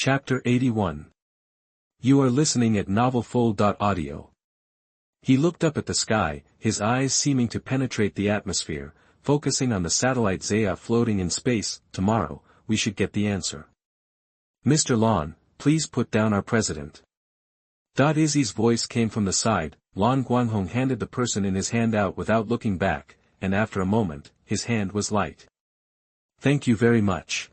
Chapter 81. You are listening at novelfull.audio. He looked up at the sky, his eyes seeming to penetrate the atmosphere, focusing on the satellite Zaya floating in space. Tomorrow, we should get the answer. Mr. Lan, please put down our president. Izzy's voice came from the side. Lan Guanghong handed the person in his hand out without looking back, and after a moment, his hand was light. Thank you very much.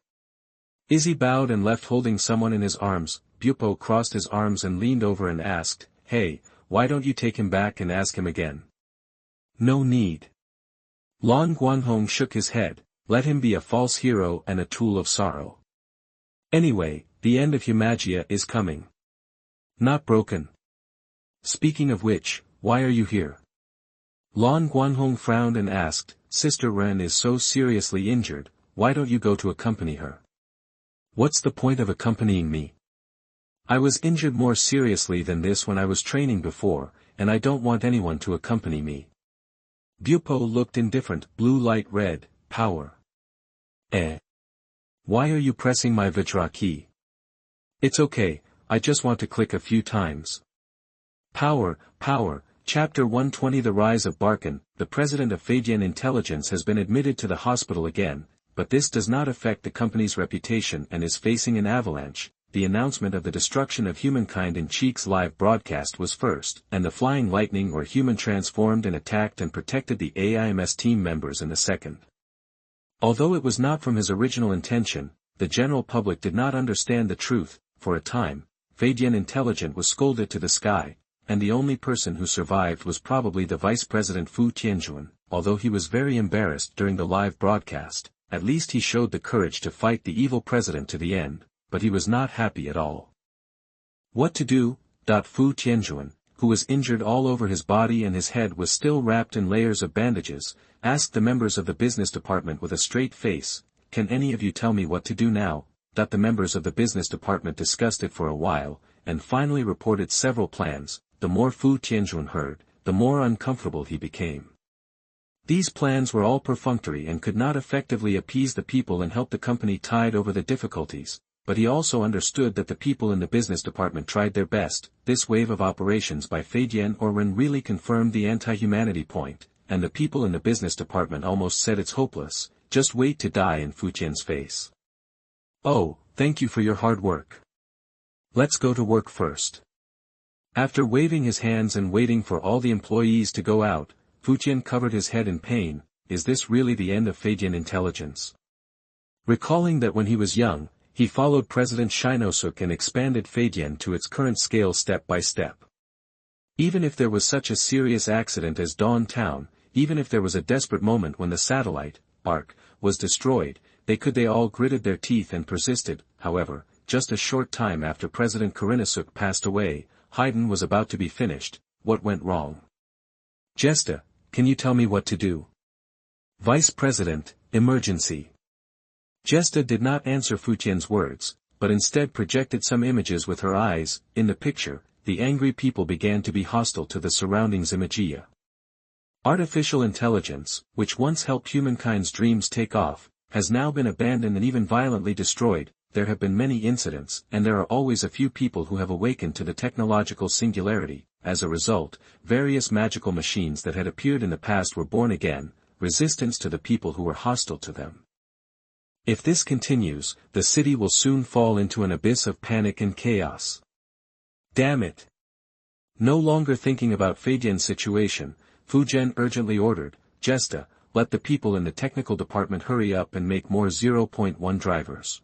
Izzy bowed and left holding someone in his arms. Bupo crossed his arms and leaned over and asked, "Hey, why don't you take him back and ask him again?" No need. Lan Guanghong shook his head. Let him be a false hero and a tool of sorrow. Anyway, the end of Humagia is coming. Not broken. Speaking of which, why are you here? Lan Guanghong frowned and asked, Sister Ren is so seriously injured, why don't you go to accompany her? What's the point of accompanying me? I was injured more seriously than this when I was training before, and I don't want anyone to accompany me. Bupo looked indifferent. Blue light red, power. Why are you pressing my Vajra key? It's okay, I just want to click a few times. Power. Chapter 120. The Rise of Barkan. The president of Feidian Intelligence has been admitted to the hospital again, but this does not affect the company's reputation and is facing an avalanche. The announcement of the destruction of humankind in Cheek's live broadcast was first, and the flying lightning or human transformed and attacked and protected the AIMS team members in the second. Although it was not from his original intention, the general public did not understand the truth. For a time, Feidian Intelligence was scolded to the sky, and the only person who survived was probably the Vice President Fu Tianjuan. Although he was very embarrassed during the live broadcast, at least he showed the courage to fight the evil president to the end, but he was not happy at all. What to do? Fu Tianjuan, who was injured all over his body and his head was still wrapped in layers of bandages, asked the members of the business department with a straight face, "Can any of you tell me what to do now?" The members of the business department discussed it for a while, and finally reported several plans. The more Fu Tianjuan heard, the more uncomfortable he became. These plans were all perfunctory and could not effectively appease the people and help the company tide over the difficulties, but he also understood that the people in the business department tried their best. This wave of operations by Feidian or Ren really confirmed the anti-humanity point, and the people in the business department almost said it's hopeless, just wait to die in Fu Tian's face. Oh, thank you for your hard work. Let's go to work first. After waving his hands and waiting for all the employees to go out, Fu Tian covered his head in pain. Is this really the end of Feidian Intelligence? Recalling that when he was young, he followed President Shinosuk and expanded Feidian to its current scale step by step. Even if there was such a serious accident as Dawn Town, even if there was a desperate moment when the satellite, Ark, was destroyed, they all gritted their teeth and persisted. However, just a short time after President Kurinosuk passed away, Haydn was about to be finished. What went wrong? Jesta, can you tell me what to do? Vice President, emergency. Jesta did not answer Fu Tian's words, but instead projected some images with her eyes. In the picture, the angry people began to be hostile to the surrounding Zimagia. Artificial intelligence, which once helped humankind's dreams take off, has now been abandoned and even violently destroyed. There have been many incidents, and there are always a few people who have awakened to the technological singularity. As a result, various magical machines that had appeared in the past were born again, resistance to the people who were hostile to them. If this continues, the city will soon fall into an abyss of panic and chaos. Damn it! No longer thinking about Feidian's situation, Fu Jian urgently ordered, Jesta, let the people in the technical department hurry up and make more 0.1 drivers.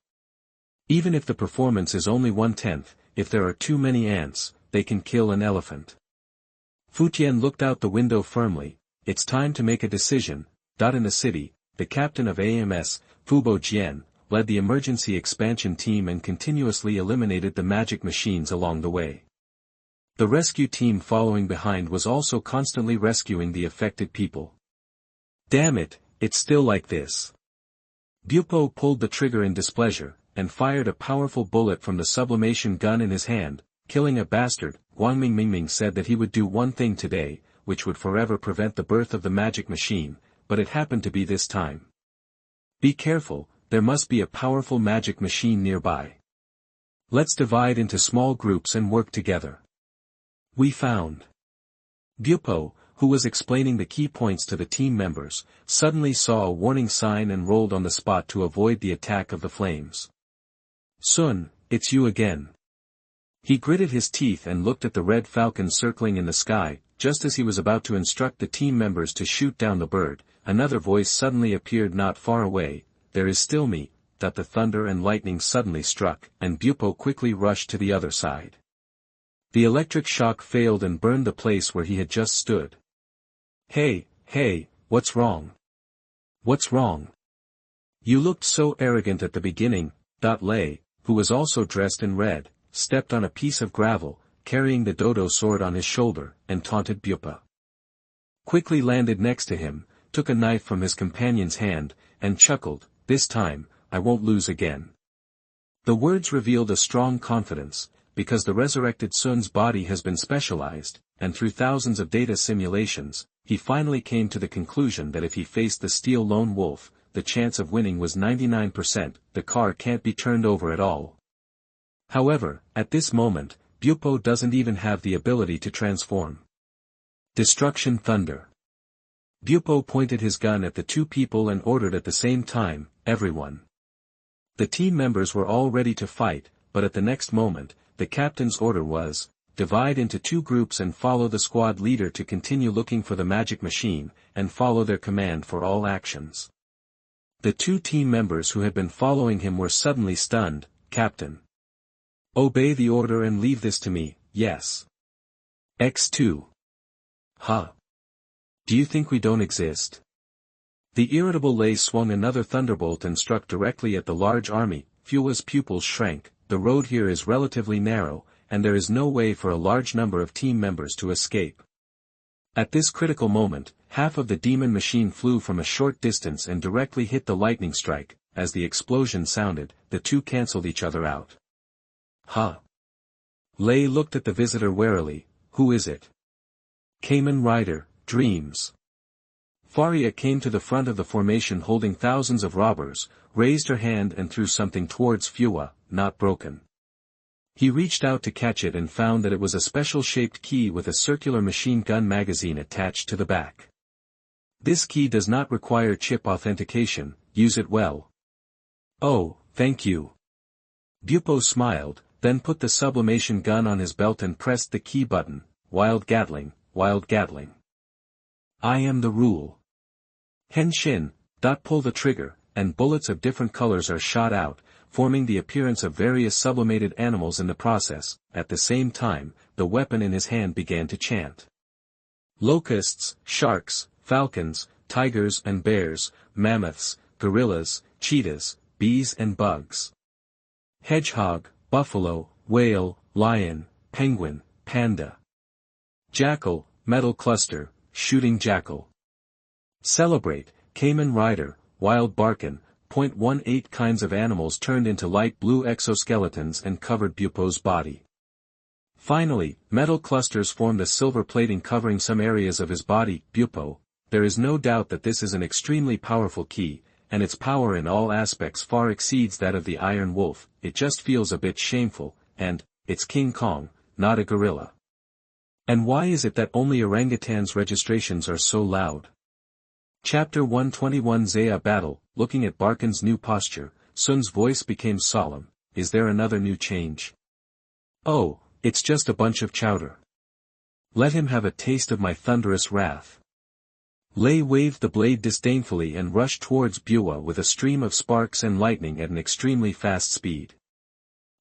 Even if the performance is only 1/10, if there are too many ants, they can kill an elephant. Fu Tian looked out the window firmly. It's time to make a decision. In the city, the captain of AMS, Fu Bojian, led the emergency expansion team and continuously eliminated the magic machines along the way. The rescue team following behind was also constantly rescuing the affected people. Damn it, it's still like this. Bupo pulled the trigger in displeasure, and fired a powerful bullet from the sublimation gun in his hand, killing a bastard. Guangming Mingming said that he would do one thing today, which would forever prevent the birth of the magic machine, but it happened to be this time. Be careful, there must be a powerful magic machine nearby. Let's divide into small groups and work together. We found. Bupo, who was explaining the key points to the team members, suddenly saw a warning sign and rolled on the spot to avoid the attack of the flames. Sun, it's you again. He gritted his teeth and looked at the red falcon circling in the sky. Just as he was about to instruct the team members to shoot down the bird, another voice suddenly appeared not far away. There is still me. That the thunder and lightning suddenly struck, and Bupo quickly rushed to the other side. The electric shock failed and burned the place where he had just stood. Hey, what's wrong? What's wrong? You looked so arrogant at the beginning. Lei, who was also dressed in red, stepped on a piece of gravel, carrying the dodo sword on his shoulder, and taunted Bupo. Quickly landed next to him, took a knife from his companion's hand, and chuckled, this time, I won't lose again. The words revealed a strong confidence, because the resurrected Sun's body has been specialized, and through thousands of data simulations, he finally came to the conclusion that if he faced the steel lone wolf, the chance of winning was 99%, the car can't be turned over at all. However, at this moment, Bupo doesn't even have the ability to transform. Destruction Thunder. Bupo pointed his gun at the two people and ordered at the same time, everyone. The team members were all ready to fight, but at the next moment, the captain's order was, divide into two groups and follow the squad leader to continue looking for the magic machine, and follow their command for all actions. The two team members who had been following him were suddenly stunned. Captain. Obey the order and leave this to me, yes. X2. Huh. Do you think we don't exist? The irritable Lei swung another thunderbolt and struck directly at the large army. Fua's pupils shrank. The road here is relatively narrow, and there is no way for a large number of team members to escape. At this critical moment, half of the demon machine flew from a short distance and directly hit the lightning strike. As the explosion sounded, the two cancelled each other out. Huh. Lei looked at the visitor warily. Who is it? Kamen Rider, Dreams. Faria came to the front of the formation holding thousands of robbers, raised her hand and threw something towards Fua, not broken. He reached out to catch it and found that it was a special-shaped key with a circular machine gun magazine attached to the back. This key does not require chip authentication, use it well. Oh, thank you. Bupo smiled, then put the sublimation gun on his belt and pressed the key button. Wild Gatling, Wild Gatling. I am the rule. Henshin. Pull the trigger, and bullets of different colors are shot out, forming the appearance of various sublimated animals in the process. At the same time, the weapon in his hand began to chant. Locusts, sharks, falcons, tigers and bears, mammoths, gorillas, cheetahs, bees and bugs. Hedgehog, buffalo, whale, lion, penguin, panda. Jackal, metal cluster, shooting jackal. Celebrate, Kamen Rider, wild barkin. 0.18 kinds of animals turned into light blue exoskeletons and covered Bupo's body. Finally, metal clusters formed a silver plating covering some areas of his body. Bupo, there is no doubt that this is an extremely powerful key, and its power in all aspects far exceeds that of the Iron Wolf. It just feels a bit shameful, and, it's King Kong, not a gorilla. And why is it that only orangutans' registrations are so loud? Chapter 121 Zaya Battle. Looking at Barkin's new posture, Sun's voice became solemn. Is there another new change? Oh, it's just a bunch of chowder. Let him have a taste of my thunderous wrath. Lei waved the blade disdainfully and rushed towards Bua with a stream of sparks and lightning at an extremely fast speed.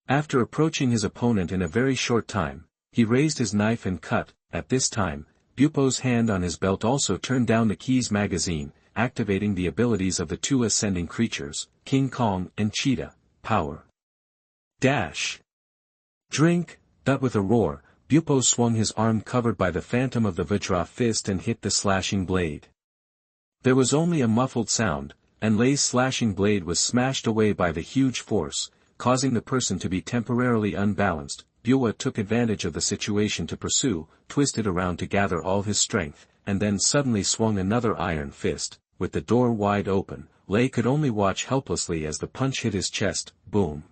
After approaching his opponent in a very short time, he raised his knife and cut. At this time, Bupo's hand on his belt also turned down the key's magazine, activating the abilities of the two ascending creatures, King Kong and Cheetah. Power. Dash. Drink. With a roar, Bupo swung his arm covered by the phantom of the Vajra fist and hit the slashing blade. There was only a muffled sound, and Lei's slashing blade was smashed away by the huge force, causing the person to be temporarily unbalanced. Bua took advantage of the situation to pursue, twisted around to gather all his strength, and then suddenly swung another iron fist. With the door wide open, Lei could only watch helplessly as the punch hit his chest. Boom.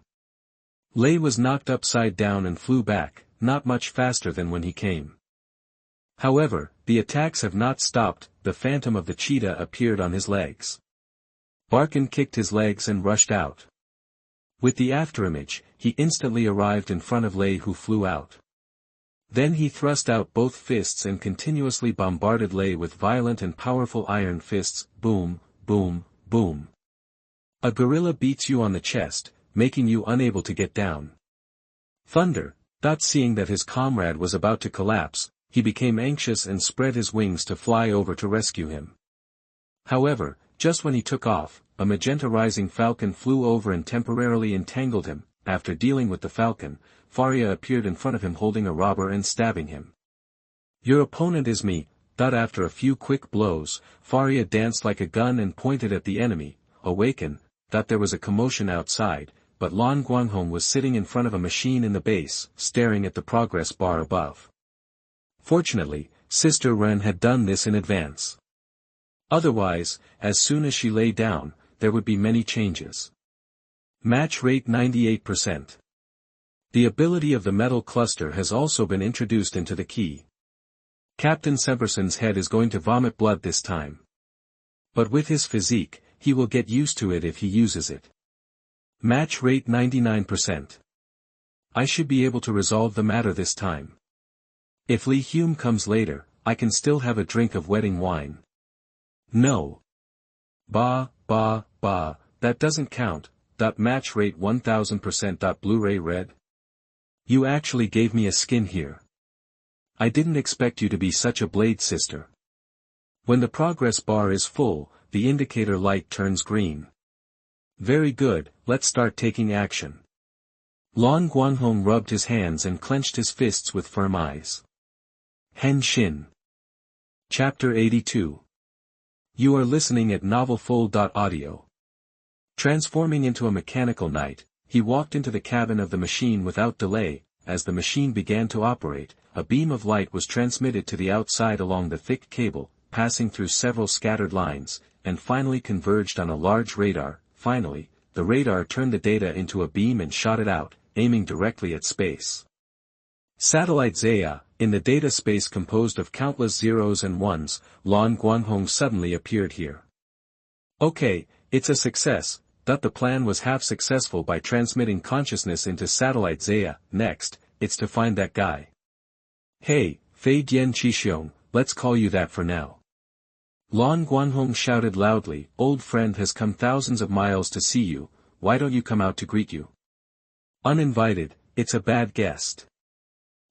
Lei was knocked upside down and flew back, not much faster than when he came. However, the attacks have not stopped. The phantom of the cheetah appeared on his legs. Barkin kicked his legs and rushed out. With the afterimage, he instantly arrived in front of Lei, who flew out. Then he thrust out both fists and continuously bombarded Lei with violent and powerful iron fists. Boom, boom, boom. A gorilla beats you on the chest, making you unable to get down. Thunder, seeing that his comrade was about to collapse, he became anxious and spread his wings to fly over to rescue him. However, just when he took off, a magenta rising falcon flew over and temporarily entangled him. After dealing with the falcon, Faria appeared in front of him holding a robber and stabbing him. Your opponent is me. After a few quick blows, Faria danced like a gun and pointed at the enemy. Awaken. There was a commotion outside, but Lan Guanghong was sitting in front of a machine in the base, staring at the progress bar above. Fortunately, Sister Ren had done this in advance. Otherwise, as soon as she lay down, there would be many changes. Match rate 98%. The ability of the metal cluster has also been introduced into the key. Captain Semperson's head is going to vomit blood this time. But with his physique, he will get used to it if he uses it. Match rate 99%. I should be able to resolve the matter this time. If Li Hume comes later, I can still have a drink of wedding wine. No. Bah, that doesn't count. Match rate 1000%. Blu-ray red? You actually gave me a skin here. I didn't expect you to be such a blade, sister. When the progress bar is full, the indicator light turns green. Very good, let's start taking action. Lan Guanghong rubbed his hands and clenched his fists with firm eyes. Henshin. Chapter 82. You are listening at NovelFull.audio. Transforming into a mechanical knight, he walked into the cabin of the machine without delay. As the machine began to operate, a beam of light was transmitted to the outside along the thick cable, passing through several scattered lines, and finally converged on a large radar. Finally, the radar turned the data into a beam and shot it out, aiming directly at space. Satellite Zaya, in the data space composed of countless zeros and ones, Lan Guanghong suddenly appeared here. Okay, it's a success. The plan was half successful by transmitting consciousness into Satellite Zaya. Next, it's to find that guy. Hey, Feidian Xixiong, let's call you that for now. Lan Guanghong shouted loudly, old friend has come thousands of miles to see you, why don't you come out to greet you? Uninvited, it's a bad guest.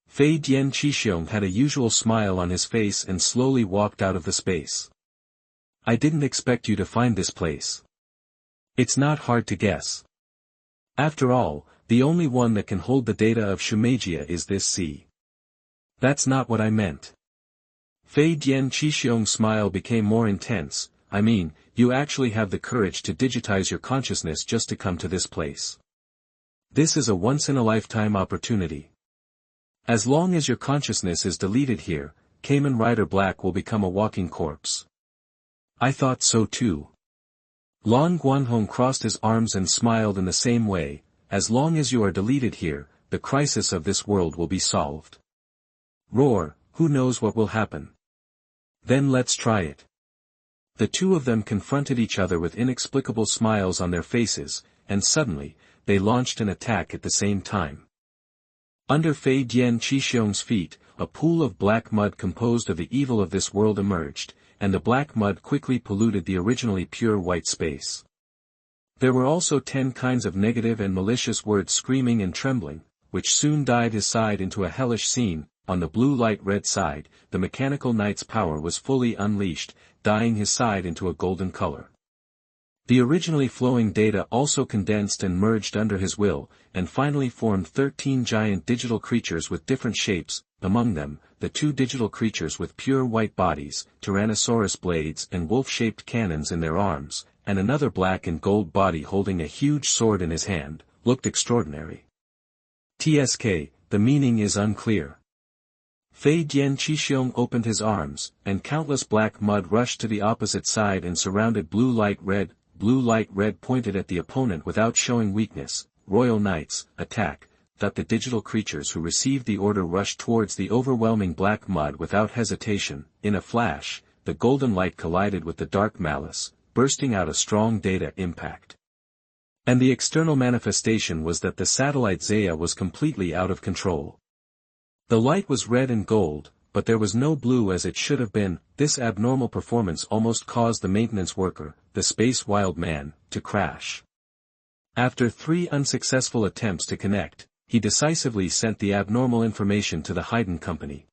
Feidian Xixiong had a usual smile on his face and slowly walked out of the space. I didn't expect you to find this place. It's not hard to guess. After all, the only one that can hold the data of Shumagia is this sea. That's not what I meant. Feidian Xixiong's smile became more intense. I mean, you actually have the courage to digitize your consciousness just to come to this place. This is a once-in-a-lifetime opportunity. As long as your consciousness is deleted here, Kamen Rider Black will become a walking corpse. I thought so too. Lan Guanghong crossed his arms and smiled in the same way. As long as you are deleted here, the crisis of this world will be solved. Roar, who knows what will happen? Then let's try it. The two of them confronted each other with inexplicable smiles on their faces, and suddenly, they launched an attack at the same time. Under Feidian Xixiong's feet, a pool of black mud composed of the evil of this world emerged, and the black mud quickly polluted the originally pure white space. There were also 10 kinds of negative and malicious words screaming and trembling, which soon dyed his side into a hellish scene. On the blue light red side, the mechanical knight's power was fully unleashed, dyeing his side into a golden color. The originally flowing data also condensed and merged under his will, and finally formed 13 giant digital creatures with different shapes, among them, the 2 digital creatures with pure white bodies, Tyrannosaurus blades and wolf-shaped cannons in their arms, and another black and gold body holding a huge sword in his hand, looked extraordinary. TSK, the meaning is unclear. Feidian Xixiong opened his arms, and countless black mud rushed to the opposite side and surrounded Blue Light Red. Blue Light Red pointed at the opponent without showing weakness. Royal Knights, attack, that the digital creatures who received the order rushed towards the overwhelming black mud without hesitation. In a flash, the golden light collided with the dark malice, bursting out a strong data impact. And the external manifestation was that the satellite Zaya was completely out of control. The light was red and gold, but there was no blue as it should have been. This abnormal performance almost caused the maintenance worker, the space wild man, to crash. After 3 unsuccessful attempts to connect, he decisively sent the abnormal information to the Haydn company.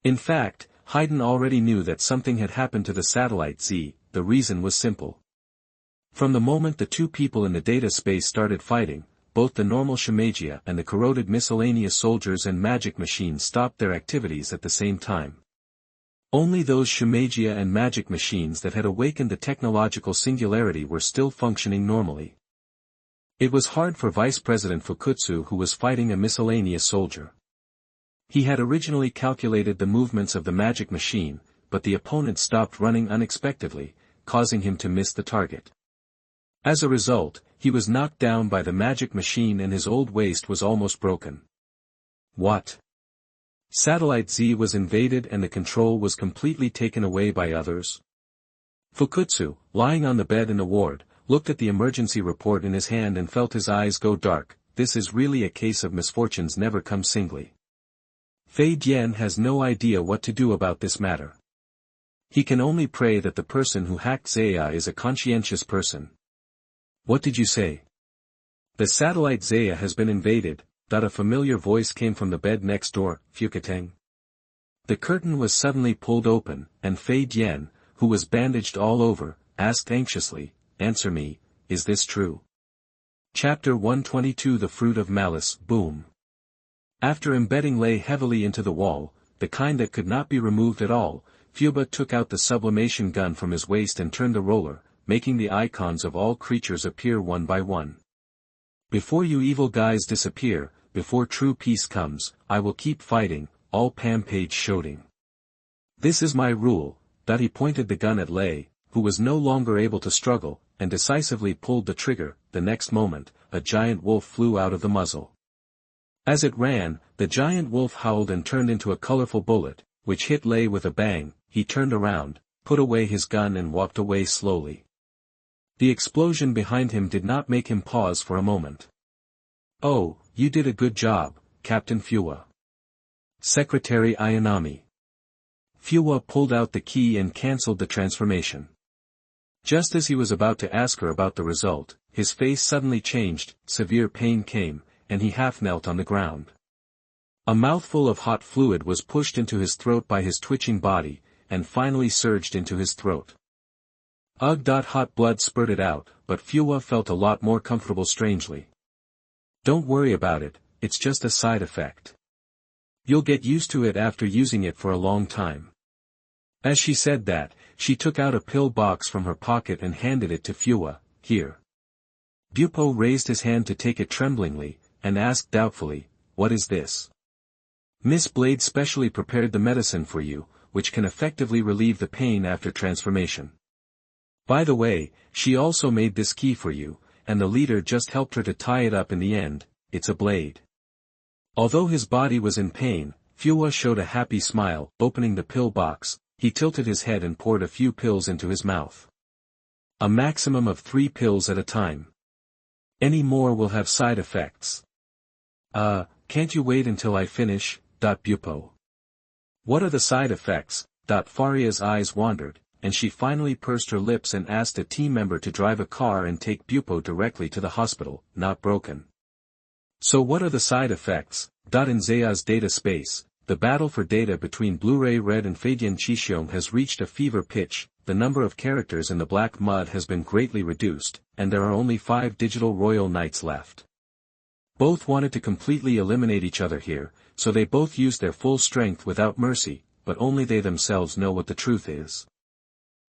In fact, Haydn already knew that something had happened to the satellite Z. The reason was simple. From the moment the 2 people in the data space started fighting, both the normal Shimagia and the corroded miscellaneous soldiers and magic machines stopped their activities at the same time. Only those Shimagia and magic machines that had awakened the technological singularity were still functioning normally. It was hard for Vice President Fukutsu, who was fighting a miscellaneous soldier. He had originally calculated the movements of the magic machine, but the opponent stopped running unexpectedly, causing him to miss the target. As a result, he was knocked down by the magic machine and his old waist was almost broken. What? Satellite Z was invaded and the control was completely taken away by others? Fukutsu, lying on the bed in the ward, looked at the emergency report in his hand and felt his eyes go dark. This is really a case of misfortunes never come singly. Feidian has no idea what to do about this matter. He can only pray that the person who hacked Zaya is a conscientious person. What did you say? The satellite Zaya has been invaded. A familiar voice came from the bed next door. Fukuteng. The curtain was suddenly pulled open, and Feidian, who was bandaged all over, asked anxiously, "Answer me, is this true?" Chapter 122 The Fruit of Malice. Boom. After embedding Lei heavily into the wall, the kind that could not be removed at all, Fuba took out the sublimation gun from his waist and turned the roller, making the icons of all creatures appear one by one. Before you evil guys disappear, before true peace comes, I will keep fighting, all Pampage shouting. This is my rule. He pointed the gun at Lei, who was no longer able to struggle, and decisively pulled the trigger. The next moment, a giant wolf flew out of the muzzle. As it ran, the giant wolf howled and turned into a colorful bullet, which hit Lei with a bang. He turned around, put away his gun and walked away slowly. The explosion behind him did not make him pause for a moment. "Oh, you did a good job, Captain Fuwa." Secretary Ayanami. Fuwa pulled out the key and cancelled the transformation. Just as he was about to ask her about the result, his face suddenly changed, severe pain came, and he half knelt on the ground. A mouthful of hot fluid was pushed into his throat by his twitching body, and finally surged into his throat. Ugh! Hot blood spurted out, but Fuwa felt a lot more comfortable strangely. "Don't worry about it, it's just a side effect. You'll get used to it after using it for a long time." As she said that, she took out a pill box from her pocket and handed it to Fuwa. "Here." Bupo raised his hand to take it tremblingly, and asked doubtfully, "What is this?" "Miss Blade specially prepared the medicine for you, which can effectively relieve the pain after transformation. By the way, she also made this key for you, and the leader just helped her to tie it up in the end. It's a blade." Although his body was in pain, Fuwa showed a happy smile. Opening the pill box, he tilted his head and poured a few pills into his mouth. "A maximum of 3 pills at a time. Any more will have side effects." Can't you wait until I finish?" Bupo. "What are the side effects?" Faria's eyes wandered, and she finally pursed her lips and asked a team member to drive a car and take Bupo directly to the hospital. "Not broken." "So what are the side effects?" In Zaya's data space, the battle for data between Blu-ray Red and Feidian Chixiong has reached a fever pitch. The number of characters in the black mud has been greatly reduced, and there are only 5 digital royal knights left. Both wanted to completely eliminate each other here, so they both used their full strength without mercy, but only they themselves know what the truth is.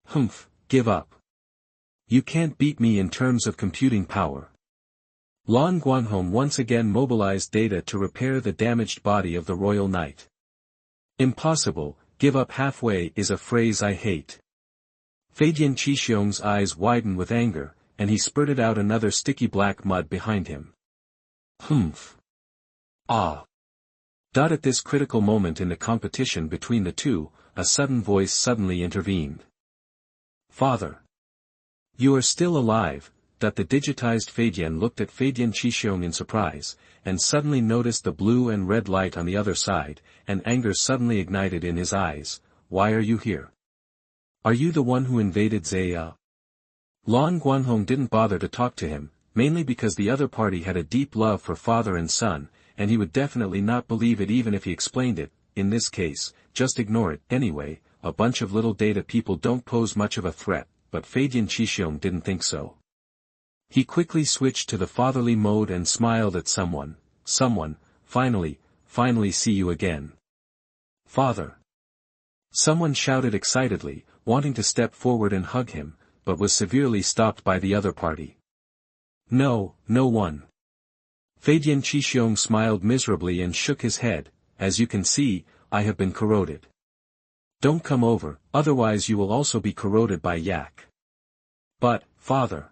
"Humph, give up. You can't beat me in terms of computing power." Lan Guanghong once again mobilized data to repair the damaged body of the royal knight. "Impossible, give up halfway is a phrase I hate." Feidian Chixiong's eyes widened with anger, and he spurted out another sticky black mud behind him. Humph. Ah. At this critical moment in the competition between the two, a sudden voice suddenly intervened. Father. You are still alive. The digitized Feidian looked at Feidian Qixing in surprise, and suddenly noticed the blue and red light on the other side, and anger suddenly ignited in his eyes. Why are you here? Are you the one who invaded Zaya? Lan Guanghong didn't bother to talk to him, mainly because the other party had a deep love for father and son, and he would definitely not believe it even if he explained it. In this case, just ignore it. Anyway, a bunch of little data people don't pose much of a threat, but Feidian Qixing didn't think so. He quickly switched to the fatherly mode and smiled at someone. Finally see you again. Father. Someone shouted excitedly, wanting to step forward and hug him, but was severely stopped by the other party. No one. Feidian Qixing smiled miserably and shook his head. As you can see, I have been corroded. Don't come over, otherwise you will also be corroded by yak. But, father.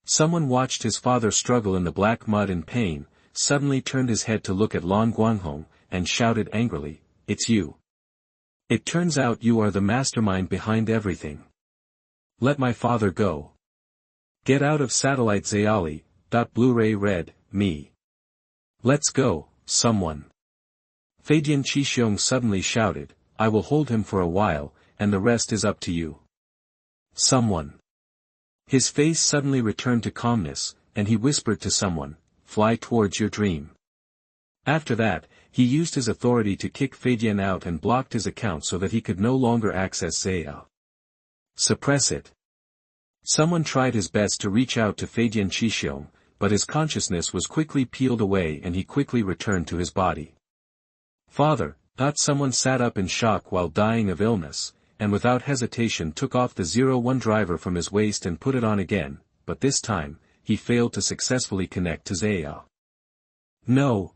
Someone watched his father struggle in the black mud in pain, suddenly turned his head to look at Lan Guanghong, and shouted angrily, It's you. It turns out you are the mastermind behind everything. Let my father go. Get out of satellite Zayali. Blu-ray red, me. Let's go, someone. Feidian Qixing suddenly shouted, I will hold him for a while, and the rest is up to you. Someone. His face suddenly returned to calmness, and he whispered to someone, Fly towards your dream. After that, he used his authority to kick Feidian out and blocked his account so that he could no longer access Zaya. Suppress it. Someone tried his best to reach out to Feidian Qixing, but his consciousness was quickly peeled away and he quickly returned to his body. Father. Someone sat up in shock while dying of illness, and without hesitation took off the 01 driver from his waist and put it on again, but this time, he failed to successfully connect to Zaya. No.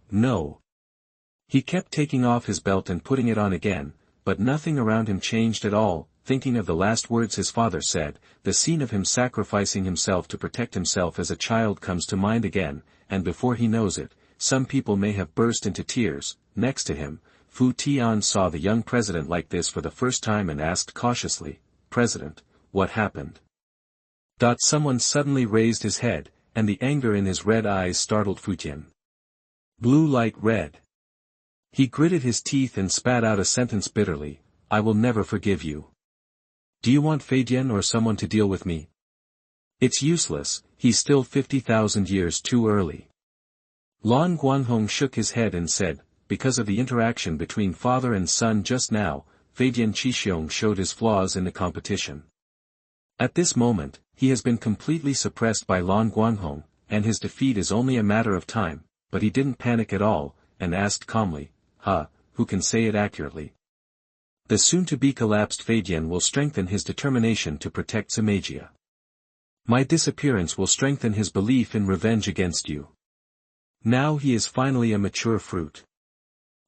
He kept taking off his belt and putting it on again, but nothing around him changed at all. Thinking of the last words his father said, the scene of him sacrificing himself to protect himself as a child comes to mind again, and before he knows it, some people may have burst into tears. Next to him, Fu Tian saw the young president like this for the first time and asked cautiously, President, what happened? Someone suddenly raised his head, and the anger in his red eyes startled Fu Tian. Blue light red. He gritted his teeth and spat out a sentence bitterly, I will never forgive you. Do you want Feidian or someone to deal with me? It's useless, he's still 50,000 years too early. Lan Guanghong shook his head and said, because of the interaction between father and son just now, Feidian Qixing showed his flaws in the competition. At this moment, he has been completely suppressed by Lan Guanghong, and his defeat is only a matter of time, but he didn't panic at all, and asked calmly, who can say it accurately? The soon-to-be collapsed Feidian will strengthen his determination to protect Zimagia. My disappearance will strengthen his belief in revenge against you. Now he is finally a mature fruit.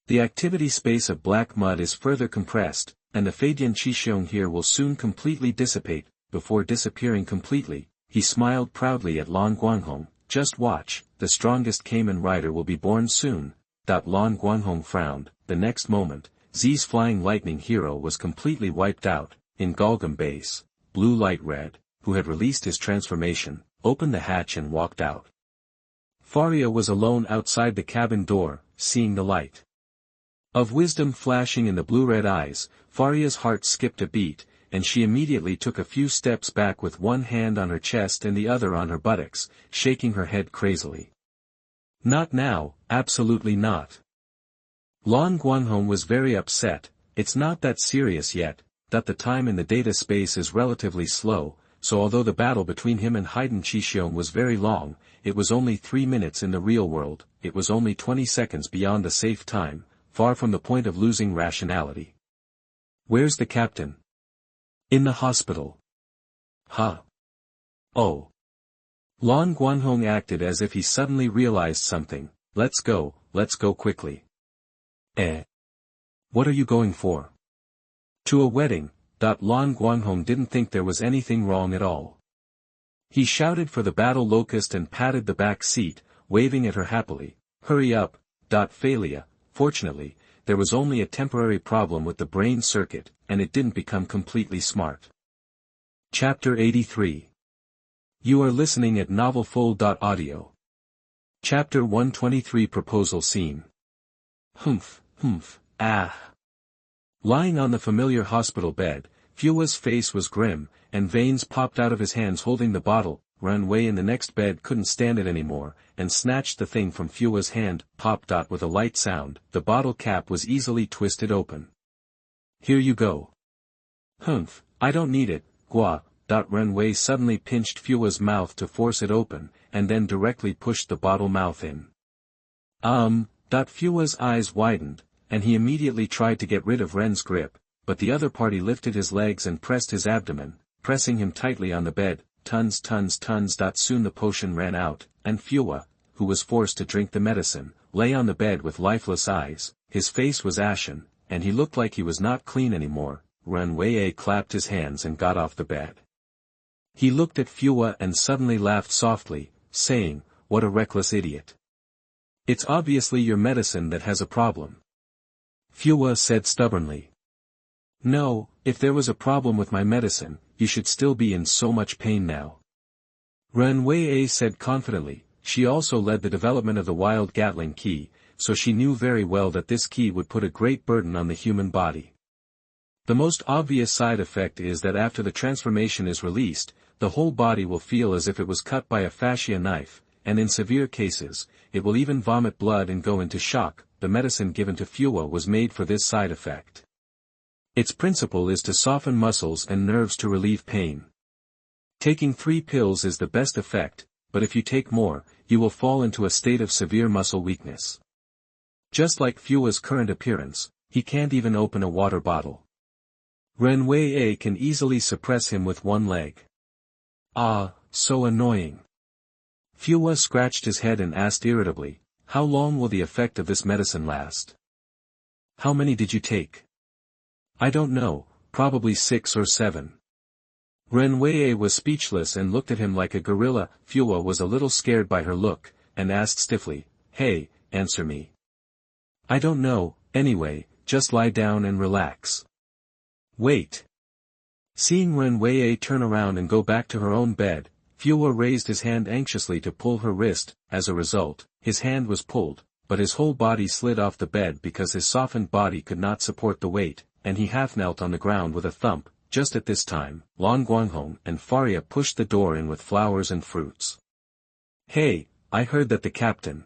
The activity space of black mud is further compressed, and the Feidian Qixing here will soon completely dissipate. Before disappearing completely, he smiled proudly at Lan Guanghong, just watch, the strongest Kamen Rider will be born soon. Lan Guanghong frowned. The next moment, Z's flying lightning hero was completely wiped out. In Galgam base, Blue Light Red, who had released his transformation, opened the hatch and walked out. Faria was alone outside the cabin door, seeing the light of wisdom flashing in the blue-red eyes. Faria's heart skipped a beat, and she immediately took a few steps back with one hand on her chest and the other on her buttocks, shaking her head crazily. Not now, absolutely not. Lan Guanghong was very upset. It's not that serious yet, the time in the data space is relatively slow, so although the battle between him and Feidian Qixing was very long, it was only 3 minutes in the real world, it was only 20 seconds beyond the safe time, far from the point of losing rationality. Where's the captain? In the hospital. Oh. Lan Guanghong acted as if he suddenly realized something. Let's go quickly. What are you going for? To a wedding. Lan Guanghong didn't think there was anything wrong at all. He shouted for the battle locust and patted the back seat, waving at her happily. Hurry up, Failure. Fortunately, there was only a temporary problem with the brain circuit, and it didn't become completely smart. Chapter 83. You are listening at novelfull.audio. Chapter 123 Proposal Scene. Humph, ah. Lying on the familiar hospital bed, Fua's face was grim, and veins popped out of his hands holding the bottle. Runway in the next bed couldn't stand it anymore, and snatched the thing from Fua's hand. Pop. With a light sound, the bottle cap was easily twisted open. Here you go. Humph, I don't need it, Gua. Runway suddenly pinched Fua's mouth to force it open, and then directly pushed the bottle mouth in. Fua's eyes widened, and he immediately tried to get rid of Ren's grip, but the other party lifted his legs and pressed his abdomen, pressing him tightly on the bed. Tons. Soon the potion ran out, and Fua, who was forced to drink the medicine, lay on the bed with lifeless eyes. His face was ashen, and he looked like he was not clean anymore. Runway clapped his hands and got off the bed. He looked at Fua and suddenly laughed softly, saying, "What a reckless idiot. It's obviously your medicine that has a problem." Fua said stubbornly. "No, if there was a problem with my medicine, you should still be in so much pain now." Runway said confidently. She also led the development of the wild Gatling key, so she knew very well that this key would put a great burden on the human body. The most obvious side effect is that after the transformation is released, the whole body will feel as if it was cut by a fascia knife, and in severe cases, it will even vomit blood and go into shock. The medicine given to Fua was made for this side effect. Its principle is to soften muscles and nerves to relieve pain. Taking 3 pills is the best effect, but if you take more, you will fall into a state of severe muscle weakness. Just like Fua's current appearance, he can't even open a water bottle. Renwei can easily suppress him with one leg. Ah, so annoying. Fua scratched his head and asked irritably, "How long will the effect of this medicine last?" "How many did you take?" "I don't know, probably 6 or 7. Renwei was speechless and looked at him like a gorilla. Fua was a little scared by her look, and asked stiffly, "Hey, answer me." "I don't know, anyway, just lie down and relax." "Wait." Seeing Renwei turn around and go back to her own bed, Fua raised his hand anxiously to pull her wrist. As a result, his hand was pulled, but his whole body slid off the bed because his softened body could not support the weight, and he half knelt on the ground with a thump. Just at this time, Lan Guanghong and Faria pushed the door in with flowers and fruits. "Hey, I heard that the captain."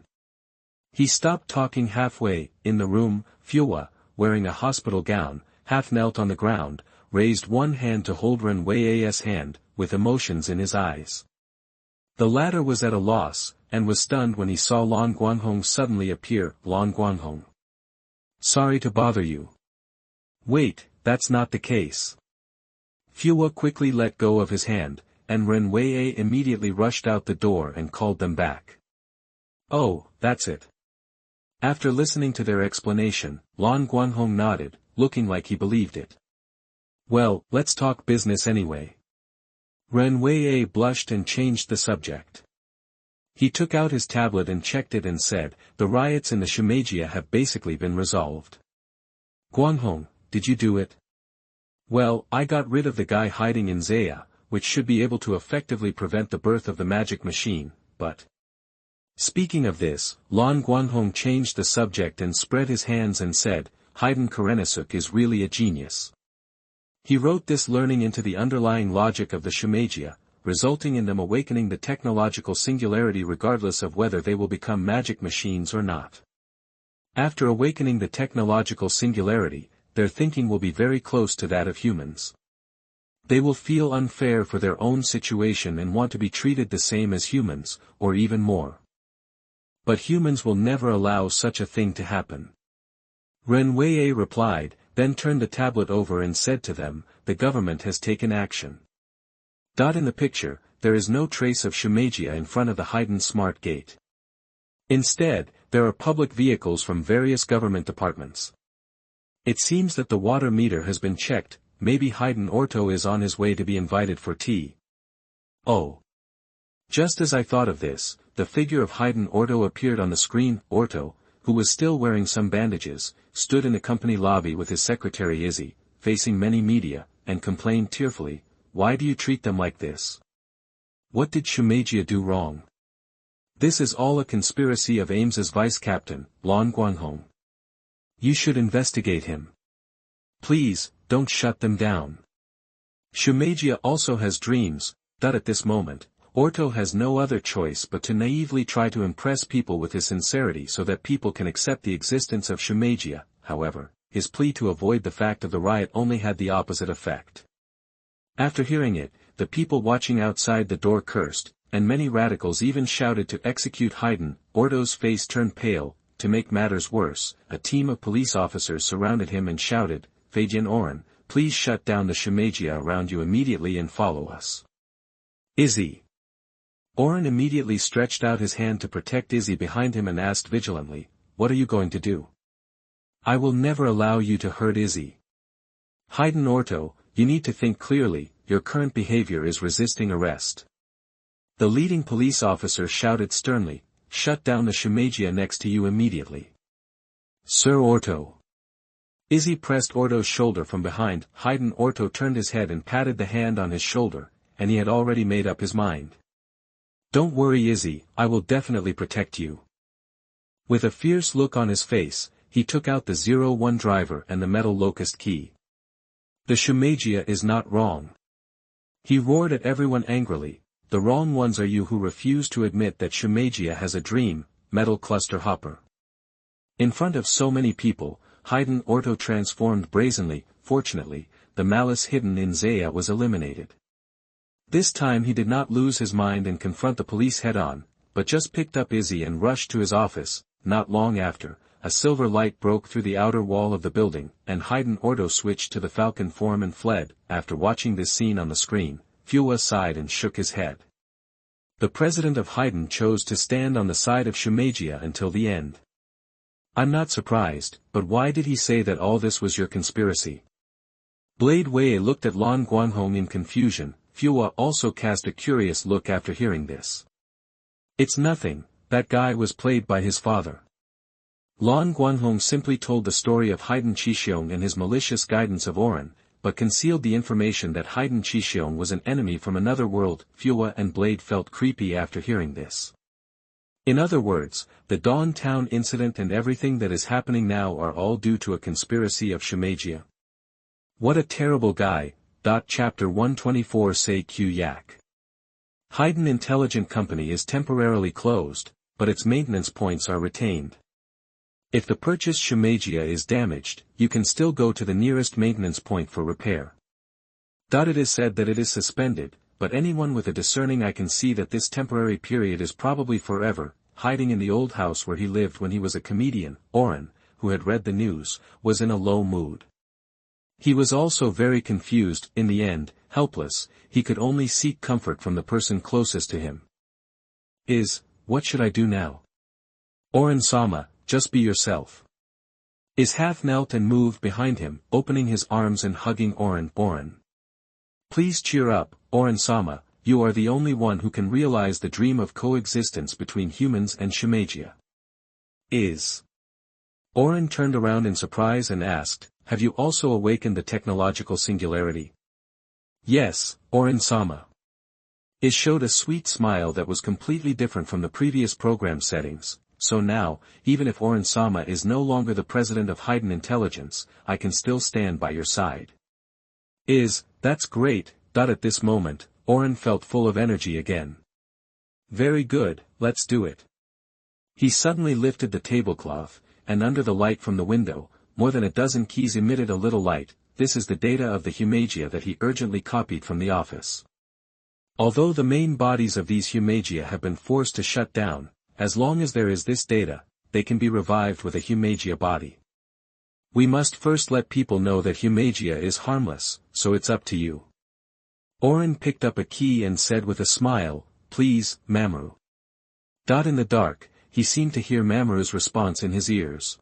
He stopped talking halfway. In the room, Fua, wearing a hospital gown, half knelt on the ground, raised one hand to hold Renwei's hand, with emotions in his eyes. The latter was at a loss, and was stunned when he saw Lan Guanghong suddenly appear. "Lan Guanghong. Sorry to bother you." "Wait, that's not the case." Fua quickly let go of his hand, and Renwei immediately rushed out the door and called them back. "Oh, that's it." After listening to their explanation, Lan Guanghong nodded, looking like he believed it. "Well, let's talk business anyway." Renwei blushed and changed the subject. He took out his tablet and checked it and said, "The riots in the Shimeji have basically been resolved." "Guanghong, did you do it?" "Well, I got rid of the guy hiding in Zaya, which should be able to effectively prevent the birth of the magic machine, but..." Speaking of this, Lan Guanghong changed the subject and spread his hands and said, "Haiden Karenisuk is really a genius. He wrote this learning into the underlying logic of the Shimeji, resulting in them awakening the technological singularity regardless of whether they will become magic machines or not. After awakening the technological singularity, their thinking will be very close to that of humans. They will feel unfair for their own situation and want to be treated the same as humans, or even more. But humans will never allow such a thing to happen." Renwei replied, then turned the tablet over and said to them, "The government has taken action." In the picture, there is no trace of Shimeji in front of the Haiden Smart Gate. Instead, there are public vehicles from various government departments. It seems that the water meter has been checked. Maybe Haiden Orto is on his way to be invited for tea. Oh. Just as I thought of this, the figure of Haydn Orto appeared on the screen. Orto, who was still wearing some bandages, stood in the company lobby with his secretary Izzy, facing many media, and complained tearfully, "Why do you treat them like this? What did Shimeji do wrong? This is all a conspiracy of Ames's vice-captain, Lan Guanghong. You should investigate him. Please, don't shut them down. Shimeji also has dreams." At this moment, Orto has no other choice but to naively try to impress people with his sincerity so that people can accept the existence of Shimeji. However, his plea to avoid the fact of the riot only had the opposite effect. After hearing it, the people watching outside the door cursed, and many radicals even shouted to execute Haydn. Orto's face turned pale. To make matters worse, a team of police officers surrounded him and shouted, "Feidian Oren, please shut down the Shimeji around you immediately and follow us." Izzy. Oren immediately stretched out his hand to protect Izzy behind him and asked vigilantly, "What are you going to do?" "I will never allow you to hurt Izzy." "Haydn Orto, you need to think clearly, your current behavior is resisting arrest." The leading police officer shouted sternly, "Shut down the Shimeji next to you immediately." "Sir Orto." Izzy pressed Orto's shoulder from behind. Haydn Orto turned his head and patted the hand on his shoulder, and he had already made up his mind. "Don't worry Izzy, I will definitely protect you." With a fierce look on his face, he took out the 01 driver and the metal locust key. "The Shimeji is not wrong." He roared at everyone angrily, "The wrong ones are you who refuse to admit that Shimeji has a dream, metal cluster hopper." In front of so many people, Haydn Orto transformed brazenly. Fortunately, the malice hidden in Zaya was eliminated. This time he did not lose his mind and confront the police head-on, but just picked up Izzy and rushed to his office. Not long after, a silver light broke through the outer wall of the building, and Haydn Orto switched to the falcon form and fled. After watching this scene on the screen, Fua sighed and shook his head. The president of Haydn chose to stand on the side of Shimeji until the end. "I'm not surprised, but why did he say that all this was your conspiracy?" Blade Wei looked at Lan Guanghong in confusion. Fua also cast a curious look after hearing this. "It's nothing, that guy was played by his father." Lan Guanghong simply told the story of Haydn Qixiong and his malicious guidance of Oren, but concealed the information that Haydn Qixiong was an enemy from another world. Fua and Blade felt creepy after hearing this. In other words, the Dawn Town incident and everything that is happening now are all due to a conspiracy of Shimeji. What a terrible guy. Chapter 124 Say Q Yak. Haydn Intelligent Company is temporarily closed, but its maintenance points are retained. If the purchased Shimeji is damaged, you can still go to the nearest maintenance point for repair. It is said that it is suspended, but anyone with a discerning eye can see that this temporary period is probably forever. Hiding in the old house where he lived when he was a comedian, Oren, who had read the news, was in a low mood. He was also very confused. In the end, helpless, he could only seek comfort from the person closest to him. What should I do now? Oren-sama, just be yourself. Half knelt and moved behind him, opening his arms and hugging Oren. Oren. Please cheer up, Oren-sama, you are the only one who can realize the dream of coexistence between humans and Shimeji. Oren turned around in surprise and asked, have you also awakened the technological singularity? Yes, Oren-sama. Showed a sweet smile that was completely different from the previous program settings, so now, even if Oren-sama is no longer the president of Haydn Intelligence, I can still stand by your side. That's great. At this moment, Oren felt full of energy again. Very good, let's do it. He suddenly lifted the tablecloth, and under the light from the window, more than a dozen keys emitted a little light. This is the data of the Humagia that he urgently copied from the office. Although the main bodies of these Humagia have been forced to shut down, as long as there is this data, they can be revived with a Humagia body. We must first let people know that Humagia is harmless, so it's up to you. Oren picked up a key and said with a smile, please, Mamoru. In the dark, he seemed to hear Mamoru's response in his ears.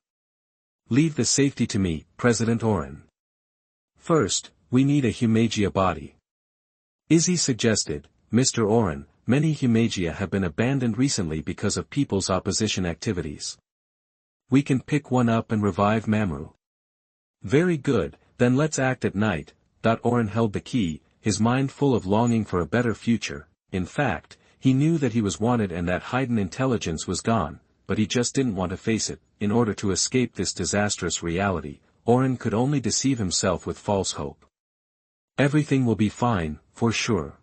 Leave the safety to me, President Oren. First, we need a Humagia body. Izzy suggested, Mr. Oren, many Humagia have been abandoned recently because of people's opposition activities. We can pick one up and revive Mamoru. Very good, then let's act at night. Oren held the key, his mind full of longing for a better future. In fact, he knew that he was wanted and that hidden intelligence was gone, but he just didn't want to face it. In order to escape this disastrous reality, Oren could only deceive himself with false hope. Everything will be fine, for sure.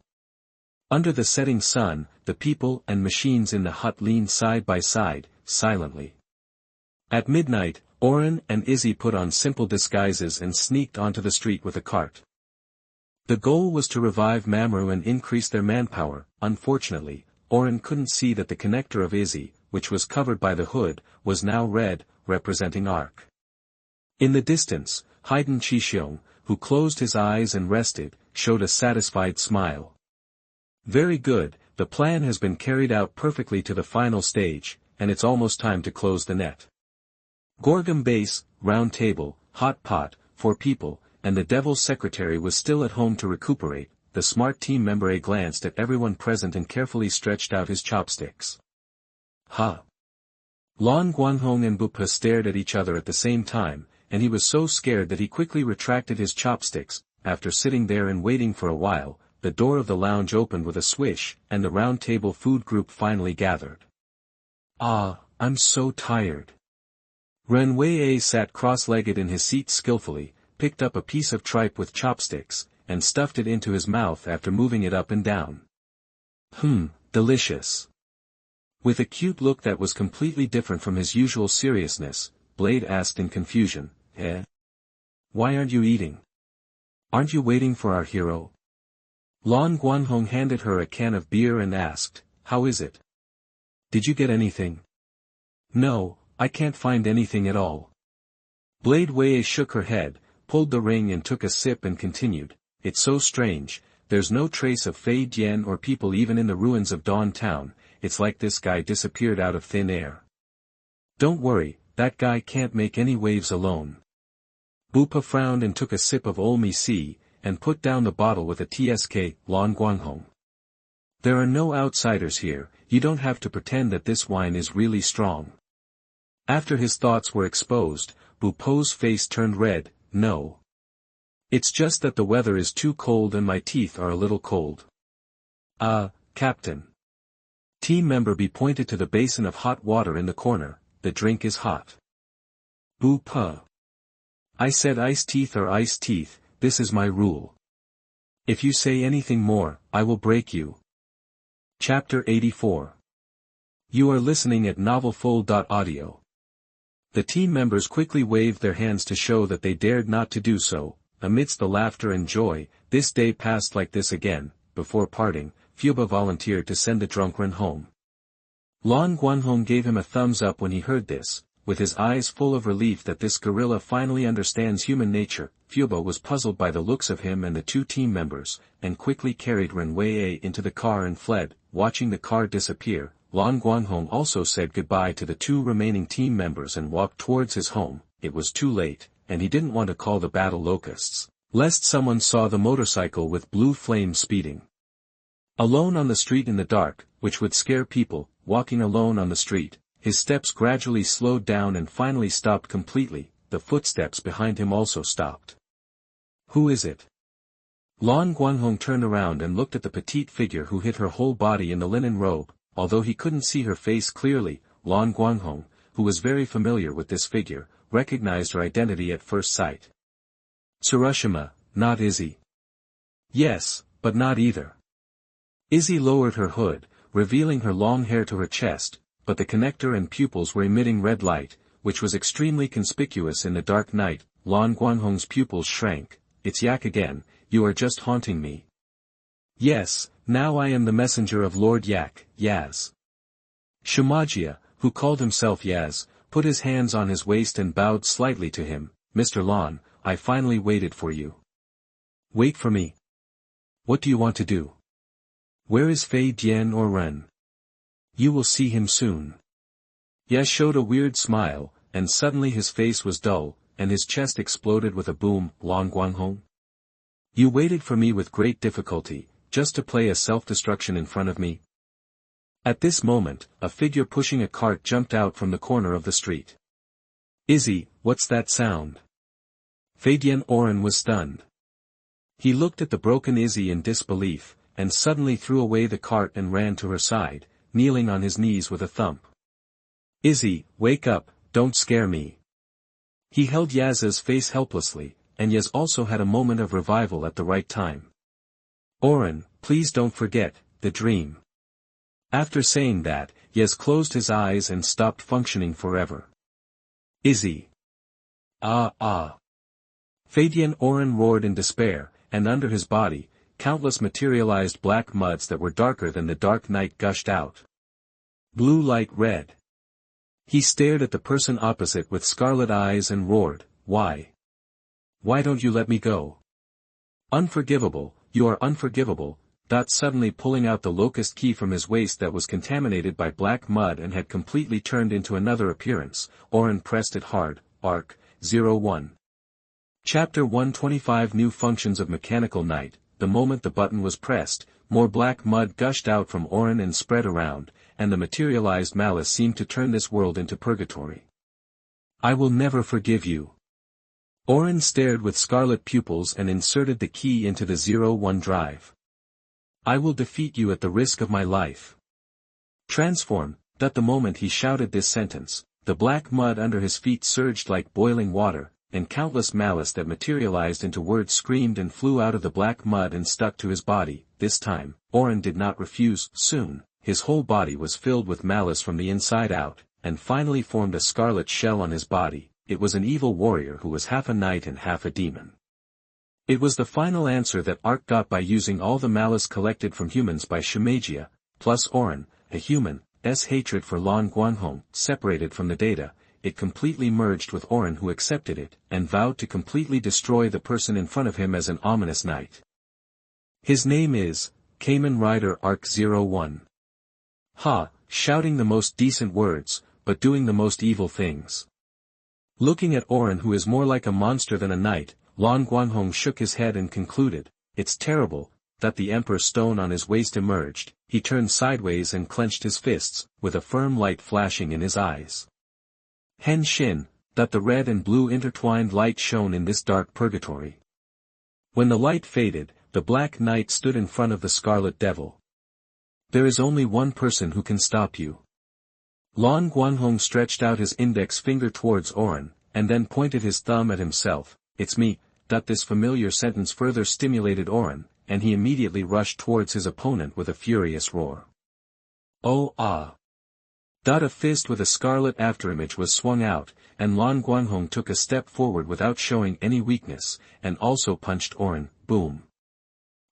Under the setting sun, the people and machines in the hut leaned side by side, silently. At midnight, Oren and Izzy put on simple disguises and sneaked onto the street with a cart. The goal was to revive Mamoru and increase their manpower. Unfortunately, Oren couldn't see that the connector of Izzy, which was covered by the hood, was now red, representing arc. In the distance, Haiden Chixiong, who closed his eyes and rested, showed a satisfied smile. Very good, the plan has been carried out perfectly to the final stage, and it's almost time to close the net. Gorgum base, round table, hot pot, 4 people, and the devil's secretary was still at home to recuperate. The smart team member glanced at everyone present and carefully stretched out his chopsticks. Ha! Lan Guanghong and Bupa stared at each other at the same time, and he was so scared that he quickly retracted his chopsticks. After sitting there and waiting for a while, the door of the lounge opened with a swish, and the round table food group finally gathered. Ah, I'm so tired. Ren Wei sat cross-legged in his seat skillfully, picked up a piece of tripe with chopsticks, and stuffed it into his mouth after moving it up and down. Delicious. With a cute look that was completely different from his usual seriousness, Blade asked in confusion, Why aren't you eating? Aren't you waiting for our hero? Lan Guanghong handed her a can of beer and asked, How is it? Did you get anything? No, I can't find anything at all. Blade Wei shook her head, pulled the ring and took a sip and continued, It's so strange, there's no trace of Feidian or people even in the ruins of Dawn Town. It's like this guy disappeared out of thin air. Don't worry, that guy can't make any waves alone. Bupa frowned and took a sip of Olmi C, and put down the bottle with a TSK, Lan Guanghong. There are no outsiders here, you don't have to pretend that this wine is really strong. After his thoughts were exposed, Bupo's face turned red. No. It's just that the weather is too cold and my teeth are a little cold. Captain. Team member B pointed to the basin of hot water in the corner. The drink is hot. Bupa. I said ice teeth are ice teeth, this is my rule. If you say anything more, I will break you. Chapter 84. You are listening at novelfull.audio. The team members quickly waved their hands to show that they dared not to do so. Amidst the laughter and joy, this day passed like this again. Before parting, Fuba volunteered to send the drunk Ren home. Lan Guanghong gave him a thumbs up when he heard this, with his eyes full of relief that this gorilla finally understands human nature. Fuba was puzzled by the looks of him and the 2 team members, and quickly carried Ren Wei into the car and fled. Watching the car disappear, Lan Guanghong also said goodbye to the 2 remaining team members and walked towards his home. It was too late, and he didn't want to call the battle locusts, lest someone saw the motorcycle with blue flame speeding. Alone on the street in the dark, which would scare people, walking alone on the street, his steps gradually slowed down and finally stopped completely. The footsteps behind him also stopped. Who is it? Lan Guanghong turned around and looked at the petite figure who hid her whole body in the linen robe. Although he couldn't see her face clearly, Lan Guanghong, who was very familiar with this figure, recognized her identity at first sight. Tsurushima, not Izzy. Yes, but not either. Izzy lowered her hood, revealing her long hair to her chest, but the connector and pupils were emitting red light, which was extremely conspicuous in the dark night. Lan Guanghong's pupils shrank. It's Yak again, you are just haunting me. Yes, now I am the messenger of Lord Yak, Yaz. Shumagia, who called himself Yaz, put his hands on his waist and bowed slightly to him. Mr. Lan, I finally waited for you. Wait for me. What do you want to do? Where is Fei Dian or Ren? You will see him soon. Yaz showed a weird smile, and suddenly his face was dull, and his chest exploded with a boom. Lan Guanghong? You waited for me with great difficulty, just to play a self-destruction in front of me. At this moment, a figure pushing a cart jumped out from the corner of the street. Izzy, what's that sound? Feidian Oren was stunned. He looked at the broken Izzy in disbelief, and suddenly threw away the cart and ran to her side, kneeling on his knees with a thump. Izzy, wake up, don't scare me. He held Yaz's face helplessly, and Yaz also had a moment of revival at the right time. Oren, please don't forget, the dream. After saying that, Yaz closed his eyes and stopped functioning forever. Izzy. Ah. Feidian Oren roared in despair, and under his body, countless materialized black muds that were darker than the dark night gushed out. Blue light red. He stared at the person opposite with scarlet eyes and roared, Why? Why don't you let me go? Unforgivable, you are unforgivable. Suddenly pulling out the locust key from his waist that was contaminated by black mud and had completely turned into another appearance, Oren pressed it hard. Arc. 01. Chapter 125 New Functions of Mechanical Knight. The moment the button was pressed, more black mud gushed out from Oren and spread around, and the materialized malice seemed to turn this world into purgatory. I will never forgive you. Oren stared with scarlet pupils and inserted the key into the 01 drive. I will defeat you at the risk of my life. Transform. At the moment he shouted this sentence, the black mud under his feet surged like boiling water, and countless malice that materialized into words screamed and flew out of the black mud and stuck to his body. This time, Oren did not refuse. Soon, his whole body was filled with malice from the inside out, and finally formed a scarlet shell on his body. It was an evil warrior who was half a knight and half a demon. It was the final answer that Ark got by using all the malice collected from humans by Shimagia, plus Oren, a human's hatred for Lan Guanghong, separated from the data. It completely merged with Oren, who accepted it, and vowed to completely destroy the person in front of him as an ominous knight. His name is, Kamen Rider Arc 01. Shouting the most decent words, but doing the most evil things. Looking at Oren, who is more like a monster than a knight, Lan Guanghong shook his head and concluded, it's terrible. That the Emperor's stone on his waist emerged. He turned sideways and clenched his fists, with a firm light flashing in his eyes. Hen Shin, that the red and blue intertwined light shone in this dark purgatory. When the light faded, the Black Knight stood in front of the Scarlet Devil. There is only one person who can stop you. Lan Guanghong stretched out his index finger towards Oren, and then pointed his thumb at himself. It's me. This familiar sentence further stimulated Oren, and he immediately rushed towards his opponent with a furious roar. Oh ah! A fist with a scarlet afterimage was swung out, and Lan Guanghong took a step forward without showing any weakness, and also punched Oren. Boom!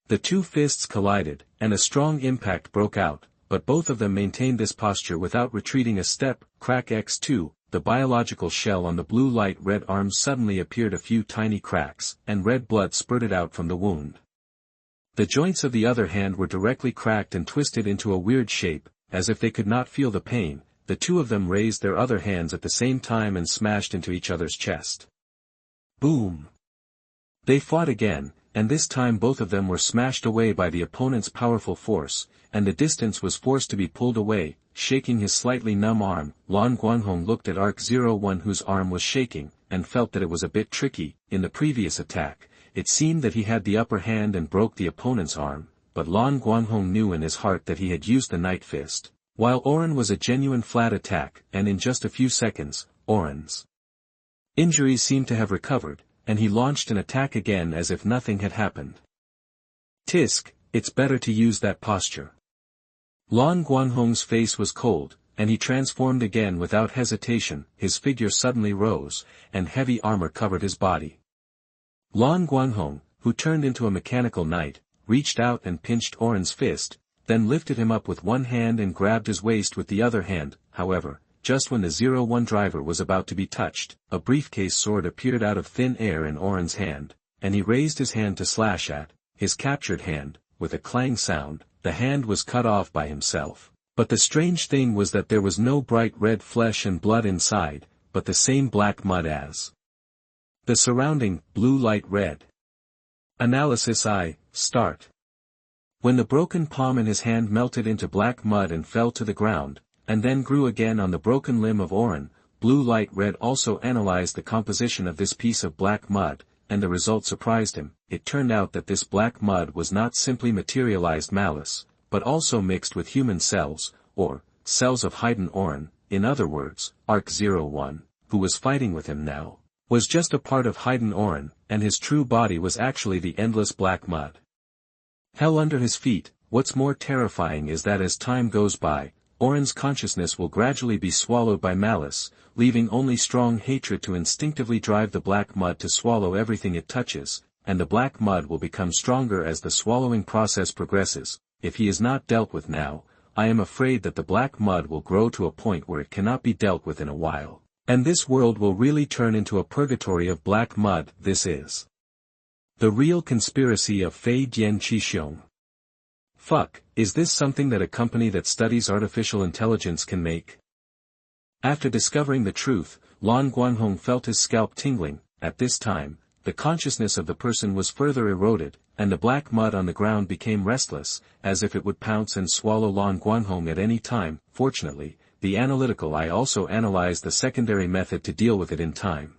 The two fists collided, and a strong impact broke out, but both of them maintained this posture without retreating a step. Crack X2, the biological shell on the blue light red arm suddenly appeared a few tiny cracks, and red blood spurted out from the wound. The joints of the other hand were directly cracked and twisted into a weird shape, as if they could not feel the pain. The two of them raised their other hands at the same time and smashed into each other's chest. Boom! They fought again, and this time both of them were smashed away by the opponent's powerful force, and the distance was forced to be pulled away. Shaking his slightly numb arm, Lan Guanghong looked at Arc 01, whose arm was shaking, and felt that it was a bit tricky. In the previous attack, it seemed that he had the upper hand and broke the opponent's arm, but Lan Guanghong knew in his heart that he had used the Night Fist, while Oren was a genuine flat attack, and in just a few seconds, Oren's injuries seemed to have recovered, and he launched an attack again as if nothing had happened. Tisk, it's better to use that posture. Lan Guanghong's face was cold, and he transformed again without hesitation. His figure suddenly rose, and heavy armor covered his body. Lan Guanghong, who turned into a mechanical knight, reached out and pinched Oren's fist, then lifted him up with one hand and grabbed his waist with the other hand. However, just when the 01 driver was about to be touched, a briefcase sword appeared out of thin air in Oren's hand, and he raised his hand to slash at his captured hand. With a clang sound, the hand was cut off by himself. But the strange thing was that there was no bright red flesh and blood inside, but the same black mud as the surrounding blue light red. Analysis I, start. When the broken palm in his hand melted into black mud and fell to the ground, and then grew again on the broken limb of Orin, Blue Light Red also analyzed the composition of this piece of black mud, and the result surprised him. It turned out that this black mud was not simply materialized malice, but also mixed with human cells, or cells of Haydn Orin. In other words, Arc 01, who was fighting with him now, was just a part of Haydn Orin, and his true body was actually the endless black mud. Hell under his feet. What's more terrifying is that as time goes by, Orin's consciousness will gradually be swallowed by malice, leaving only strong hatred to instinctively drive the black mud to swallow everything it touches, and the black mud will become stronger as the swallowing process progresses. If he is not dealt with now, I am afraid that the black mud will grow to a point where it cannot be dealt with in a while, and this world will really turn into a purgatory of black mud. This is the real conspiracy of Feidian Qixiong. Fuck, is this something that a company that studies artificial intelligence can make? After discovering the truth, Lan Guanghong felt his scalp tingling. At this time, the consciousness of the person was further eroded, and the black mud on the ground became restless, as if it would pounce and swallow Lan Guanghong at any time. Fortunately, the analytical eye also analyzed the secondary method to deal with it in time.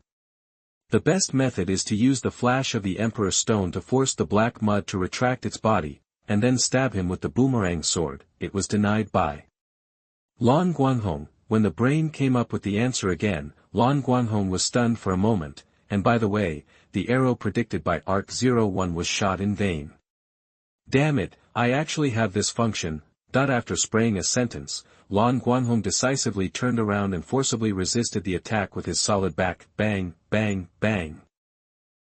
The best method is to use the flash of the Emperor's Stone to force the black mud to retract its body, and then stab him with the boomerang sword. It was denied by Lan Guanghong. When the brain came up with the answer again, Lan Guanghong was stunned for a moment, and by the way, the arrow predicted by Arc 01 was shot in vain. Damn it, I actually have this function. After spraying a sentence, Lan Guanghong decisively turned around and forcibly resisted the attack with his solid back. Bang, bang, bang.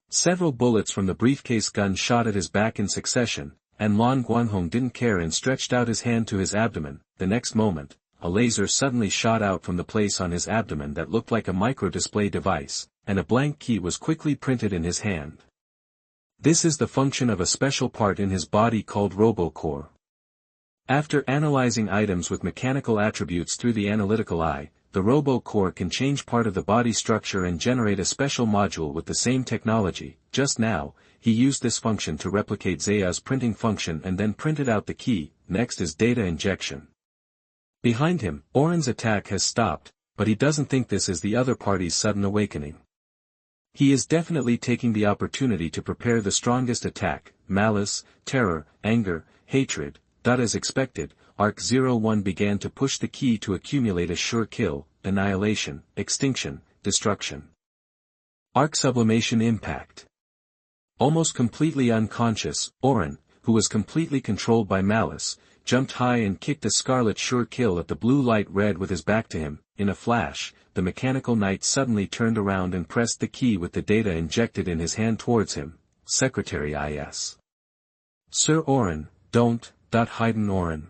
Several bullets from the briefcase gun shot at his back in succession, and Lan Guanghong didn't care and stretched out his hand to his abdomen. The next moment, a laser suddenly shot out from the place on his abdomen that looked like a micro-display device, and a blank key was quickly printed in his hand. This is the function of a special part in his body called RoboCore. After analyzing items with mechanical attributes through the analytical eye, the RoboCore can change part of the body structure and generate a special module with the same technology. Just now, he used this function to replicate Zaya's printing function and then printed out the key. Next is data injection. Behind him, Orin's attack has stopped, but he doesn't think this is the other party's sudden awakening. He is definitely taking the opportunity to prepare the strongest attack: malice, terror, anger, hatred. As expected, Arc 01 began to push the key to accumulate a sure kill: annihilation, extinction, destruction. Arc sublimation impact. Almost completely unconscious, Orin, who was completely controlled by malice, jumped high and kicked a scarlet sure kill at the Blue Light Red with his back to him. In a flash, the mechanical knight suddenly turned around and pressed the key with the data injected in his hand towards him. Secretary is. Sir Orin, don't, Haydn Orin.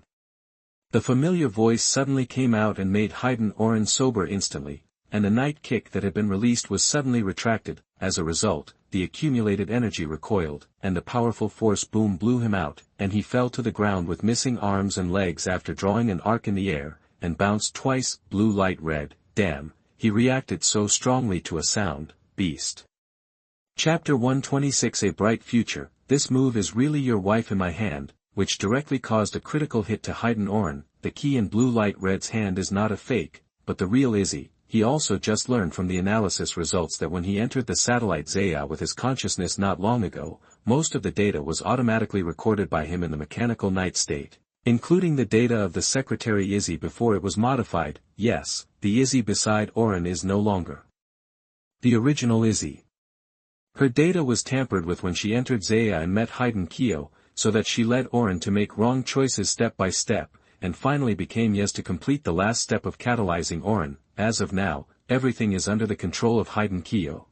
The familiar voice suddenly came out and made Haydn Orin sober instantly, and the knight kick that had been released was suddenly retracted. As a result, the accumulated energy recoiled, and the powerful force boom blew him out, and he fell to the ground with missing arms and legs after drawing an arc in the air, and bounced twice. Blue Light Red, damn, he reacted so strongly to a sound. Beast. Chapter 126. A Bright Future. This move is really your wife in my hand, which directly caused a critical hit to Haydn Orin. The key in Blue Light Red's hand is not a fake, but the real Izzy. He also just learned from the analysis results that when he entered the satellite Zaya with his consciousness not long ago, most of the data was automatically recorded by him in the mechanical night state, including the data of the Secretary Izzy before it was modified. Yes, the Izzy beside Orin is no longer the original Izzy. Her data was tampered with when she entered Zaya and met Haydn Kyo, so that she led Orin to make wrong choices step by step, and finally became Yes to complete the last step of catalyzing Orin. As of now, everything is under the control of Haydn Kyo.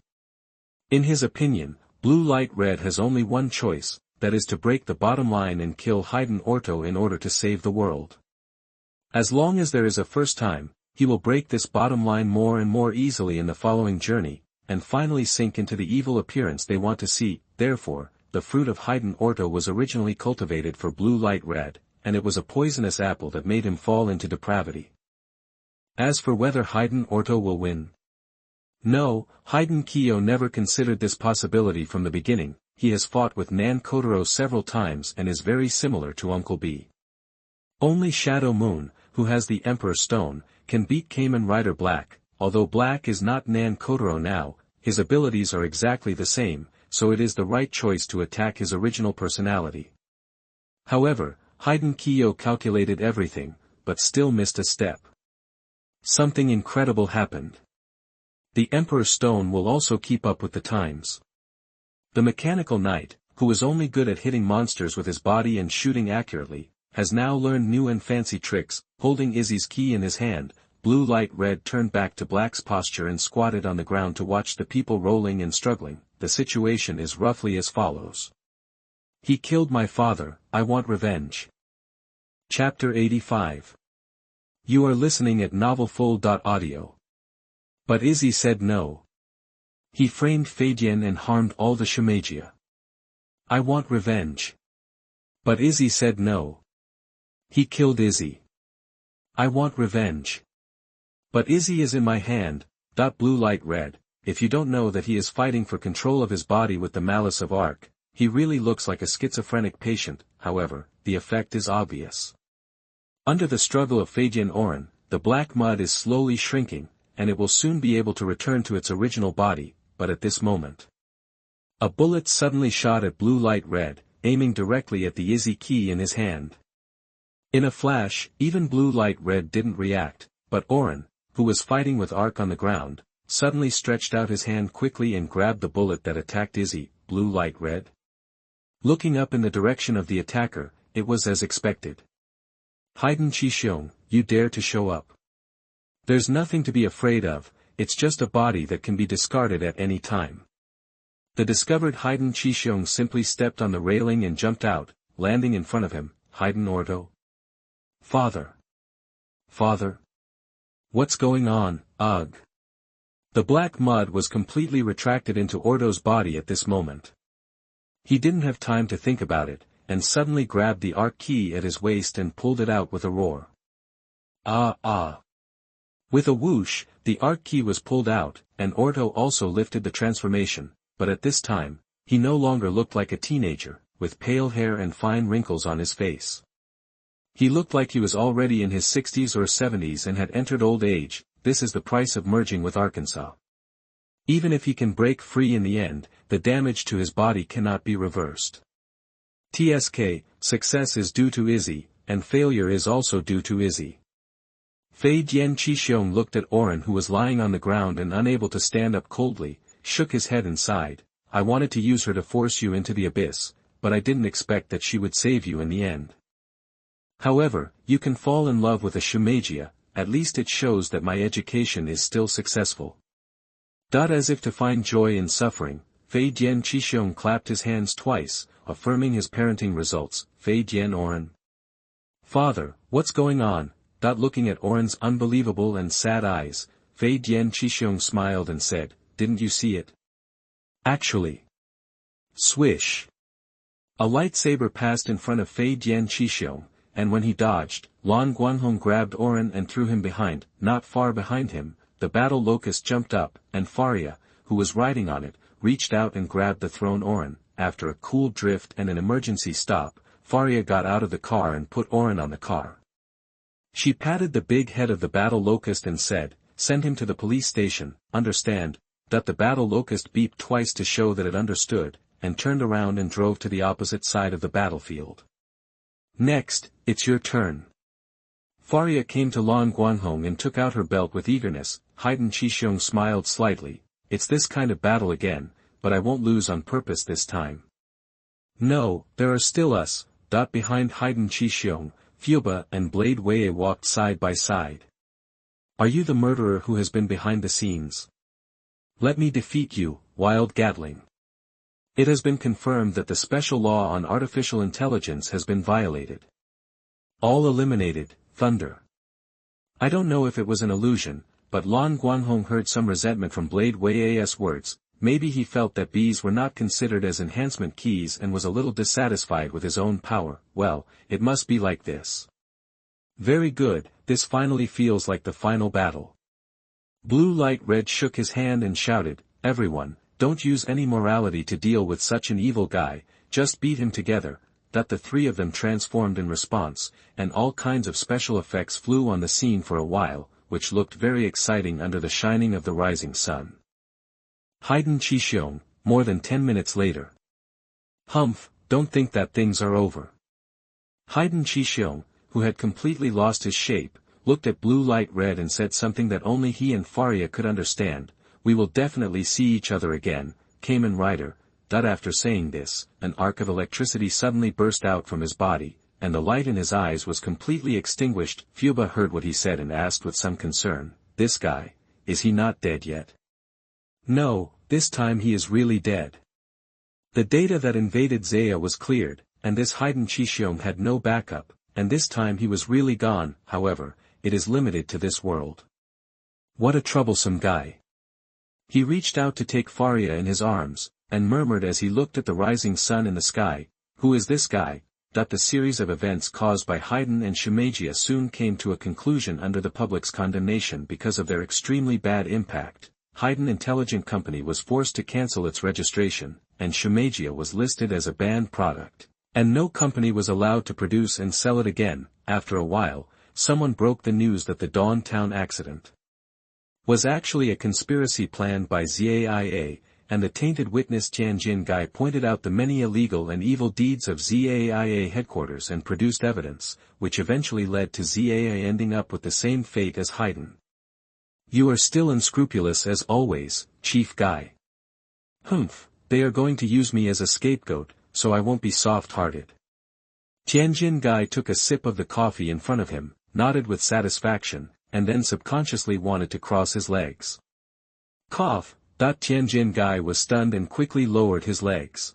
In his opinion, Blue Light Red has only one choice, that is to break the bottom line and kill Haydn Orto in order to save the world. As long as there is a first time, he will break this bottom line more and more easily in the following journey, and finally sink into the evil appearance they want to see. Therefore, the fruit of Haydn Orto was originally cultivated for Blue Light Red, and it was a poisonous apple that made him fall into depravity. As for whether Haydn Orto will win, no, Haydn Kyo never considered this possibility from the beginning. he has fought with Nan Kotaro several times and is very similar to Uncle B. Only Shadow Moon, who has the Emperor Stone, can beat Kamen Rider Black. Although Black is not Nan Kotaro now, his abilities are exactly the same, so it is the right choice to attack his original personality. However, Hiden Kiyo calculated everything, but still missed a step. Something incredible happened. The Emperor Stone will also keep up with the times. The Mechanical Knight, who was only good at hitting monsters with his body and shooting accurately, has now learned new and fancy tricks. Holding Izzy's key in his hand, Blue Light Red turned back to Black's posture and squatted on the ground to watch the people rolling and struggling. The situation is roughly as follows. He killed my father, I want revenge. Chapter 85. You are listening at novelfull.audio. But Izzy said no. He framed Feidian and harmed all the Shimeji. I want revenge. But Izzy said no. He killed Izzy. I want revenge. But Izzy is in my hand. Blue Light Red, if you don't know that he is fighting for control of his body with the malice of Arc, he really looks like a schizophrenic patient. However, the effect is obvious. Under the struggle of Feidian Orin, the black mud is slowly shrinking, and it will soon be able to return to its original body, but at this moment. A bullet suddenly shot at Blue Light Red, aiming directly at the Izzy key in his hand. In a flash, even Blue Light Red didn't react, but Orin, who was fighting with Arc on the ground, suddenly stretched out his hand quickly and grabbed the bullet that attacked Izzy. Blue Light Red? Looking up in the direction of the attacker, it was as expected. Hiden Chixiong, you dare to show up. There's nothing to be afraid of, it's just a body that can be discarded at any time. The discovered Hiden Chixiong simply stepped on the railing and jumped out, landing in front of him. Hiden Ordo? Father. Father? What's going on? Ugh. The black mud was completely retracted into Ordo's body at this moment. He didn't have time to think about it, and suddenly grabbed the Arc key at his waist and pulled it out with a roar. Ah! With a whoosh, the Arc key was pulled out, and Ordo also lifted the transformation, but at this time, he no longer looked like a teenager, with pale hair and fine wrinkles on his face. He looked like he was already in his 60s or 70s and had entered old age. This is the price of merging with Arkansas. Even if he can break free in the end, the damage to his body cannot be reversed. TSK, success is due to Izzy, and failure is also due to Izzy. Feidian Chixiong looked at Orin, who was lying on the ground and unable to stand up, coldly, shook his head and sighed. I wanted to use her to force you into the abyss, but I didn't expect that she would save you in the end. However, you can fall in love with a Shimeji, at least it shows that my education is still successful. As if to find joy in suffering, Feidian Chixiong clapped his hands twice, affirming his parenting results. Feidian Orin. Father, what's going on? Looking at Orin's unbelievable and sad eyes, Feidian Chixiong smiled and said, didn't you see it? Actually. Swish. A lightsaber passed in front of Feidian Chixiong, and when he dodged, Lan Guanghong grabbed Orin and threw him behind. Not far behind him, the battle locust jumped up, and Faria, who was riding on it, reached out and grabbed the thrown Orin. After a cool drift and an emergency stop, Faria got out of the car and put Orin on the car. She patted the big head of the battle locust and said, send him to the police station. Understand? The battle locust beeped twice to show that it understood, and turned around and drove to the opposite side of the battlefield. Next, it's your turn. Faria came to Lan Guanghong and took out her belt with eagerness. Hiden Chixiong smiled slightly. It's this kind of battle again, but I won't lose on purpose this time. No, there are still us. Behind Hiden Chixiong, Fuba and Blade Wei walked side by side. Are you the murderer who has been behind the scenes? Let me defeat you, Wild Gatling. It has been confirmed that the special law on artificial intelligence has been violated. All eliminated, Thunder. I don't know if it was an illusion, but Lan Guanghong heard some resentment from Blade Wei's words. Maybe he felt that bees were not considered as enhancement keys and was a little dissatisfied with his own power. Well, it must be like this. Very good, this finally feels like the final battle. Blue Light Red shook his hand and shouted, everyone, don't use any morality to deal with such an evil guy, just beat him together. That the three of them transformed in response, and all kinds of special effects flew on the scene for a while, which looked very exciting under the shining of the rising sun. Haiden Chixiong, more than 10 minutes later. Humph, don't think that things are over. Haiden Chixiong, who had completely lost his shape, looked at Blue Light Red and said something that only he and Faria could understand. We will definitely see each other again, Kamen Rider. After saying this, an arc of electricity suddenly burst out from his body, and the light in his eyes was completely extinguished. Fuba heard what he said and asked with some concern, "This guy, is he not dead yet?" "No, this time he is really dead. The data that invaded Zaya was cleared, and this Haiden Chixiong had no backup, and this time he was really gone. However, it is limited to this world." What a troublesome guy. He reached out to take Faria in his arms, and murmured as he looked at the rising sun in the sky, "Who is this guy?" The series of events caused by Haiden and Shimegia soon came to a conclusion under the public's condemnation because of their extremely bad impact. Haiden Intelligent Company was forced to cancel its registration, and Shimegia was listed as a banned product, and no company was allowed to produce and sell it again. After a while, someone broke the news that the Dawn Town accident was actually a conspiracy planned by ZAIA, and the tainted witness Tianjin Guy pointed out the many illegal and evil deeds of ZAIA headquarters and produced evidence, which eventually led to ZAIA ending up with the same fate as Haiden. "You are still unscrupulous as always, Chief Guy." "Humph, they are going to use me as a scapegoat, so I won't be soft-hearted." Tianjin Guy took a sip of the coffee in front of him, nodded with satisfaction, and then subconsciously wanted to cross his legs. Cough. Tianjin Guy was stunned and quickly lowered his legs.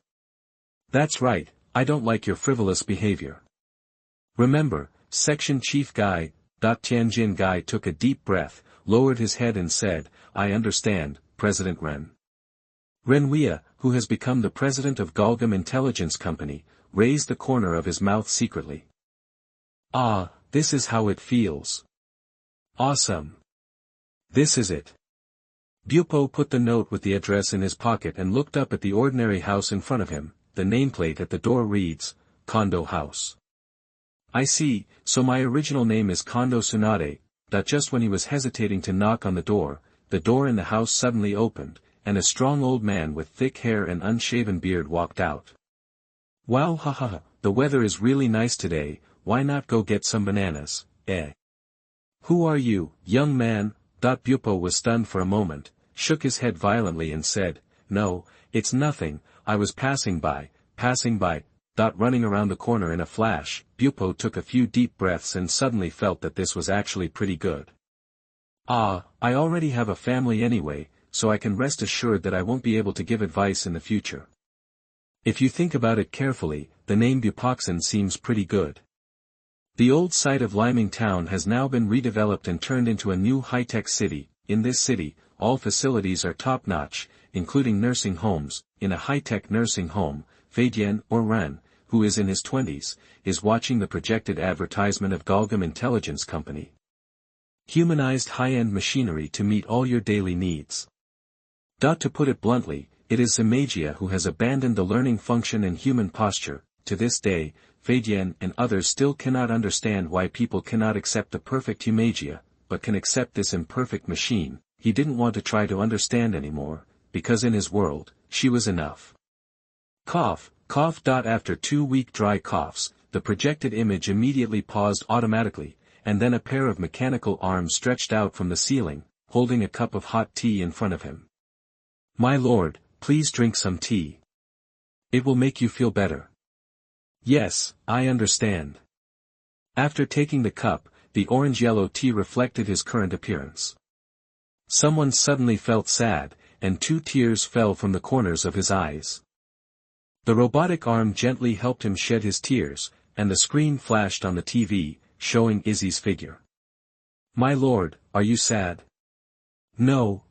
"That's right, I don't like your frivolous behavior. Remember, Section Chief Guy." Tianjin Guy took a deep breath, lowered his head and said, "I understand, President Ren." Renwia, who has become the president of Galgam Intelligence Company, raised the corner of his mouth secretly. "Ah, this is how it feels. Awesome. This is it." Bupo put the note with the address in his pocket and looked up at the ordinary house in front of him. The nameplate at the door reads, "Kondo House." "I see, so my original name is Kondo Tsunade." Just when he was hesitating to knock on the door in the house suddenly opened, and a strong old man with thick hair and unshaven beard walked out. "Wow, haha, the weather is really nice today, why not go get some bananas, eh?" "Who are you, young man?" Bupo was stunned for a moment, shook his head violently and said, "No, it's nothing, I was passing by. Running around the corner in a flash, Bupo took a few deep breaths and suddenly felt that this was actually pretty good. "Ah, I already have a family anyway, so I can rest assured that I won't be able to give advice in the future." If you think about it carefully, the name Bupoxin seems pretty good. The old site of Liming Town has now been redeveloped and turned into a new high-tech city. In this city, all facilities are top-notch, including nursing homes. In a high-tech nursing home, Feidian, or Ran, who is in his 20s, is watching the projected advertisement of Galgam Intelligence Company. Humanized high-end machinery to meet all your daily needs. To put it bluntly, it is Shimegia who has abandoned the learning function and human posture. To this day, Feidian and others still cannot understand why people cannot accept the perfect Shimegia, but can accept this imperfect machine. He didn't want to try to understand anymore, because in his world, she was enough. Cough. After 2 weak dry coughs, the projected image immediately paused automatically, and then a pair of mechanical arms stretched out from the ceiling, holding a cup of hot tea in front of him. "My lord, please drink some tea. It will make you feel better." "Yes, I understand." After taking the cup, the orange-yellow tea reflected his current appearance. Someone suddenly felt sad, and 2 tears fell from the corners of his eyes. The robotic arm gently helped him shed his tears, and the screen flashed on the TV, showing Izzy's figure. "My lord, are you sad?" No.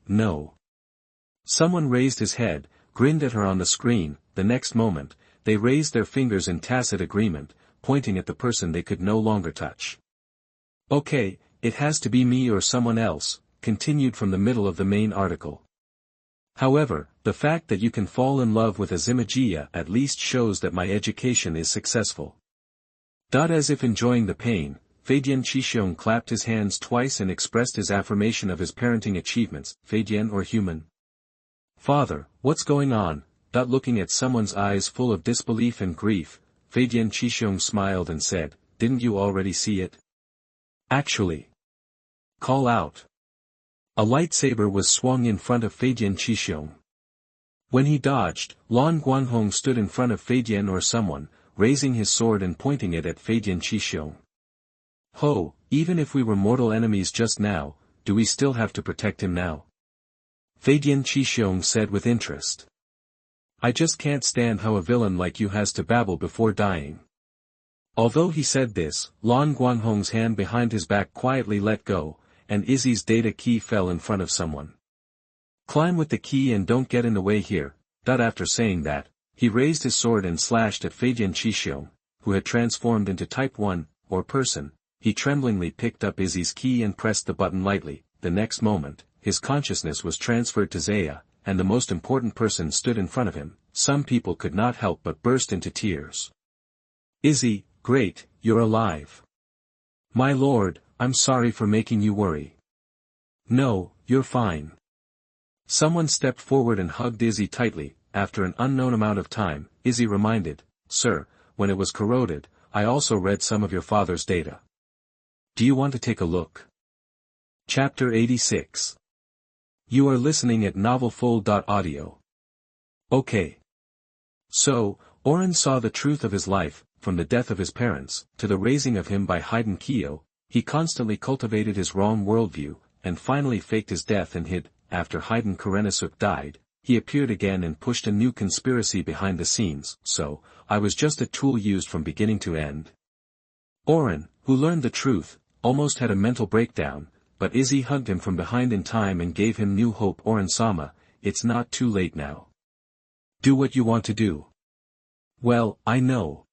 Someone raised his head, grinned at her on the screen. The next moment, they raised their fingers in tacit agreement, pointing at the person they could no longer touch. "Okay, it has to be me or someone else," continued from the middle of the main article. However, the fact that you can fall in love with a Zimagia at least shows that my education is successful. As if enjoying the pain, Feidian Qishiong clapped his hands twice and expressed his affirmation of his parenting achievements. Feidian or human? Father, what's going on? Looking at someone's eyes full of disbelief and grief, Feidian Qishiong smiled and said, didn't you already see it? Actually. Call out. A lightsaber was swung in front of Feidian Qishiong. When he dodged, Lan Guanghong stood in front of Feidian or someone, raising his sword and pointing it at Feidian Qishiong. Ho, even if we were mortal enemies just now, do we still have to protect him now? Feidian Qishiong said with interest. I just can't stand how a villain like you has to babble before dying. Although he said this, Lan Guanghong's hand behind his back quietly let go, and Izzy's data key fell in front of someone. Climb with the key and don't get in the way here. After saying that, he raised his sword and slashed at Feidian Qishiong, who had transformed into Type 1, or person. He tremblingly picked up Izzy's key and pressed the button lightly. The next moment, his consciousness was transferred to Zaya, and the most important person stood in front of him. Some people could not help but burst into tears. Izzy, great, you're alive. My lord, I'm sorry for making you worry. No, you're fine. Someone stepped forward and hugged Izzy tightly. After an unknown amount of time, Izzy reminded, Sir, when it was corroded, I also read some of your father's data. Do you want to take a look? Chapter 86. You are listening at novelfull.audio. Okay. So, Oren saw the truth of his life, from the death of his parents, to the raising of him by Haiden Kyo. He constantly cultivated his wrong worldview, and finally faked his death and hid. After Haiden Karenisuk died, he appeared again and pushed a new conspiracy behind the scenes. So, I was just a tool used from beginning to end. Oren, who learned the truth, almost had a mental breakdown, but Izzy hugged him from behind in time and gave him new hope. Oren-sama, it's not too late now. Do what you want to do. Well, I know.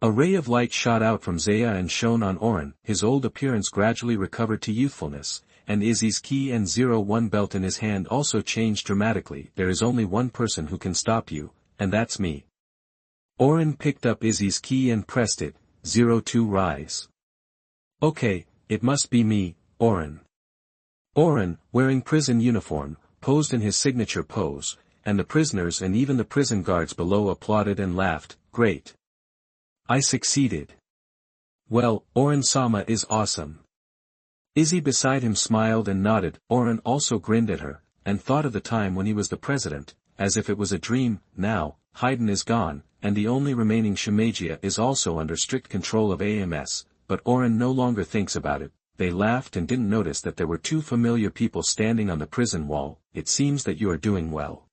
A ray of light shot out from Zaya and shone on Oren. His old appearance gradually recovered to youthfulness, and Izzy's key and 01 belt in his hand also changed dramatically. There is only one person who can stop you, and that's me. Oren picked up Izzy's key and pressed it. 02 rise. Okay, it must be me, Oren. Oren, wearing prison uniform, posed in his signature pose, and the prisoners and even the prison guards below applauded and laughed. Great. I succeeded. Well, Oren-sama is awesome. Izzy beside him smiled and nodded. Oren also grinned at her, and thought of the time when he was the president, as if it was a dream. Now, Haiden is gone, and the only remaining Shimegia is also under strict control of AMS, but Oren no longer thinks about it. They laughed and didn't notice that there were two familiar people standing on the prison wall. It seems that you are doing well.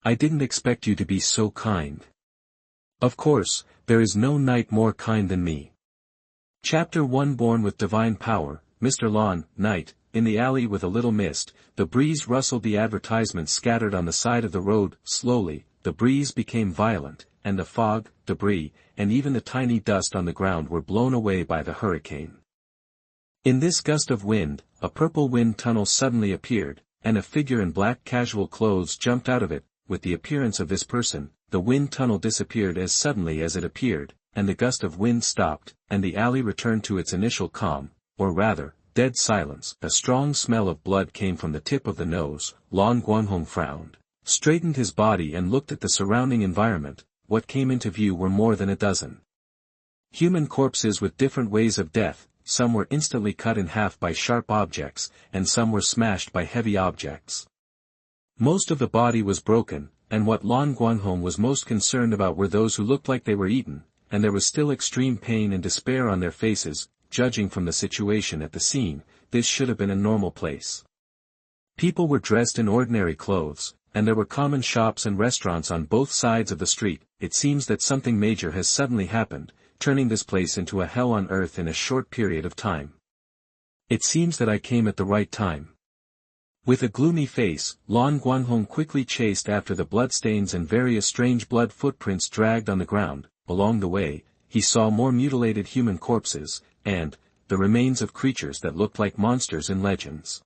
I didn't expect you to be so kind. Of course, there is no knight more kind than me. Chapter 1. Born with divine power, Mr. Lan, Knight. In the alley with a little mist, the breeze rustled the advertisements scattered on the side of the road. Slowly, the breeze became violent, and the fog, debris, and even the tiny dust on the ground were blown away by the hurricane. In this gust of wind, a purple wind tunnel suddenly appeared, and a figure in black casual clothes jumped out of it. With the appearance of this person, the wind tunnel disappeared as suddenly as it appeared, and the gust of wind stopped, and the alley returned to its initial calm, or rather, dead silence. A strong smell of blood came from the tip of the nose. Lan Guanghong frowned, straightened his body and looked at the surrounding environment. What came into view were more than a dozen human corpses with different ways of death. Some were instantly cut in half by sharp objects, and some were smashed by heavy objects. Most of the body was broken, and what Lan Guanghong was most concerned about were those who looked like they were eaten, and there was still extreme pain and despair on their faces. Judging from the situation at the scene, this should have been a normal place. People were dressed in ordinary clothes, and there were common shops and restaurants on both sides of the street. It seems that something major has suddenly happened, turning this place into a hell on earth in a short period of time. It seems that I came at the right time. With a gloomy face, Lan Guanghong quickly chased after the bloodstains and various strange blood footprints dragged on the ground. Along the way, he saw more mutilated human corpses, and the remains of creatures that looked like monsters in legends.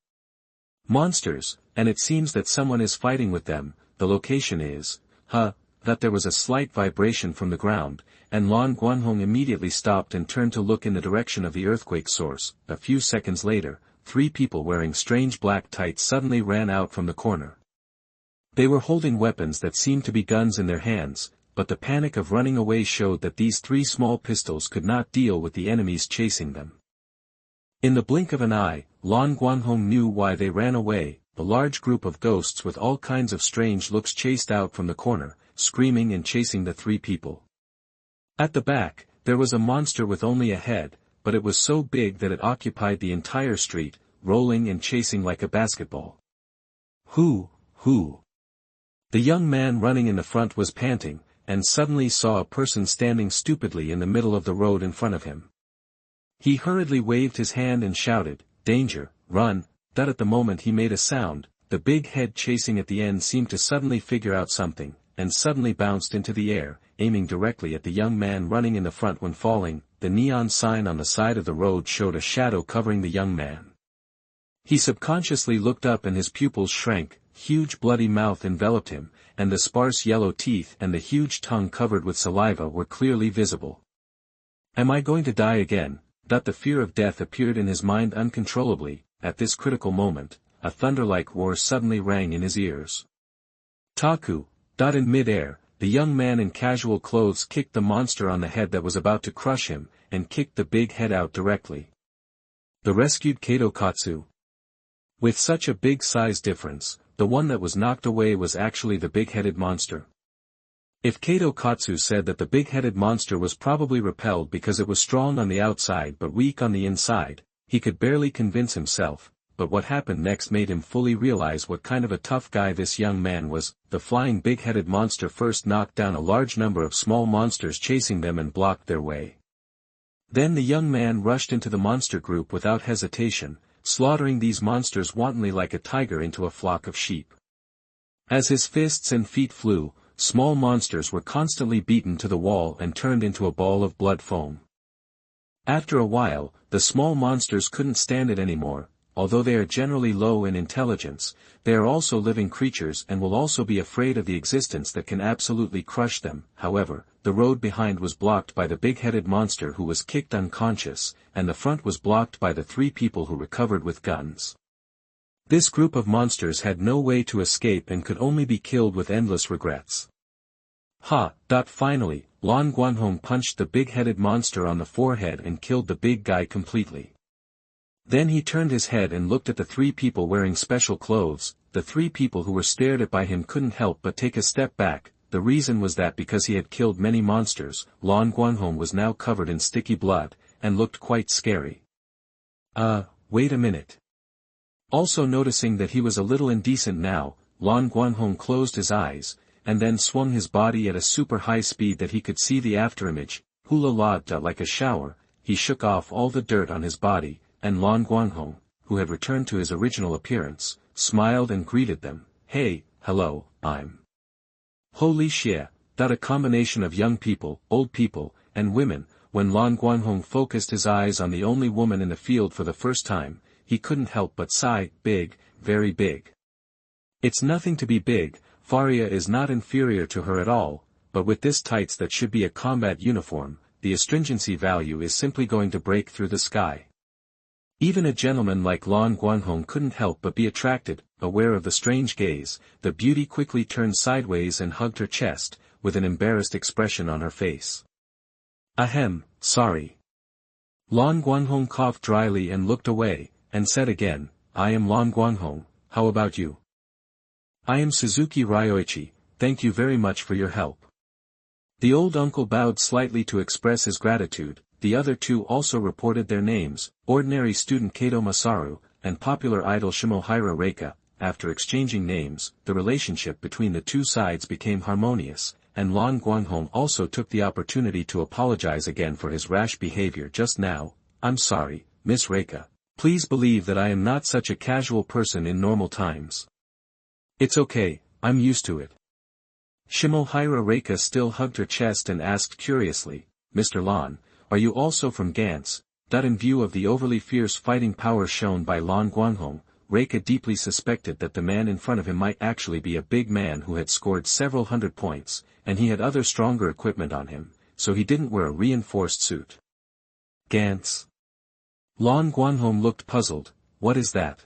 Monsters, and it seems that someone is fighting with them. The location is, that there was a slight vibration from the ground, and Lan Guanghong immediately stopped and turned to look in the direction of the earthquake source. A few seconds later, 3 people wearing strange black tights suddenly ran out from the corner. They were holding weapons that seemed to be guns in their hands, but the panic of running away showed that these 3 small pistols could not deal with the enemies chasing them. In the blink of an eye, Lan Guanghong knew why they ran away. The large group of ghosts with all kinds of strange looks chased out from the corner, screaming and chasing the 3 people. At the back, there was a monster with only a head, but it was so big that it occupied the entire street, rolling and chasing like a basketball. Who? The young man running in the front was panting, and suddenly saw a person standing stupidly in the middle of the road in front of him. He hurriedly waved his hand and shouted, "Danger, run!" That at the moment he made a sound, the big head chasing at the end seemed to suddenly figure out something, and suddenly bounced into the air, aiming directly at the young man running in the front. When falling, the neon sign on the side of the road showed a shadow covering the young man. He subconsciously looked up and his pupils shrank, huge bloody mouth enveloped him, and the sparse yellow teeth and the huge tongue covered with saliva were clearly visible. Am I going to die again? That the fear of death appeared in his mind uncontrollably. At this critical moment, a thunder-like roar suddenly rang in his ears. Taku! In mid-air, the young man in casual clothes kicked the monster on the head that was about to crush him, and kicked the big head out directly. The rescued Kato Katsu. With such a big size difference, the one that was knocked away was actually the big-headed monster. If Kato Katsu said that the big-headed monster was probably repelled because it was strong on the outside but weak on the inside, he could barely convince himself, but what happened next made him fully realize what kind of a tough guy this young man was. The flying big-headed monster first knocked down a large number of small monsters chasing them and blocked their way. Then the young man rushed into the monster group without hesitation, slaughtering these monsters wantonly like a tiger into a flock of sheep. As his fists and feet flew, small monsters were constantly beaten to the wall and turned into a ball of blood foam. After a while, the small monsters couldn't stand it anymore. Although they are generally low in intelligence, they are also living creatures and will also be afraid of the existence that can absolutely crush them. However, the road behind was blocked by the big-headed monster who was kicked unconscious, and the front was blocked by the 3 people who recovered with guns. This group of monsters had no way to escape and could only be killed with endless regrets. Finally, Lan Guanghong punched the big-headed monster on the forehead and killed the big guy completely. Then he turned his head and looked at the 3 people wearing special clothes. The 3 people who were stared at by him couldn't help but take a step back. The reason was that because he had killed many monsters, Lan Guanghong was now covered in sticky blood, and looked quite scary. Wait a minute. Also noticing that he was a little indecent now, Lan Guanghong closed his eyes, and then swung his body at a super high speed that he could see the afterimage. Like a shower, he shook off all the dirt on his body, and Lan Guanghong, who had returned to his original appearance, smiled and greeted them. Hey, hello, I'm. Holy shit, that a combination of young people, old people, and women. When Lan Guanghong focused his eyes on the only woman in the field for the first time, he couldn't help but sigh. Big, very big. It's nothing to be big, Faria is not inferior to her at all, but with this tights that should be a combat uniform, the astringency value is simply going to break through the sky. Even a gentleman like Lan Guanghong couldn't help but be attracted. Aware of the strange gaze, the beauty quickly turned sideways and hugged her chest, with an embarrassed expression on her face. Ahem, sorry. Lan Guanghong coughed dryly and looked away, and said again, I am Lan Guanghong, how about you? I am Suzuki Ryoichi, thank you very much for your help. The old uncle bowed slightly to express his gratitude. The other 2 also reported their names, ordinary student Kato Masaru, and popular idol Shimohira Reika. After exchanging names, the relationship between the 2 sides became harmonious, and Lan Guanghong also took the opportunity to apologize again for his rash behavior just now. I'm sorry, Miss Reika. Please believe that I am not such a casual person in normal times. It's okay, I'm used to it. Shimohira Reika still hugged her chest and asked curiously, Mr. Lan, are you also from Gans? In view of the overly fierce fighting power shown by Lan Guanghong, Reika deeply suspected that the man in front of him might actually be a big man who had scored several hundred points, and he had other stronger equipment on him, so he didn't wear a reinforced suit. Gantz. Lan Guanghong looked puzzled. What is that?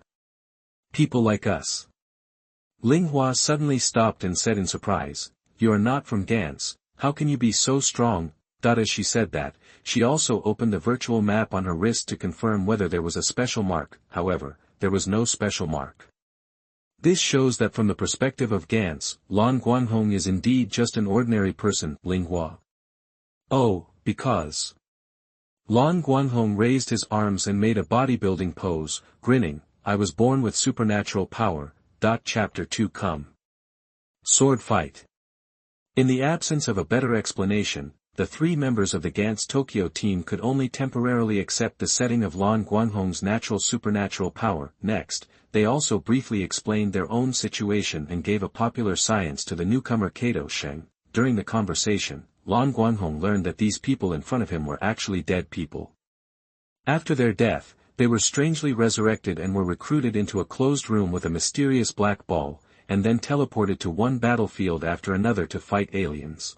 People like us. Ling Hua suddenly stopped and said in surprise, You are not from Gantz, how can you be so strong? As she said that, she also opened the virtual map on her wrist to confirm whether there was a special mark. However, there was no special mark. This shows that from the perspective of Gantz, Lan Guanghong is indeed just an ordinary person. Ling Hua. Oh, because. Lan Guanghong raised his arms and made a bodybuilding pose, grinning, I was born with supernatural power. Chapter 2 Come. Sword Fight. In the absence of a better explanation, the three members of the Gantz Tokyo team could only temporarily accept the setting of Lan Guanghong's natural supernatural power. Next, they also briefly explained their own situation and gave a popular science to the newcomer Kato Sheng. During the conversation, Lan Guanghong learned that these people in front of him were actually dead people. After their death, they were strangely resurrected and were recruited into a closed room with a mysterious black ball, and then teleported to one battlefield after another to fight aliens.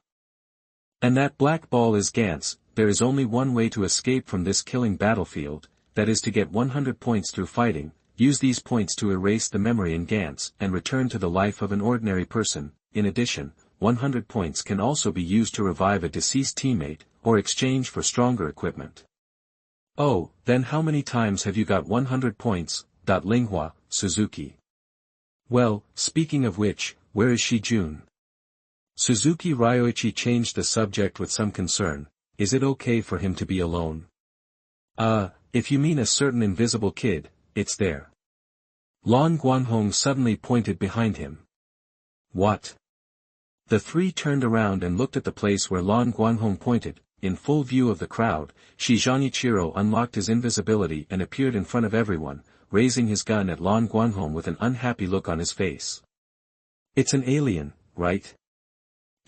And that black ball is Gantz. There is only one way to escape from this killing battlefield, that is to get 100 points through fighting, use these points to erase the memory in Gantz and return to the life of an ordinary person. In addition, 100 points can also be used to revive a deceased teammate, or exchange for stronger equipment. Oh, then how many times have you got 100 points? Linghua, Suzuki. Well, speaking of which, where is Shijun? Suzuki Ryoichi changed the subject with some concern. Is it okay for him to be alone? If you mean a certain invisible kid, it's there. Lan Guanghong suddenly pointed behind him. What? The three turned around and looked at the place where Lan Guanghong pointed. In full view of the crowd, Shizanichiro unlocked his invisibility and appeared in front of everyone, raising his gun at Lan Guanghong with an unhappy look on his face. It's an alien, right?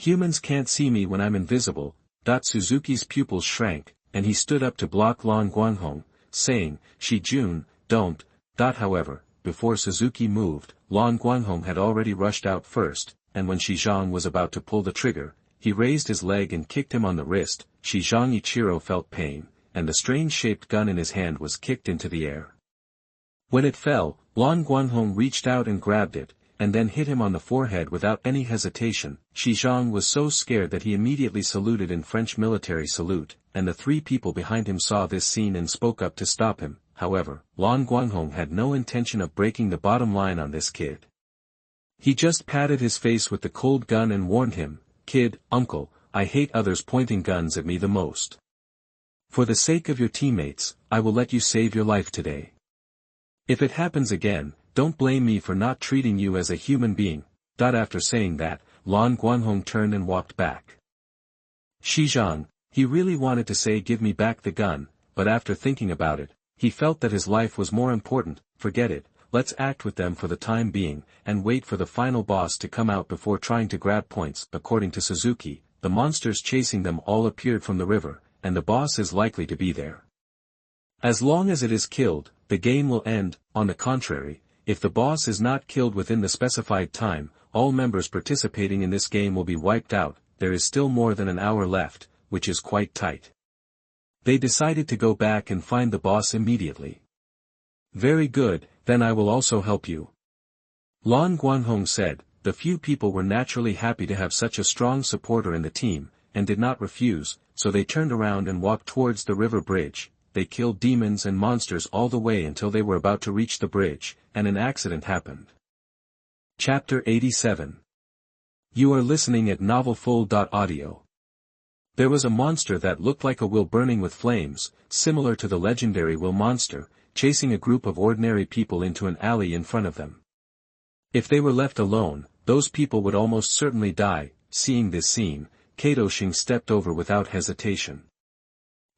Humans can't see me when I'm invisible. Suzuki's pupils shrank, and he stood up to block Lan Guanghong, saying, Shijun, don't. However, before Suzuki moved, Lan Guanghong had already rushed out first, and when Shizang was about to pull the trigger, he raised his leg and kicked him on the wrist. Shizanichiro felt pain, and the strange-shaped gun in his hand was kicked into the air. When it fell, Lan Guanghong reached out and grabbed it, and then hit him on the forehead without any hesitation. Shizang was so scared that he immediately saluted in French military salute, and the three people behind him saw this scene and spoke up to stop him. However, Lan Guanghong had no intention of breaking the bottom line on this kid. He just patted his face with the cold gun and warned him, Kid, uncle, I hate others pointing guns at me the most. For the sake of your teammates, I will let you save your life today. If it happens again, don't blame me for not treating you as a human being. After saying that, Lan Guanghong turned and walked back. Shizang, he really wanted to say give me back the gun, but after thinking about it, he felt that his life was more important. Forget it, let's act with them for the time being, and wait for the final boss to come out before trying to grab points. According to Suzuki, the monsters chasing them all appeared from the river, and the boss is likely to be there. As long as it is killed, the game will end. On the contrary, if the boss is not killed within the specified time, all members participating in this game will be wiped out. There is still more than an hour left, which is quite tight. They decided to go back and find the boss immediately. Very good, then I will also help you. Lan Guanghong said. The few people were naturally happy to have such a strong supporter in the team, and did not refuse, so they turned around and walked towards the river bridge. They killed demons and monsters all the way until they were about to reach the bridge, and an accident happened. Chapter 87. You are listening at novelfull.audio. There was a monster that looked like a will burning with flames, similar to the legendary will monster, chasing a group of ordinary people into an alley in front of them. If they were left alone, those people would almost certainly die. Seeing this scene, Kato Shing stepped over without hesitation.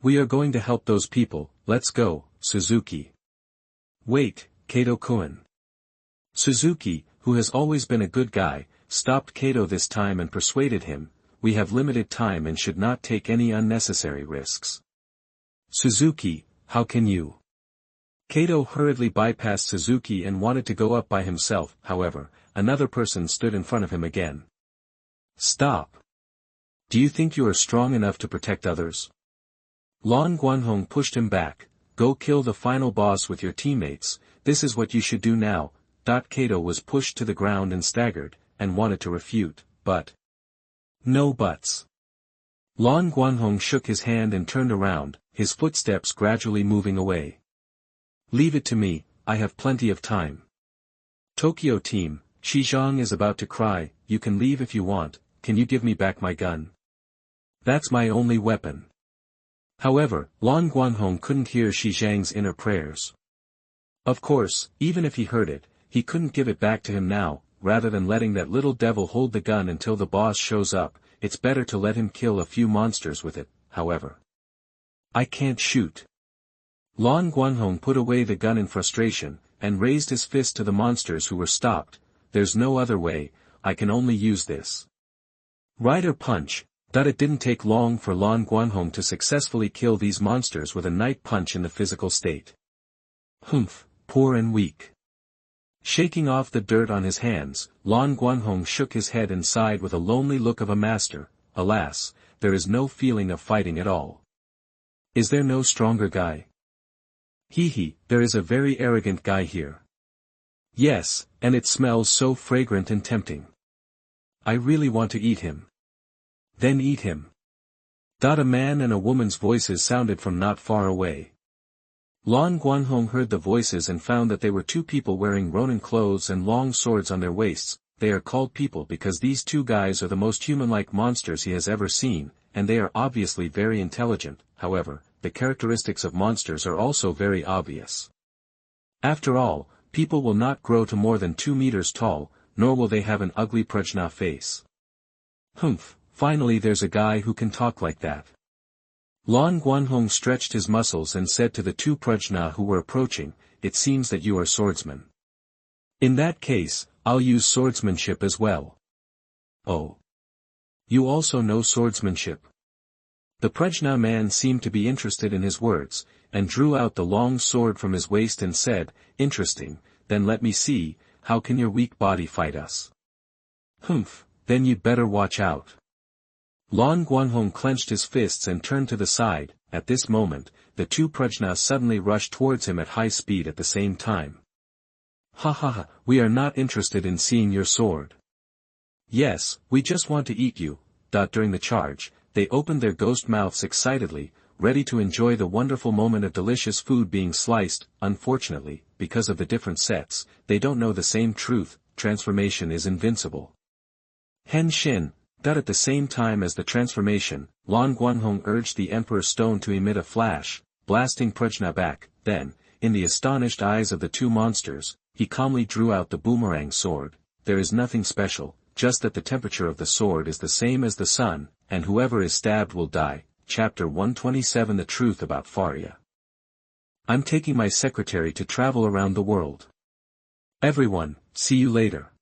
We are going to help those people, let's go, Suzuki. Wait, Kato-kun. Suzuki, who has always been a good guy, stopped Kato this time and persuaded him, we have limited time and should not take any unnecessary risks. Suzuki, how can you? Kato hurriedly bypassed Suzuki and wanted to go up by himself. However, another person stood in front of him again. Stop. Do you think you are strong enough to protect others? Lan Guanghong pushed him back. Go kill the final boss with your teammates, this is what you should do now. Kato was pushed to the ground and staggered, and wanted to refute, but... No buts. Lan Guanghong shook his hand and turned around, his footsteps gradually moving away. Leave it to me, I have plenty of time. Tokyo team, Shizhong is about to cry, you can leave if you want, can you give me back my gun? That's my only weapon. However, Lan Guanghong couldn't hear Shizhang's inner prayers. Of course, even if he heard it, he couldn't give it back to him now. Rather than letting that little devil hold the gun until the boss shows up, it's better to let him kill a few monsters with it, however. I can't shoot. Lan Guanghong put away the gun in frustration, and raised his fist to the monsters who were stopped. There's no other way, I can only use this. Rider punch. It didn't take long for Lan Guanghong to successfully kill these monsters with a night punch in the physical state. Humph, poor and weak. Shaking off the dirt on his hands, Lan Guanghong shook his head and sighed with a lonely look of a master. Alas, there is no feeling of fighting at all. Is there no stronger guy? Hee, there is a very arrogant guy here. Yes, and it smells so fragrant and tempting. I really want to eat him. Then eat him. A man and a woman's voices sounded from not far away. Lan Guanghong heard the voices and found that they were two people wearing Ronin clothes and long swords on their waists. They are called people because these two guys are the most human-like monsters he has ever seen, and they are obviously very intelligent. However, the characteristics of monsters are also very obvious. After all, people will not grow to more than 2 meters tall, nor will they have an ugly prajna face. Humph. Finally there's a guy who can talk like that. Lan Guanghong stretched his muscles and said to the two prajna who were approaching, it seems that you are swordsmen. In that case, I'll use swordsmanship as well. Oh. You also know swordsmanship? The prajna man seemed to be interested in his words, and drew out the long sword from his waist and said, interesting, then let me see, how can your weak body fight us? Humph, then you'd better watch out. Lan Guanghong clenched his fists and turned to the side. At this moment, the two prajna suddenly rushed towards him at high speed at the same time. Ha, we are not interested in seeing your sword. Yes, we just want to eat you. During the charge, they opened their ghost mouths excitedly, ready to enjoy the wonderful moment of delicious food being sliced. Unfortunately, because of the different sets, they don't know the same truth, transformation is invincible. Henshin. At the same time as the transformation, Lan Guanghong urged the Emperor's Stone to emit a flash, blasting prajna back. Then, in the astonished eyes of the two monsters, he calmly drew out the boomerang sword. There is nothing special, just that the temperature of the sword is the same as the sun, and whoever is stabbed will die. Chapter 127 The Truth About Faria. I'm taking my secretary to travel around the world. Everyone, see you later.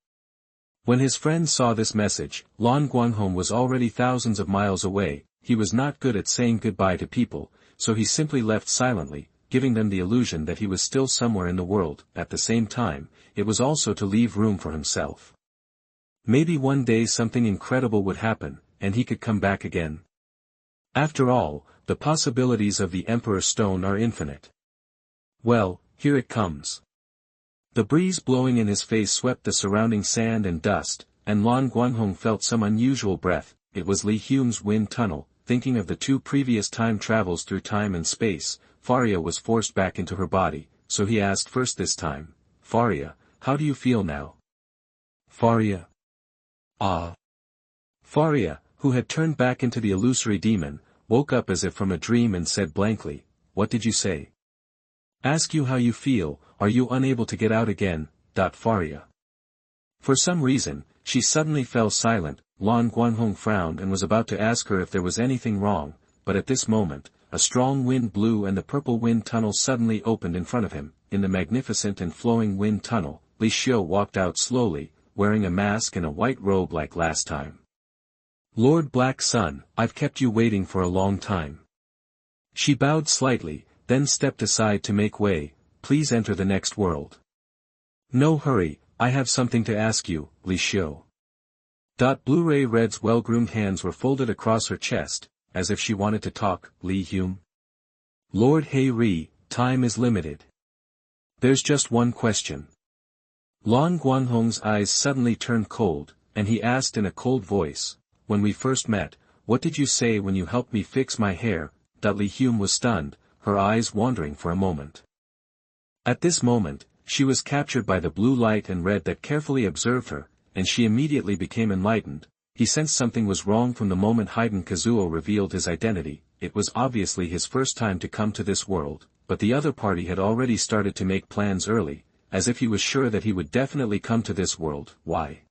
When his friends saw this message, Lan Guanghong was already thousands of miles away. He was not good at saying goodbye to people, so he simply left silently, giving them the illusion that he was still somewhere in the world. At the same time, it was also to leave room for himself. Maybe one day something incredible would happen, and he could come back again. After all, the possibilities of the Emperor's Stone are infinite. Well, here it comes. The breeze blowing in his face swept the surrounding sand and dust, and Lan Guanghong felt some unusual breath. It was Li Hume's wind tunnel. Thinking of the two previous time travels through time and space, Faria was forced back into her body, so he asked first this time, Faria, how do you feel now? Faria. Ah. Faria, who had turned back into the illusory demon, woke up as if from a dream and said blankly, what did you say? Ask you how you feel, are you unable to get out again? Faria. For some reason, she suddenly fell silent. Lan Guanghong frowned and was about to ask her if there was anything wrong, but at this moment, a strong wind blew and the purple wind tunnel suddenly opened in front of him. In the magnificent and flowing wind tunnel, Li Xiu walked out slowly, wearing a mask and a white robe like last time. Lord Black Sun, I've kept you waiting for a long time. She bowed slightly, then stepped aside to make way. please enter the next world. No hurry, I have something to ask you, Li Xiu. Blu-ray Red's well-groomed hands were folded across her chest, as if she wanted to talk. Li Hume. Lord Hei Ri, time is limited. There's just one question. Lan Guanghong's eyes suddenly turned cold, and he asked in a cold voice, when we first met, what did you say when you helped me fix my hair? Li Hume was stunned, her eyes wandering for a moment. At this moment, she was captured by the blue light and red that carefully observed her, and she immediately became enlightened. He sensed something was wrong from the moment Haiden Kazuo revealed his identity. It was obviously his first time to come to this world, but the other party had already started to make plans early, as if he was sure that he would definitely come to this world. Why?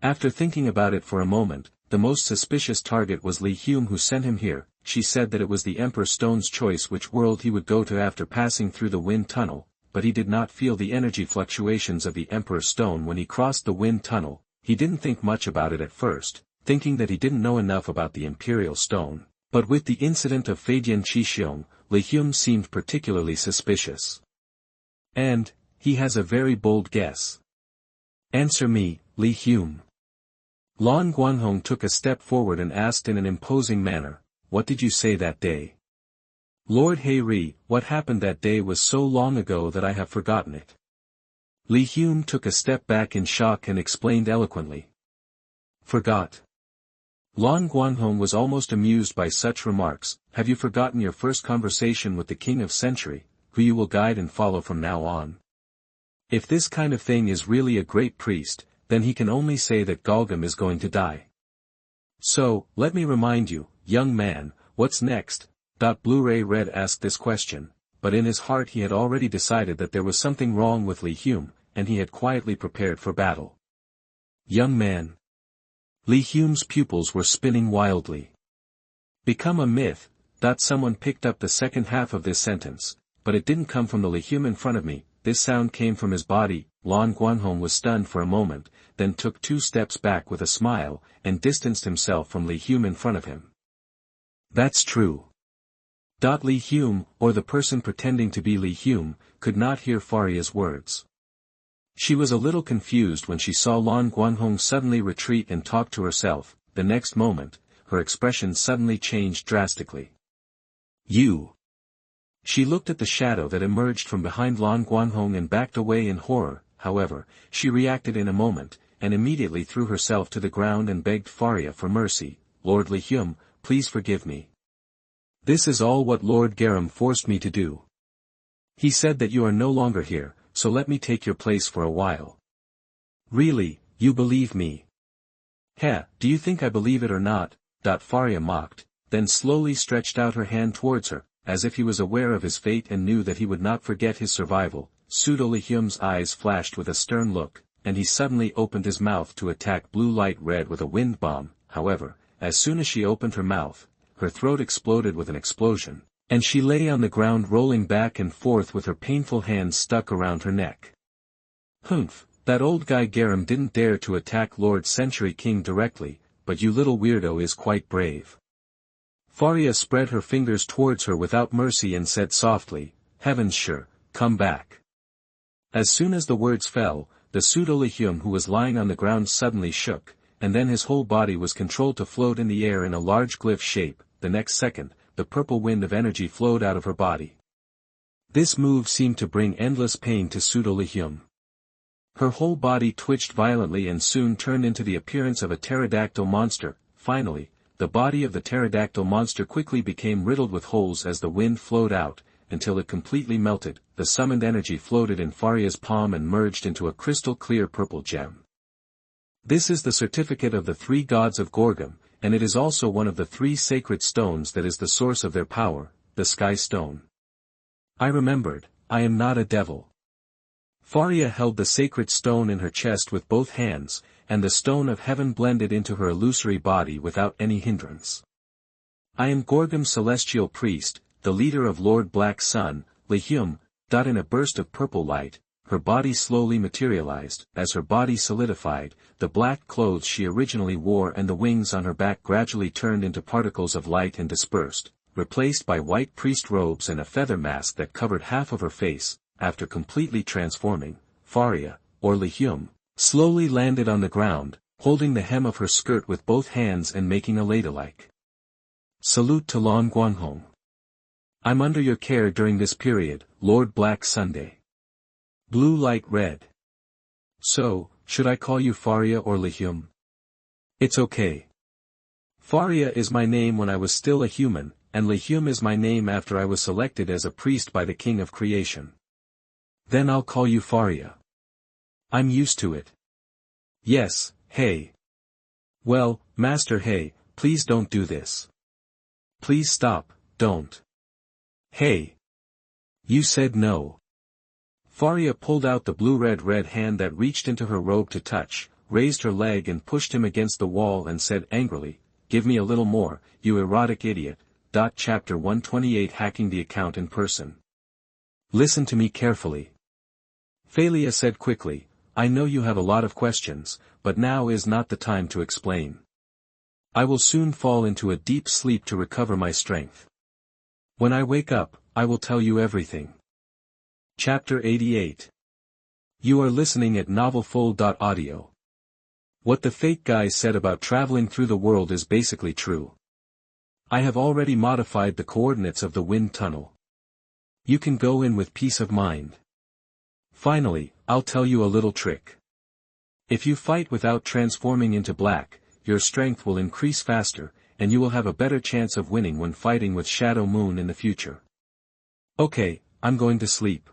After thinking about it for a moment, the most suspicious target was Li Hume who sent him here. She said that it was the Emperor Stone's choice which world he would go to after passing through the wind tunnel, but he did not feel the energy fluctuations of the Emperor Stone when he crossed the wind tunnel. He didn't think much about it at first, thinking that he didn't know enough about the Imperial Stone, but with the incident of Feidian Qixiong, Li Hume seemed particularly suspicious. And, he has a very bold guess. Answer me, Li Hume. Lan Guanghong took a step forward and asked in an imposing manner, what did you say that day? Lord Hei Ri, what happened that day was so long ago that I have forgotten it. Li Hume took a step back in shock and explained eloquently. Forgot. Lan Guanghong was almost amused by such remarks. Have you forgotten your first conversation with the King of Century, who you will guide and follow from now on? If this kind of thing is really a great priest, then he can only say that Galgam is going to die. So, let me remind you, young man, what's next? Blu-ray Red asked this question, but in his heart he had already decided that there was something wrong with Li Hume, and he had quietly prepared for battle. Young man. Li Hume's pupils were spinning wildly. Become a myth. Someone picked up the second half of this sentence, but it didn't come from the Li Hume in front of me. This sound came from his body. Lan Guanghong was stunned for a moment, then took 2 steps back with a smile, and distanced himself from Li Hume in front of him. That's true. Li Hume, or the person pretending to be Li Hume, could not hear Faria's words. She was a little confused when she saw Lan Guanghong suddenly retreat and talk to herself. The next moment, her expression suddenly changed drastically. You. She looked at the shadow that emerged from behind Lan Guanghong and backed away in horror. However, she reacted in a moment, and immediately threw herself to the ground and begged Faria for mercy. Lord Li Hume, please forgive me. This is all what Lord Garam forced me to do. He said that you are no longer here, so let me take your place for a while. Really, you believe me? Heh, do you think I believe it or not? Faria mocked, then slowly stretched out her hand towards her, as if he was aware of his fate and knew that he would not forget his survival. Pseudo Li Hume's eyes flashed with a stern look, and he suddenly opened his mouth to attack Blue Light Red with a wind bomb. However, as soon as she opened her mouth, her throat exploded with an explosion, and she lay on the ground rolling back and forth with her painful hands stuck around her neck. Humph, that old guy Garam didn't dare to attack Lord Century King directly, but you little weirdo is quite brave. Faria spread her fingers towards her without mercy and said softly, Heavens sure, come back. As soon as the words fell, the pseudo Li Hume who was lying on the ground suddenly shook, and then his whole body was controlled to float in the air in a large glyph shape. The next second, the purple wind of energy flowed out of her body. This move seemed to bring endless pain to pseudo Li Hume. Her whole body twitched violently and soon turned into the appearance of a pterodactyl monster. Finally, the body of the pterodactyl monster quickly became riddled with holes as the wind flowed out, until it completely melted. The summoned energy floated in Faria's palm and merged into a crystal-clear purple gem. This is the certificate of the 3 gods of Gorgam, and it is also one of the 3 sacred stones that is the source of their power, the Sky Stone. I remembered, I am not a devil. Faria held the sacred stone in her chest with both hands, and the stone of heaven blended into her illusory body without any hindrance. I am Gorgam's celestial priest, the leader of Lord Black Sun, Li Hume. In a burst of purple light, her body slowly materialized. As her body solidified, the black clothes she originally wore and the wings on her back gradually turned into particles of light and dispersed, replaced by white priest robes and a feather mask that covered half of her face. after completely transforming, Faria, or Lehyum, slowly landed on the ground, holding the hem of her skirt with both hands and making a ladylike salute to Lan Guanghong. I'm under your care during this period, Lord Black Sunday. Blue light red. So, should I call you Faria or Lehyum? It's okay. Faria is my name when I was still a human, and Lehyum is my name after I was selected as a priest by the King of Creation. Then I'll call you Faria. I'm used to it. Yes, hey. Well, Master Hey, please don't do this. Please stop, don't. Hey. You said no. Faria pulled out the blue-red hand that reached into her robe to touch, raised her leg and pushed him against the wall and said angrily, "Give me a little more, you erotic idiot." Chapter 128 Hacking the account in person. Listen to me carefully. Phalia said quickly, I know you have a lot of questions, but now is not the time to explain. I will soon fall into a deep sleep to recover my strength. When I wake up, I will tell you everything. Chapter 88. You are listening at novelfull.audio. What the fake guy said about traveling through the world is basically true. I have already modified the coordinates of the wind tunnel. You can go in with peace of mind. Finally, I'll tell you a little trick. If you fight without transforming into black, your strength will increase faster, and you will have a better chance of winning when fighting with Shadow Moon in the future. Okay, I'm going to sleep.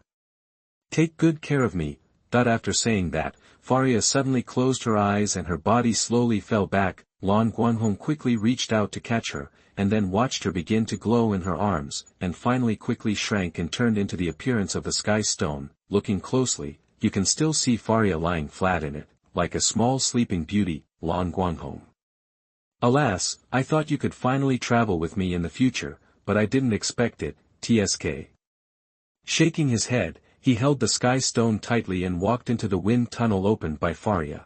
Take good care of me. After saying that, Faria suddenly closed her eyes and her body slowly fell back. Lan Guanghong quickly reached out to catch her, and then watched her begin to glow in her arms, and finally quickly shrank and turned into the appearance of the sky stone. Looking closely, you can still see Faria lying flat in it, like a small sleeping beauty. Lan Guanghong. Alas, I thought you could finally travel with me in the future, but I didn't expect it. TSK. Shaking his head, he held the sky stone tightly and walked into the wind tunnel opened by Faria.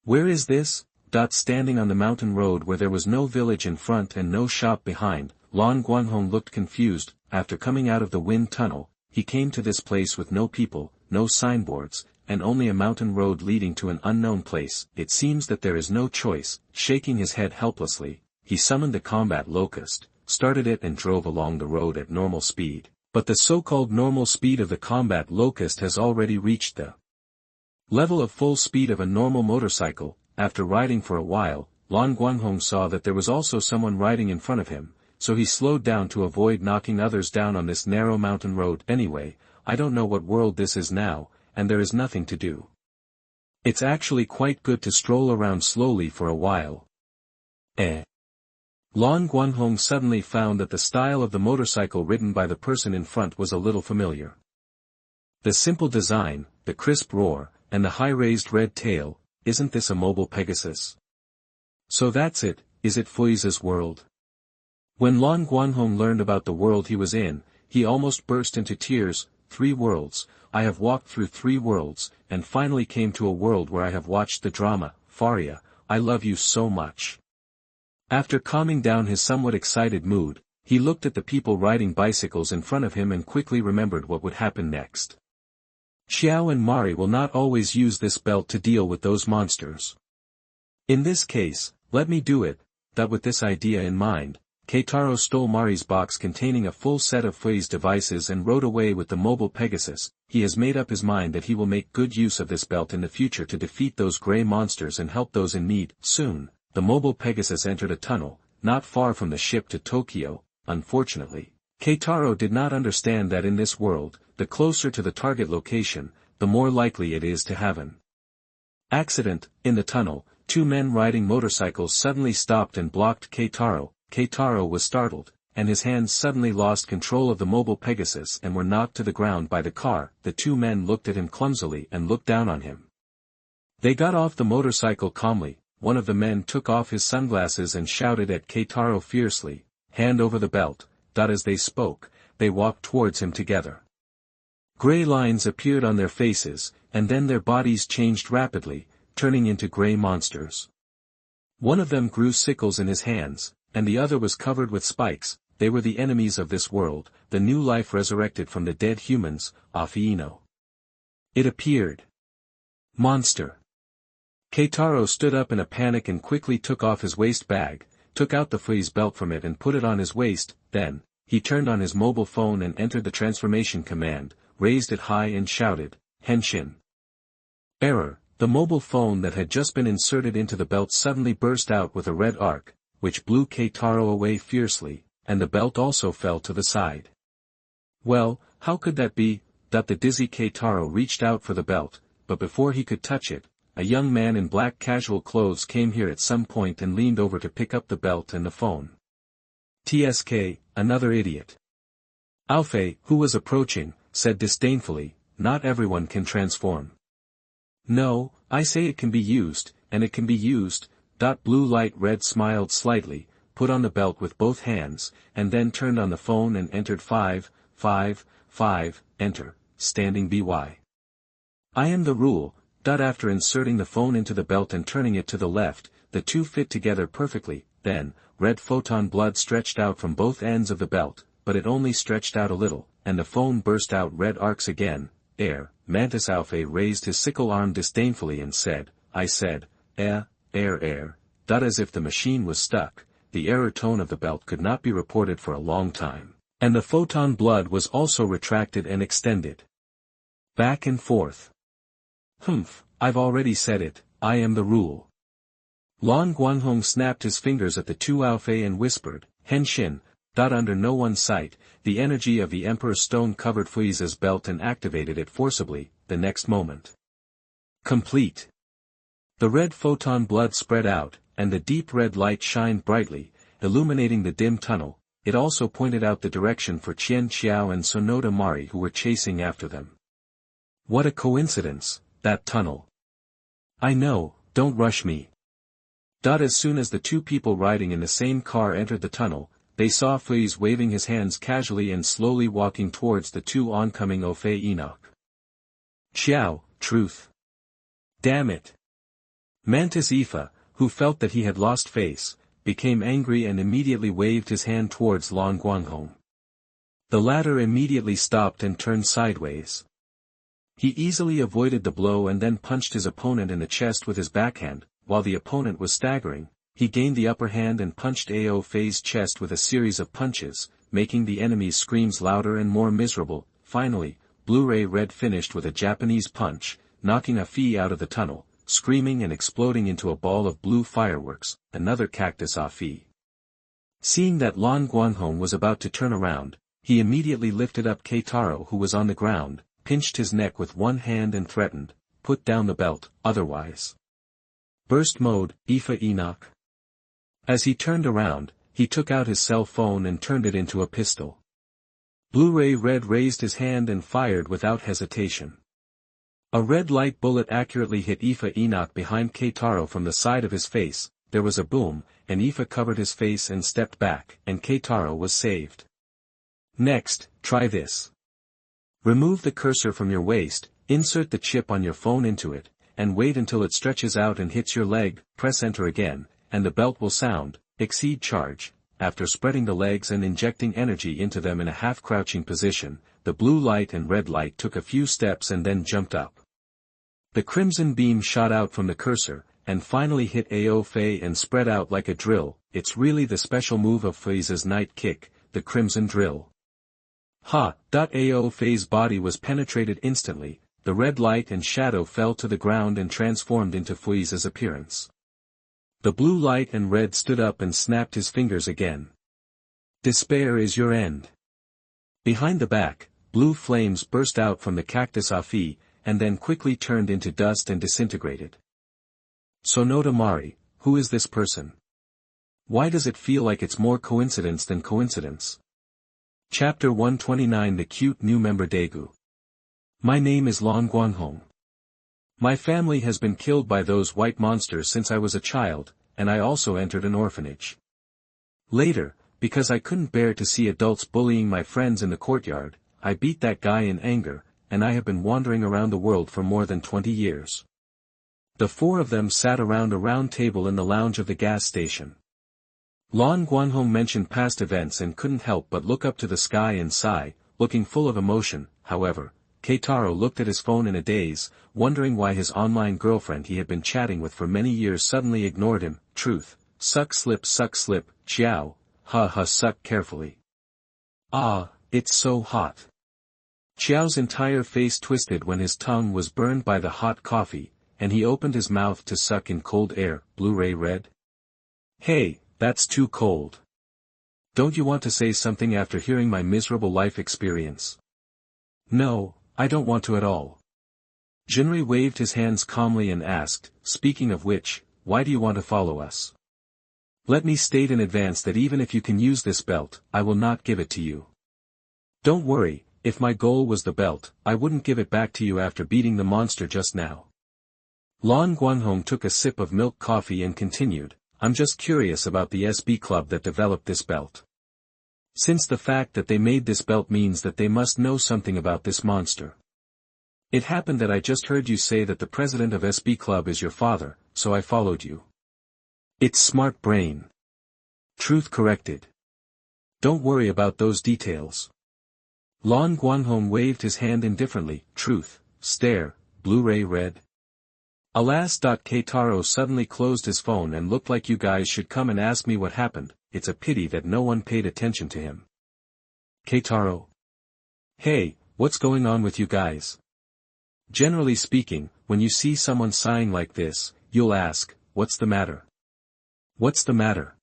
Where is this? Standing on the mountain road where there was no village in front and no shop behind, Lan Guanghong looked confused. After coming out of the wind tunnel, he came to this place with no people, no signboards, and only a mountain road leading to an unknown place. It seems that there is no choice. Shaking his head helplessly, he summoned the combat locust, started it and drove along the road at normal speed. But the so-called normal speed of the combat locust has already reached the level of full speed of a normal motorcycle. After riding for a while, Lan Guanghong saw that there was also someone riding in front of him, so he slowed down to avoid knocking others down on this narrow mountain road. Anyway, I don't know what world this is now, and there is nothing to do. It's actually quite good to stroll around slowly for a while. Lan Guanghong suddenly found that the style of the motorcycle ridden by the person in front was a little familiar. The simple design, the crisp roar, and the high-raised red tail. Isn't this a mobile Pegasus? So that's it, is it Fei's world? When Lan Guanghong learned about the world he was in, he almost burst into tears. 3 worlds, I have walked through 3 worlds, and finally came to a world where I have watched the drama. Faria, I love you so much. After calming down his somewhat excited mood, he looked at the people riding bicycles in front of him and quickly remembered what would happen next. Xiao and Mari will not always use this belt to deal with those monsters. In this case, let me do it. With this idea in mind, Keitaro stole Mari's box containing a full set of Fei's devices and rode away with the mobile Pegasus. He has made up his mind that he will make good use of this belt in the future to defeat those gray monsters and help those in need. Soon, the mobile Pegasus entered a tunnel, not far from the ship to Tokyo. Unfortunately, Keitaro did not understand that in this world, the closer to the target location, the more likely it is to have an accident. In the tunnel, 2 men riding motorcycles suddenly stopped and blocked Keitaro. Keitaro was startled, and his hands suddenly lost control of the mobile Pegasus and were knocked to the ground by the car. The 2 men looked at him clumsily and looked down on him. They got off the motorcycle calmly. One of the men took off his sunglasses and shouted at Keitaro fiercely, "Hand over the belt." As they spoke, they walked towards him together. Gray lines appeared on their faces, and then their bodies changed rapidly, turning into gray monsters. One of them grew sickles in his hands, and the other was covered with spikes. they were the enemies of this world, the new life resurrected from the dead humans, Afeino. It appeared. Monster. Keitaro stood up in a panic and quickly took off his waist bag, took out the Fei's belt from it and put it on his waist. Then, he turned on his mobile phone and entered the transformation command, raised it high and shouted, Henshin. Error, the mobile phone that had just been inserted into the belt suddenly burst out with a red arc, which blew Keitaro away fiercely, and the belt also fell to the side. Well, how could that be? The dizzy Keitaro reached out for the belt, but before he could touch it, a young man in black casual clothes came here at some point and leaned over to pick up the belt and the phone. TSK, another idiot. Alfei, who was approaching, said disdainfully, not everyone can transform. No, I say it can be used, and it can be used. Blue Light Red smiled slightly, put on the belt with both hands, and then turned on the phone and entered 555, enter, standing by. I am the rule. After inserting the phone into the belt and turning it to the left, the two fit together perfectly. Then, red photon blood stretched out from both ends of the belt, but it only stretched out a little, and the phone burst out red arcs again. Mantis Alfei raised his sickle arm disdainfully and said, I said, error. As if the machine was stuck, the error tone of the belt could not be reported for a long time, and the photon blood was also retracted and extended. Back and forth. I've already said it, I am the rule. Lan Guanghong snapped his fingers at the two Alfei and whispered, Henshin. Under no one's sight, the energy of the Emperor's stone covered Fei's belt and activated it forcibly, the next moment. Complete. The red photon blood spread out, and the deep red light shined brightly, illuminating the dim tunnel. It also pointed out the direction for Qian Xiao and Sonoda Mari who were chasing after them. What a coincidence, that tunnel. I know, don't rush me. As soon as the two people riding in the same car entered the tunnel, they saw Fei waving his hands casually and slowly walking towards the two oncoming Ofei Enoch. Xiao, truth. Damn it. Mantis Ifa, who felt that he had lost face, became angry and immediately waved his hand towards Lan Guanghong. The latter immediately stopped and turned sideways. He easily avoided the blow and then punched his opponent in the chest with his backhand. While the opponent was staggering, he gained the upper hand and punched Ao Fei's chest with a series of punches, making the enemy's screams louder and more miserable. Finally, Blu-ray Red finished with a Japanese punch, knocking Afei out of the tunnel, screaming and exploding into a ball of blue fireworks, another cactus Afei. Seeing that Lan Guanghong was about to turn around, he immediately lifted up Keitaro who was on the ground, pinched his neck with one hand and threatened, put down the belt, otherwise. Burst mode, Ifa Enoch. As he turned around, he took out his cell phone and turned it into a pistol. Blu-ray Red raised his hand and fired without hesitation. A red light bullet accurately hit Ifa Enoch behind Keitaro from the side of his face. There was a boom, and Ifa covered his face and stepped back, and Keitaro was saved. Next, try this. Remove the cursor from your waist, insert the chip on your phone into it, and wait until it stretches out and hits your leg, press enter again, and the belt will sound, exceed charge. After spreading the legs and injecting energy into them in a half-crouching position, the blue light and red light took a few steps and then jumped up. The crimson beam shot out from the cursor, and finally hit Ao Fei and spread out like a drill. It's really the special move of Fei's night kick, the crimson drill. Ao Fei's body was penetrated instantly, the red light and shadow fell to the ground and transformed into Fei's appearance. The blue light and red stood up and snapped his fingers again. Despair is your end. Behind the back, blue flames burst out from the cactus Afei, and then quickly turned into dust and disintegrated. Sonoda Mari, who is this person? Why does it feel like it's more coincidence than coincidence? Chapter 129 The Cute New Member Daegu. My name is Lan Guanghong. My family has been killed by those white monsters since I was a child, and I also entered an orphanage. Later, because I couldn't bear to see adults bullying my friends in the courtyard, I beat that guy in anger, and I have been wandering around the world for more than 20 years. The four of them sat around a round table in the lounge of the gas station. Lan Guanghong mentioned past events and couldn't help but look up to the sky and sigh, looking full of emotion. However, Keitaro looked at his phone in a daze, wondering why his online girlfriend he had been chatting with for many years suddenly ignored him. Truth, suck slip, Chiao, suck carefully. Ah, it's so hot. Chiao's entire face twisted when his tongue was burned by the hot coffee, and he opened his mouth to suck in cold air. Blu-ray red? Hey, that's too cold. Don't you want to say something after hearing my miserable life experience? No, I don't want to at all. Jinri waved his hands calmly and asked, speaking of which, why do you want to follow us? Let me state in advance that even if you can use this belt, I will not give it to you. Don't worry, if my goal was the belt, I wouldn't give it back to you after beating the monster just now. Lan Guanghong took a sip of milk coffee and continued, I'm just curious about the SB club that developed this belt. Since the fact that they made this belt means that they must know something about this monster. It happened that I just heard you say that the president of SB club is your father, so I followed you. It's smart brain. Truth corrected. Don't worry about those details. Lan Guanghong waved his hand indifferently. Truth, stare, Blu-ray red. Alas. Keitaro suddenly closed his phone and looked like you guys should come and ask me what happened. It's a pity that no one paid attention to him. Keitaro. Hey, what's going on with you guys? Generally speaking, when you see someone sighing like this, you'll ask, what's the matter? What's the matter?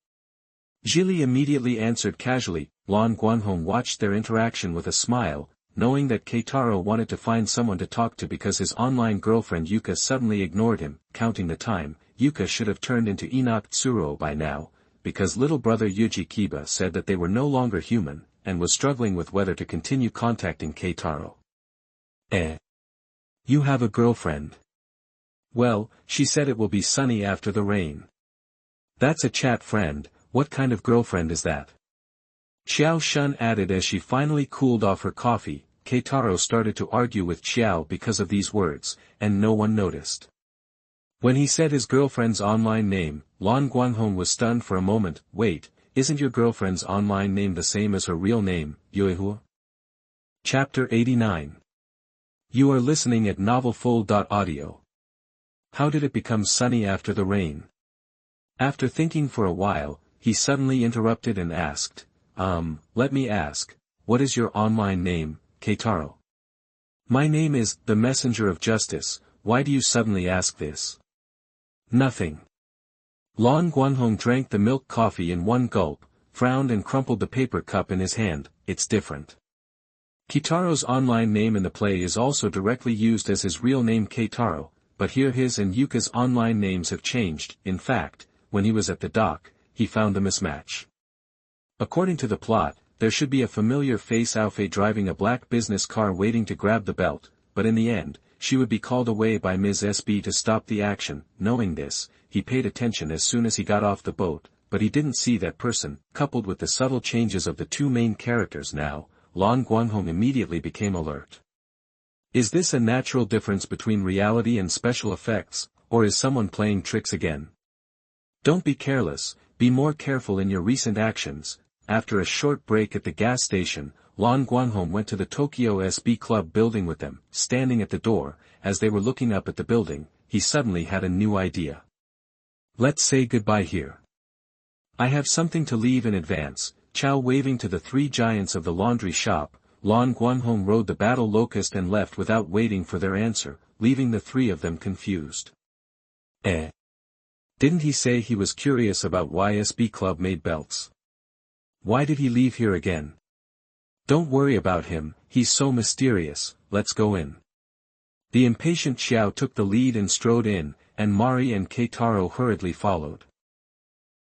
Jili immediately answered casually. Lan Guanghong watched their interaction with a smile, knowing that Keitaro wanted to find someone to talk to because his online girlfriend Yuka suddenly ignored him. Counting the time, Yuka should have turned into Enoch Tsuro by now, because little brother Yuji Kiba said that they were no longer human, and was struggling with whether to continue contacting Keitaro. You have a girlfriend? Well, she said it will be sunny after the rain. That's a chat friend. What kind of girlfriend is that? Xiao Shun added as she finally cooled off her coffee. Keitaro started to argue with Xiao because of these words, and no one noticed. When he said his girlfriend's online name, Lan Guanghong was stunned for a moment. Wait, isn't your girlfriend's online name the same as her real name, Yuehua? Chapter 89. You are listening at novelfull.audio. How did it become sunny after the rain? After thinking for a while, he suddenly interrupted and asked, let me ask, what is your online name, Keitaro? My name is, the Messenger of Justice. Why do you suddenly ask this? Nothing. Lan Guanghong drank the milk coffee in one gulp, frowned and crumpled the paper cup in his hand. It's different. Keitaro's online name in the play is also directly used as his real name Keitaro, but here his and Yuka's online names have changed. In fact, when he was at the dock, he found the mismatch. According to the plot, there should be a familiar face Aofei driving a black business car waiting to grab the belt, but in the end, she would be called away by Ms. SB to stop the action. Knowing this, he paid attention as soon as he got off the boat, but he didn't see that person. Coupled with the subtle changes of the two main characters now, Lan Guanghong immediately became alert. Is this a natural difference between reality and special effects, or is someone playing tricks again? Don't be careless, be more careful in your recent actions. After a short break at the gas station, Lan Guanghong went to the Tokyo SB Club building with them. Standing at the door, as they were looking up at the building, he suddenly had a new idea. Let's say goodbye here. I have something to leave in advance. Chow waving to the three giants of the laundry shop, Lan Guanghong rode the battle locust and left without waiting for their answer, leaving the three of them confused. Didn't he say he was curious about why SB Club made belts? Why did he leave here again? Don't worry about him, he's so mysterious. Let's go in. The impatient Xiao took the lead and strode in, and Mari and Keitaro hurriedly followed.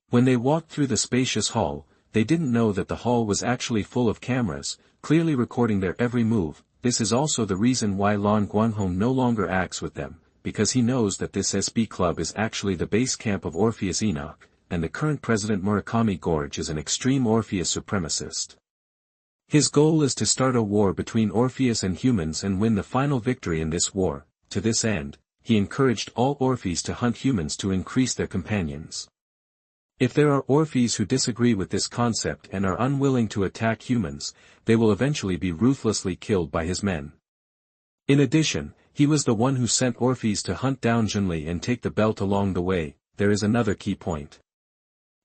When they walked through the spacious hall, they didn't know that the hall was actually full of cameras, clearly recording their every move. This is also the reason why Lan Guanghong no longer acts with them, because he knows that this SB Club is actually the base camp of Orpheus Enoch, and the current president Murakami Gorge is an extreme Orpheus supremacist. His goal is to start a war between Orpheus and humans and win the final victory in this war. To this end, he encouraged all Orpheus to hunt humans to increase their companions. If there are Orphees who disagree with this concept and are unwilling to attack humans, they will eventually be ruthlessly killed by his men. In addition, he was the one who sent Orphees to hunt down Zhenli and take the belt along the way. There is another key point.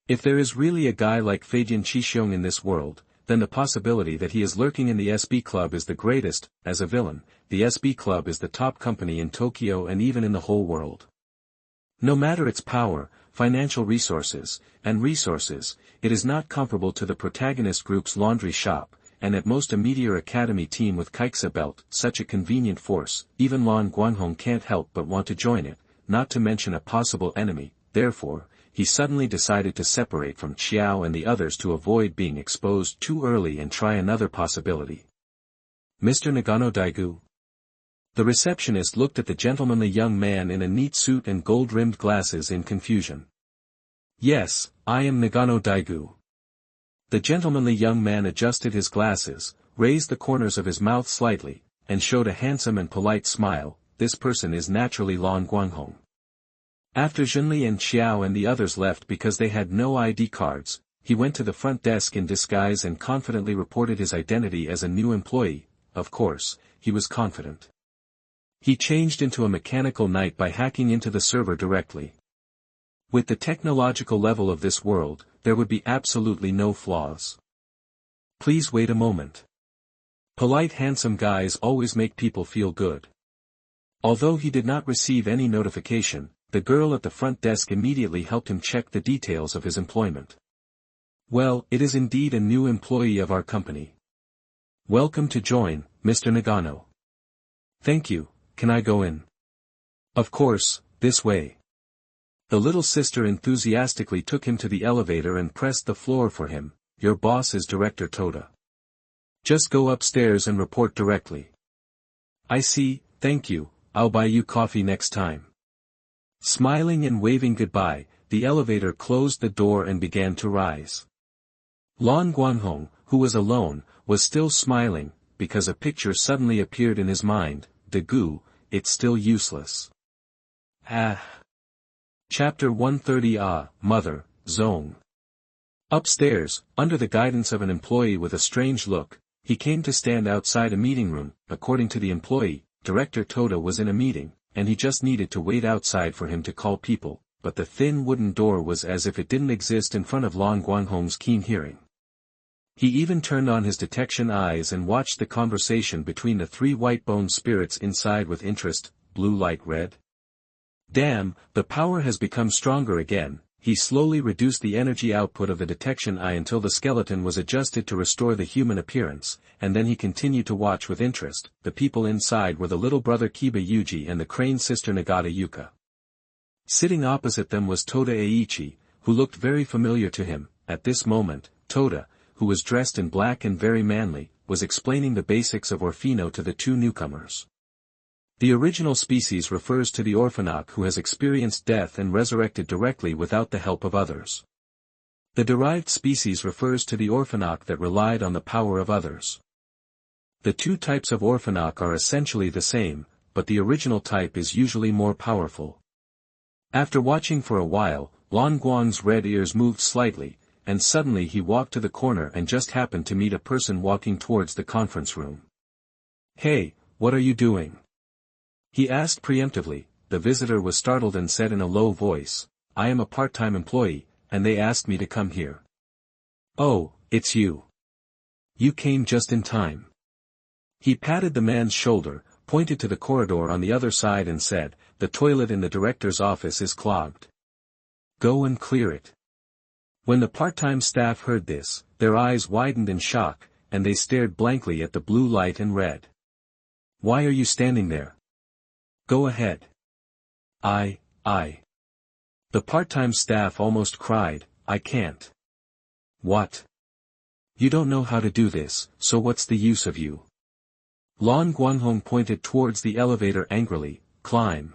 If there is really a guy like Feidian Qixiong in this world, then the possibility that he is lurking in the SB Club is the greatest. As a villain, the SB Club is the top company in Tokyo and even in the whole world. No matter its power, financial resources, it is not comparable to the Protagonist Group's laundry shop, and at most a Meteor Academy team with Kaixa belt, such a convenient force. Even Lan Guanghong can't help but want to join it, not to mention a possible enemy. Therefore, he suddenly decided to separate from Xiao and the others to avoid being exposed too early and try another possibility. Mr. Nagano Daigu? The receptionist looked at the gentlemanly young man in a neat suit and gold-rimmed glasses in confusion. Yes, I am Nagano Daigu. The gentlemanly young man adjusted his glasses, raised the corners of his mouth slightly, and showed a handsome and polite smile. This person is naturally Lan Guanghong. After Zhenli and Xiao and the others left because they had no ID cards, he went to the front desk in disguise and confidently reported his identity as a new employee. Of course, he was confident. He changed into a mechanical knight by hacking into the server directly. With the technological level of this world, there would be absolutely no flaws. Please wait a moment. Polite handsome guys always make people feel good. Although he did not receive any notification, the girl at the front desk immediately helped him check the details of his employment. Well, it is indeed a new employee of our company. Welcome to join, Mr. Nagano. Thank you, can I go in? Of course, this way. The little sister enthusiastically took him to the elevator and pressed the floor for him. Your boss is Director Toda. Just go upstairs and report directly. I see, thank you, I'll buy you coffee next time. Smiling and waving goodbye, the elevator closed the door and began to rise. Lan Guanghong, who was alone, was still smiling, because a picture suddenly appeared in his mind. Dagu, it's still useless. Chapter 130. Mother, Zong. Upstairs, under the guidance of an employee with a strange look, he came to stand outside a meeting room. According to the employee, Director Toda was in a meeting, and he just needed to wait outside for him to call people, but the thin wooden door was as if it didn't exist in front of Lan Guanghong's keen hearing. He even turned on his detection eyes and watched the conversation between the three white-boned spirits inside with interest. Blue light red. Damn, the power has become stronger again. He slowly reduced the energy output of the detection eye until the skeleton was adjusted to restore the human appearance, and then he continued to watch with interest. The people inside were the little brother Kiba Yuji and the crane sister Nagata Yuka. Sitting opposite them was Toda Eiichi, who looked very familiar to him. At this moment, Toda, who was dressed in black and very manly, was explaining the basics of Orfino to the two newcomers. The original species refers to the Orphanok who has experienced death and resurrected directly without the help of others. The derived species refers to the Orphanok that relied on the power of others. The two types of Orphanok are essentially the same, but the original type is usually more powerful. After watching for a while, Lan Guang's red ears moved slightly, and suddenly he walked to the corner and just happened to meet a person walking towards the conference room. Hey, what are you doing? He asked preemptively. The visitor was startled and said in a low voice, I am a part-time employee, and they asked me to come here. Oh, it's you. You came just in time. He patted the man's shoulder, pointed to the corridor on the other side and said, the toilet in the director's office is clogged. Go and clear it. When the part-time staff heard this, their eyes widened in shock, and they stared blankly at the blue light and red. Why are you standing there? Go ahead. I. The part-time staff almost cried, I can't. What? You don't know how to do this, so what's the use of you? Lan Guanghong pointed towards the elevator angrily, climb.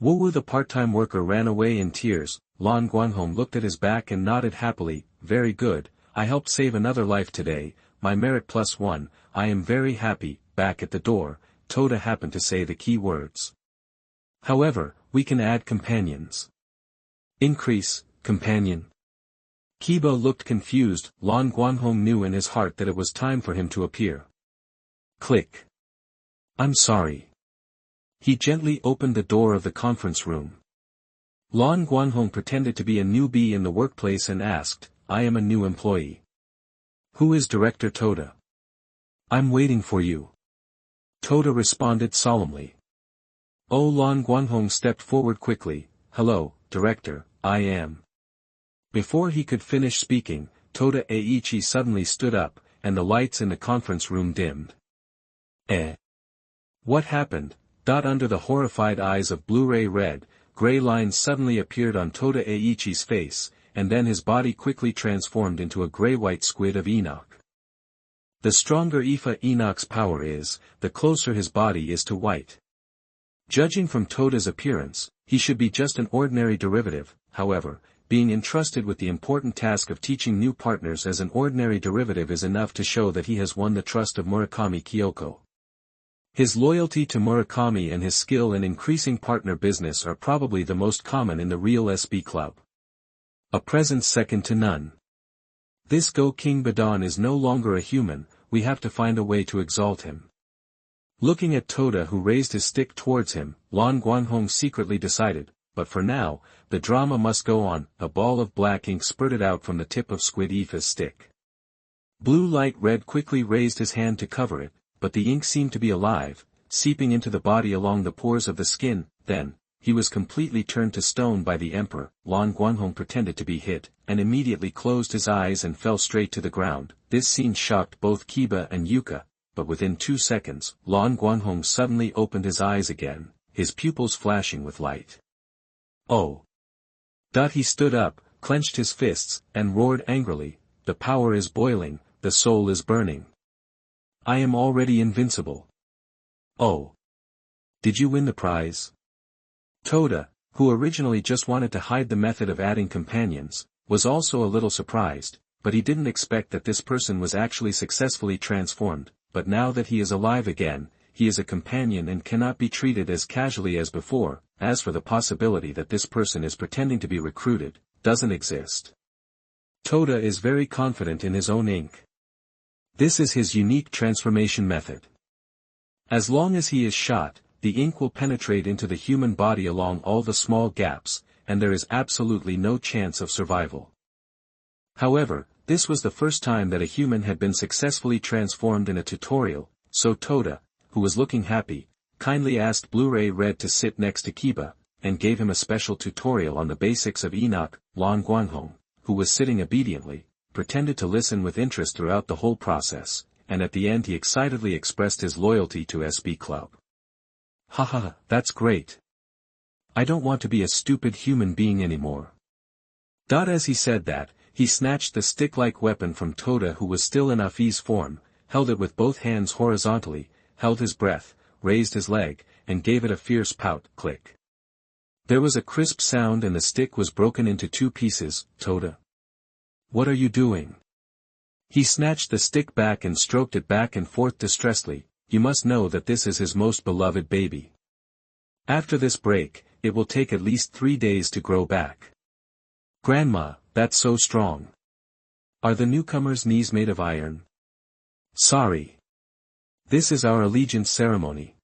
Wu the part-time worker ran away in tears. Lan Guanghong looked at his back and nodded happily, very good, I helped save another life today, my merit +1, I am very happy. Back at the door, Toda happened to say the key words. However, we can add companions. Increase, companion. Kiba looked confused. Lan Guanghong knew in his heart that it was time for him to appear. Click. I'm sorry. He gently opened the door of the conference room. Lan Guanghong pretended to be a newbie in the workplace and asked, I am a new employee. Who is Director Toda? I'm waiting for you. Toda responded solemnly. Lan Guanghong stepped forward quickly. Hello, Director, I am. Before he could finish speaking, Toda Eiichi suddenly stood up, and the lights in the conference room dimmed. What happened? Under the horrified eyes of Blu-ray Red, gray lines suddenly appeared on Toda Eiichi's face, and then his body quickly transformed into a gray-white squid of Enoch. The stronger Ifa Enoch's power is, the closer his body is to white. Judging from Toda's appearance, he should be just an ordinary derivative. However, being entrusted with the important task of teaching new partners as an ordinary derivative is enough to show that he has won the trust of Murakami Kyoko. His loyalty to Murakami and his skill in increasing partner business are probably the most common in the real SB Club. A presence second to none. This Go King Badon is no longer a human, we have to find a way to exalt him. Looking at Toda who raised his stick towards him, Lan Guanghong secretly decided, but for now, the drama must go on. A ball of black ink spurted out from the tip of Squid Ifa's stick. Blue Light Red quickly raised his hand to cover it, but the ink seemed to be alive, seeping into the body along the pores of the skin. Then, he was completely turned to stone by the Emperor. Lan Guanghong pretended to be hit, and immediately closed his eyes and fell straight to the ground. This scene shocked both Kiba and Yuka, but within 2 seconds, Lan Guanghong suddenly opened his eyes again, his pupils flashing with light. Oh! He stood up, clenched his fists, and roared angrily, the power is boiling, the soul is burning. I am already invincible. Oh! Did you win the prize? Toda, who originally just wanted to hide the method of adding companions, was also a little surprised, but he didn't expect that this person was actually successfully transformed, but now that he is alive again, he is a companion and cannot be treated as casually as before. As for the possibility that this person is pretending to be recruited, doesn't exist. Toda is very confident in his own ink. This is his unique transformation method. As long as he is shot, the ink will penetrate into the human body along all the small gaps, and there is absolutely no chance of survival. However, this was the first time that a human had been successfully transformed in a tutorial, so Toda, who was looking happy, kindly asked Blu-ray Red to sit next to Kiba, and gave him a special tutorial on the basics of Enoch. Lan Guanghong, who was sitting obediently, pretended to listen with interest throughout the whole process, and at the end he excitedly expressed his loyalty to SB Club. Haha, that's great. I don't want to be a stupid human being anymore. As he said that, he snatched the stick-like weapon from Toda who was still in Afi's form, held it with both hands horizontally, held his breath, raised his leg, and gave it a fierce pout. Click. There was a crisp sound and the stick was broken into 2 pieces. Toda. What are you doing? He snatched the stick back and stroked it back and forth distressedly. You must know that this is his most beloved baby. After this break, it will take at least 3 days to grow back. Grandma, that's so strong. Are the newcomer's knees made of iron? Sorry. This is our allegiance ceremony.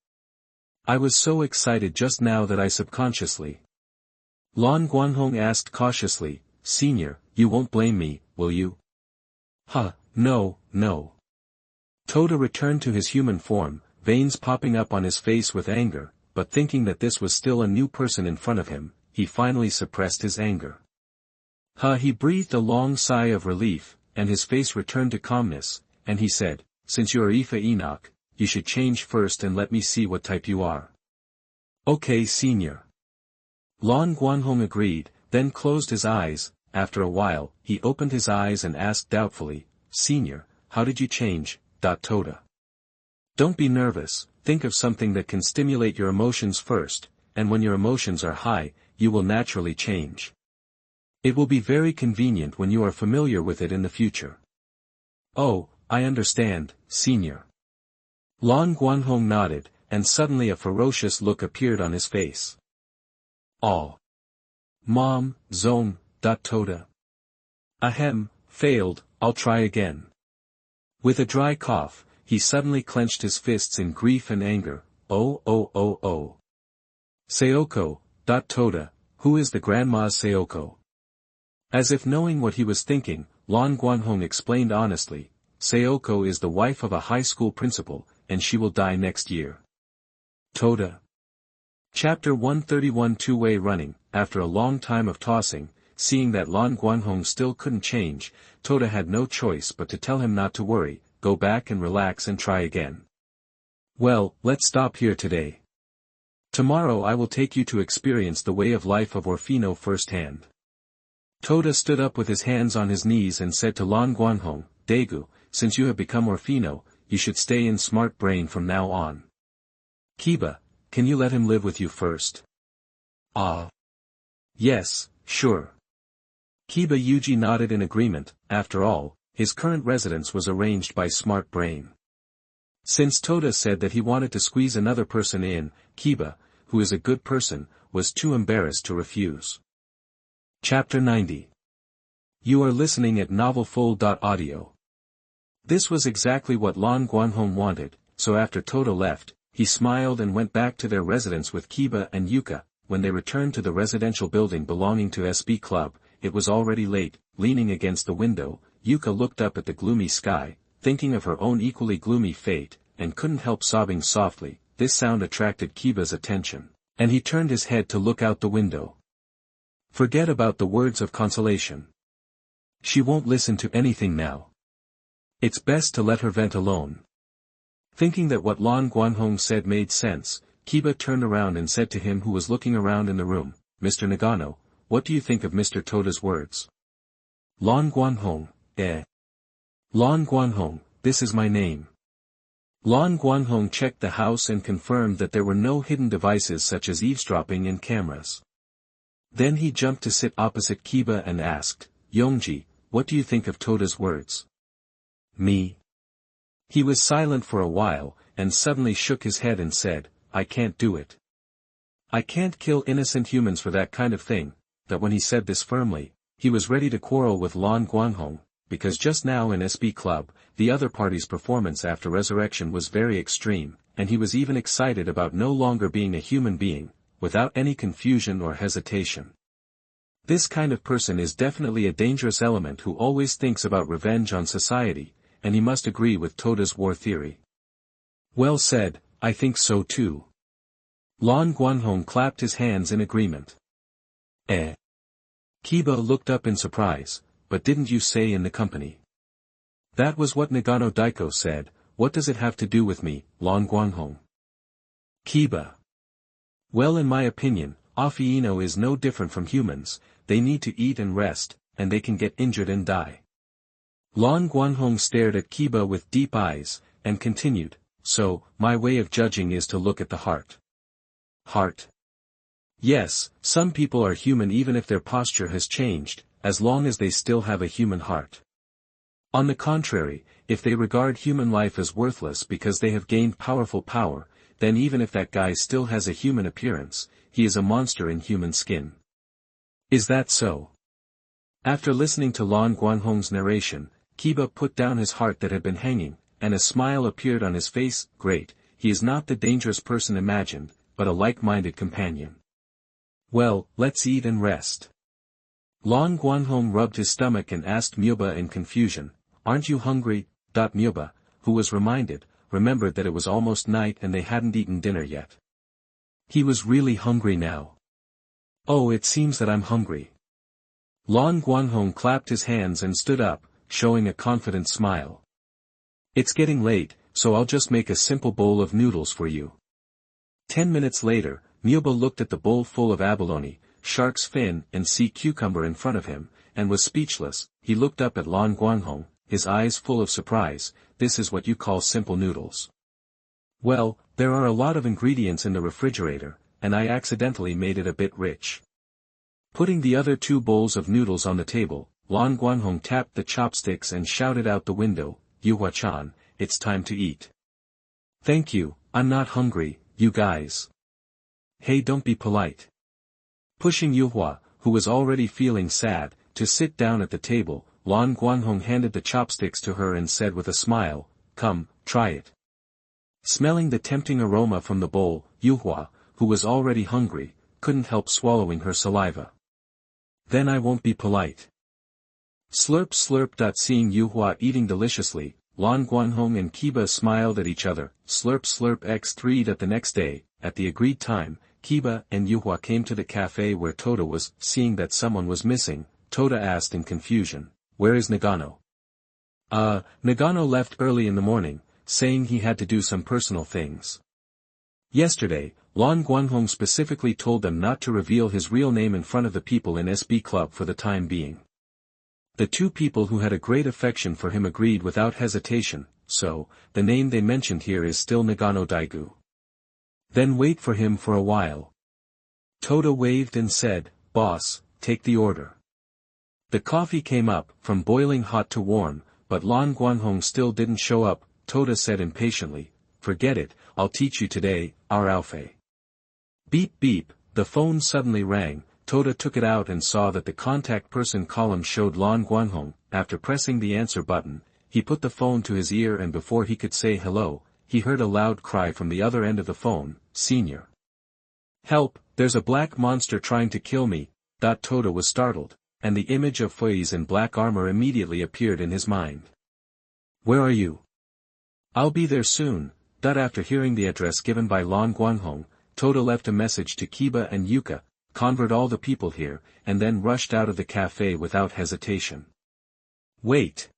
I was so excited just now that I subconsciously. Lan Guanghong asked cautiously, Senior, you won't blame me, will you? No. Toda returned to his human form, veins popping up on his face with anger, but thinking that this was still a new person in front of him, he finally suppressed his anger. He breathed a long sigh of relief, and his face returned to calmness, and he said, Since you are Ifa Enoch, you should change first and let me see what type you are. Okay, Senior. Lan Guanghong agreed, then closed his eyes. After a while, he opened his eyes and asked doubtfully, Senior, how did you change? Toda. Don't be nervous, think of something that can stimulate your emotions first, and when your emotions are high, you will naturally change. It will be very convenient when you are familiar with it in the future. Oh, I understand, Senior. Lan Guanghong nodded, and suddenly a ferocious look appeared on his face. Oh. Mom, Zone, Toda. Ahem, failed, I'll try again. With a dry cough, he suddenly clenched his fists in grief and anger. Oh oh oh oh. Sayoko, Toda, who is the grandma's Sayoko? As if knowing what he was thinking, Lan Guanghong explained honestly, Sayoko is the wife of a high school principal, and she will die next year. Toda. Chapter 131 Two-way running. After a long time of tossing, seeing that Lan Guanghong still couldn't change, Toda had no choice but to tell him not to worry, go back and relax and try again. Well, let's stop here today. Tomorrow I will take you to experience the way of life of Orfino firsthand. Toda stood up with his hands on his knees and said to Lan Guanghong, Daegu, since you have become Orfino, you should stay in Smart Brain from now on. Kiba, can you let him live with you first? Ah. Yes, sure. Kiba Yuji nodded in agreement. After all, his current residence was arranged by Smart Brain. Since Toda said that he wanted to squeeze another person in, Kiba, who is a good person, was too embarrassed to refuse. Chapter 90. You are listening at NovelFull.audio. This was exactly what Lan Guanghong wanted, so after Toda left, he smiled and went back to their residence with Kiba and Yuka. When they returned to the residential building belonging to SB Club, it was already late. Leaning against the window, Yuka looked up at the gloomy sky, thinking of her own equally gloomy fate, and couldn't help sobbing softly. This sound attracted Kiba's attention, and he turned his head to look out the window. Forget about the words of consolation. She won't listen to anything now. It's best to let her vent alone. Thinking that what Lan Guanghong said made sense, Kiba turned around and said to him who was looking around in the room, Mr. Nagano, what do you think of Mr. Toda's words? Lan Guanghong, Lan Guanghong, this is my name. Lan Guanghong checked the house and confirmed that there were no hidden devices such as eavesdropping and cameras. Then he jumped to sit opposite Kiba and asked, Yongji, what do you think of Toda's words? Me? He was silent for a while, and suddenly shook his head and said, I can't do it. I can't kill innocent humans for that kind of thing. That when he said this firmly, he was ready to quarrel with Lan Guanghong, because just now in SB Club, the other party's performance after resurrection was very extreme, and he was even excited about no longer being a human being, without any confusion or hesitation. This kind of person is definitely a dangerous element who always thinks about revenge on society, and he must agree with Toda's war theory. Well said, I think so too. Lan Guanghong clapped his hands in agreement. Kiba looked up in surprise, but didn't you say in the company? That was what Nagano Daiko said. What does it have to do with me, Lan Guanghong? Kiba. Well, in my opinion, Orfino is no different from humans. They need to eat and rest, and they can get injured and die. Lan Guanghong stared at Kiba with deep eyes, and continued, so, my way of judging is to look at the heart. Heart. Yes, some people are human even if their posture has changed, as long as they still have a human heart. On the contrary, if they regard human life as worthless because they have gained powerful power, then even if that guy still has a human appearance, he is a monster in human skin. Is that so? After listening to Lan Guanghong's narration, Kiba put down his heart that had been hanging, and a smile appeared on his face. Great, he is not the dangerous person imagined, but a like-minded companion. Well, let's eat and rest. Lan Guanghong rubbed his stomach and asked Myoba in confusion, aren't you hungry? Myoba, who was remembered that it was almost night and they hadn't eaten dinner yet. He was really hungry now. Oh, it seems that I'm hungry. Lan Guanghong clapped his hands and stood up, showing a confident smile. It's getting late, so I'll just make a simple bowl of noodles for you. 10 minutes later, Myoba looked at the bowl full of abalone, shark's fin and sea cucumber in front of him, and was speechless. He looked up at Lan Guanghong, his eyes full of surprise. This is what you call simple noodles? Well, there are a lot of ingredients in the refrigerator, and I accidentally made it a bit rich. Putting the other 2 bowls of noodles on the table, Lan Guanghong tapped the chopsticks and shouted out the window, Yuhua-chan, it's time to eat. Thank you, I'm not hungry, you guys. Hey, don't be polite. Pushing Yuhua, who was already feeling sad, to sit down at the table. Lan Guanghong handed the chopsticks to her and said with a smile, "Come, try it." Smelling the tempting aroma from the bowl, Yuhua, who was already hungry, couldn't help swallowing her saliva. "Then I won't be polite." Slurp slurp. Seeing Yuhua eating deliciously, Lan Guanghong and Kiba smiled at each other. Slurp slurp x3. The next day, at the agreed time, Kiba and Yuhua came to the cafe where Tota was. Seeing that someone was missing, Tota asked in confusion, "Where is Nagano?" Nagano left early in the morning, saying he had to do some personal things. Yesterday, Lan Guanghong specifically told them not to reveal his real name in front of the people in SB Club for the time being. The two people who had a great affection for him agreed without hesitation, so, the name they mentioned here is still Nagano Daigu. "Then wait for him for a while." Tota waved and said, "Boss, take the order." The coffee came up, from boiling hot to warm, but Lan Guanghong still didn't show up. Tota said impatiently, "Forget it, I'll teach you today, our Alfei." Beep beep, the phone suddenly rang. Tota took it out and saw that the contact person column showed Lan Guanghong. After pressing the answer button, he put the phone to his ear and before he could say hello, he heard a loud cry from the other end of the phone, "Senior. Help, there's a black monster trying to kill me." Tota was startled, and the image of Fei's in black armor immediately appeared in his mind. "Where are you?" "I'll be there soon." After hearing the address given by Lan Guanghong, Tota left a message to Kiba and Yuka, "Convert all the people here," and then rushed out of the cafe without hesitation. "Wait!"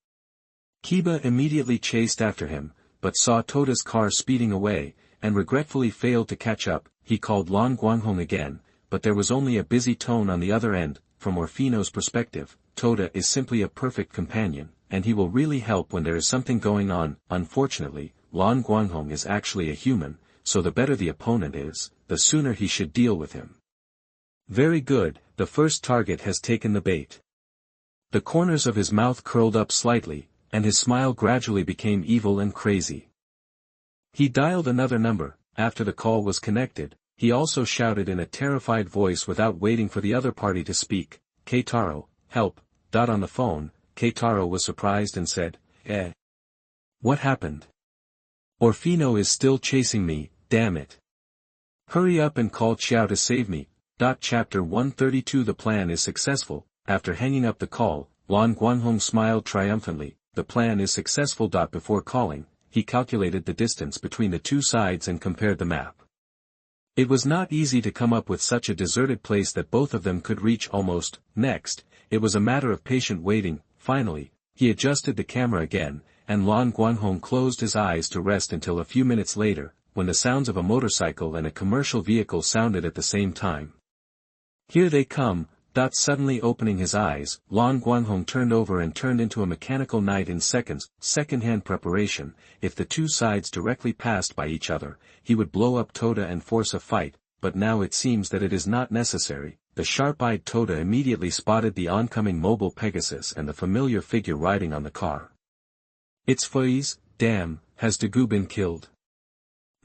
Kiba immediately chased after him, but saw Tota's car speeding away, and regretfully failed to catch up. He called Lan Guanghong again, but there was only a busy tone on the other end. From Orfino's perspective, Tota is simply a perfect companion, and he will really help when there is something going on. Unfortunately, Lan Guanghong is actually a human, so the better the opponent is, the sooner he should deal with him. Very good, the first target has taken the bait. The corners of his mouth curled up slightly, and his smile gradually became evil and crazy. He dialed another number. After the call was connected, he also shouted in a terrified voice without waiting for the other party to speak, "Keitaro, help." On the phone, Keitaro was surprised and said, "Eh? What happened? Orfino is still chasing me, damn it. Hurry up and call Xiao to save me." Chapter 132. The plan is successful. After hanging up the call, Lan Guanghong smiled triumphantly. The plan is successful. Before calling, he calculated the distance between the two sides and compared the map. It was not easy to come up with such a deserted place that both of them could reach almost. Next, it was a matter of patient waiting. Finally, he adjusted the camera again, and Lan Guanghong closed his eyes to rest until a few minutes later, when the sounds of a motorcycle and a commercial vehicle sounded at the same time. "Here they come." Suddenly opening his eyes, Lan Guanghong turned over and turned into a mechanical knight in seconds. Second-hand preparation. If the two sides directly passed by each other, he would blow up Tota and force a fight, but now it seems that it is not necessary. The sharp-eyed Tota immediately spotted the oncoming mobile Pegasus and the familiar figure riding on the car. "It's Fei's, damn, has Dagu been killed?"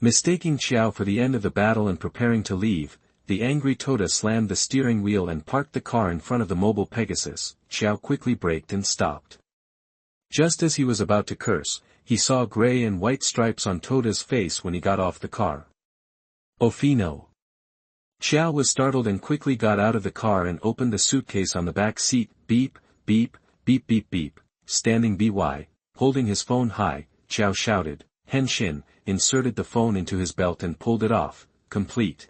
Mistaking Xiao for the end of the battle and preparing to leave, the angry Tota slammed the steering wheel and parked the car in front of the mobile Pegasus. Xiao quickly braked and stopped. Just as he was about to curse, he saw gray and white stripes on Tota's face when he got off the car. "Orfino!" Xiao was startled and quickly got out of the car and opened the suitcase on the back seat. Beep, beep, beep beep beep. Standing by, holding his phone high, Xiao shouted, "Henshin," inserted the phone into his belt and pulled it off, complete.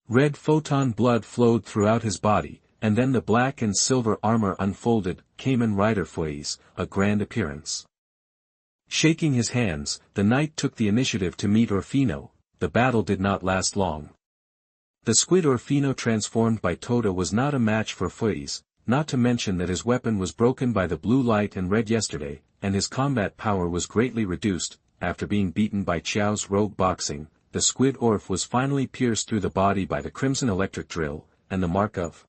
Red photon blood flowed throughout his body, and then the black and silver armor unfolded. Kamen Rider Fei's, a grand appearance. Shaking his hands, the knight took the initiative to meet Orfino. The battle did not last long. The squid Orfino transformed by Tota was not a match for Fei's, not to mention that his weapon was broken by the blue light and red yesterday, and his combat power was greatly reduced. After being beaten by Xiao's rogue boxing, the squid Orf was finally pierced through the body by the crimson electric drill, and the mark of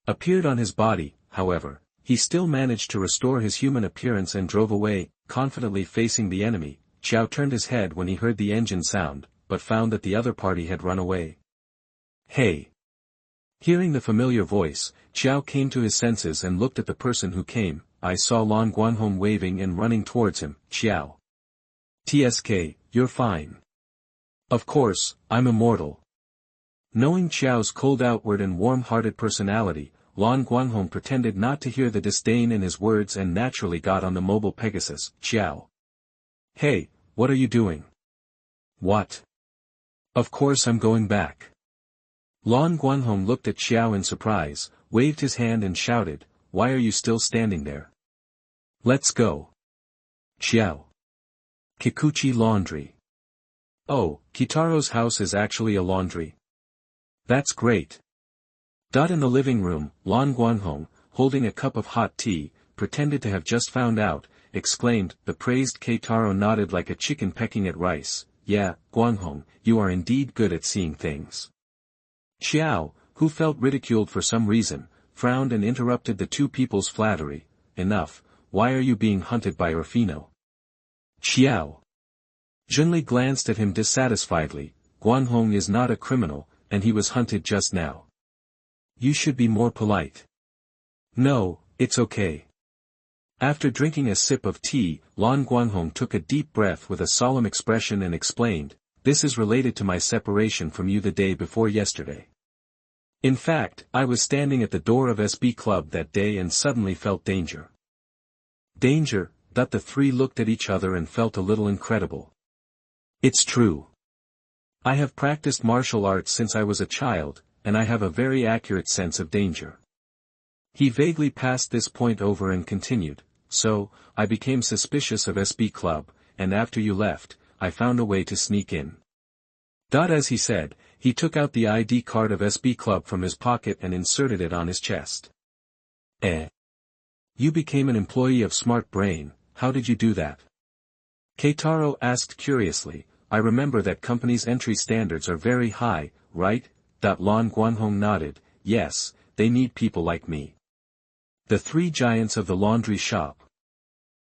appeared on his body. However, he still managed to restore his human appearance and drove away, confidently facing the enemy. Xiao turned his head when he heard the engine sound, but found that the other party had run away. "Hey! Hearing the familiar voice, Xiao came to his senses and looked at the person who came. I saw Lan Guanghong waving and running towards him. Xiao. TSK, you're fine. Of course, I'm immortal. Knowing Xiao's cold outward and warm-hearted personality, Lan Guanghong pretended not to hear the disdain in his words and naturally got on the mobile Pegasus. Xiao. Hey, what are you doing? What? Of course I'm going back. Lan Guanghong looked at Xiao in surprise, waved his hand and shouted, why are you still standing there? Let's go. Xiao. Kikuchi Laundry. Oh, Kitaro's house is actually a laundry. That's great. In the living room, Lan Guanghong, holding a cup of hot tea, pretended to have just found out, exclaimed. The praised Keitaro nodded like a chicken pecking at rice. Yeah, Guanghong, you are indeed good at seeing things. Xiao, who felt ridiculed for some reason, frowned and interrupted the two people's flattery. Enough, why are you being hunted by Orfino? Xiao. Junli glanced at him dissatisfiedly. Guanghong is not a criminal, and he was hunted just now. You should be more polite. No, it's okay. After drinking a sip of tea, Lan Guanghong took a deep breath with a solemn expression and explained, this is related to my separation from you the day before yesterday. In fact, I was standing at the door of SB Club that day and suddenly felt danger. Danger? The three looked at each other and felt a little incredible. It's true. I have practiced martial arts since I was a child, and I have a very accurate sense of danger. He vaguely passed this point over and continued, so, I became suspicious of SB Club, and after you left, I found a way to sneak in. As he said, he took out the ID card of SB Club from his pocket and inserted it on his chest. You became an employee of Smart Brain, how did you do that? Keitaro asked curiously. I remember that companies' entry standards are very high, right? Lan Guanghong nodded, yes, they need people like me. The three giants of the laundry shop,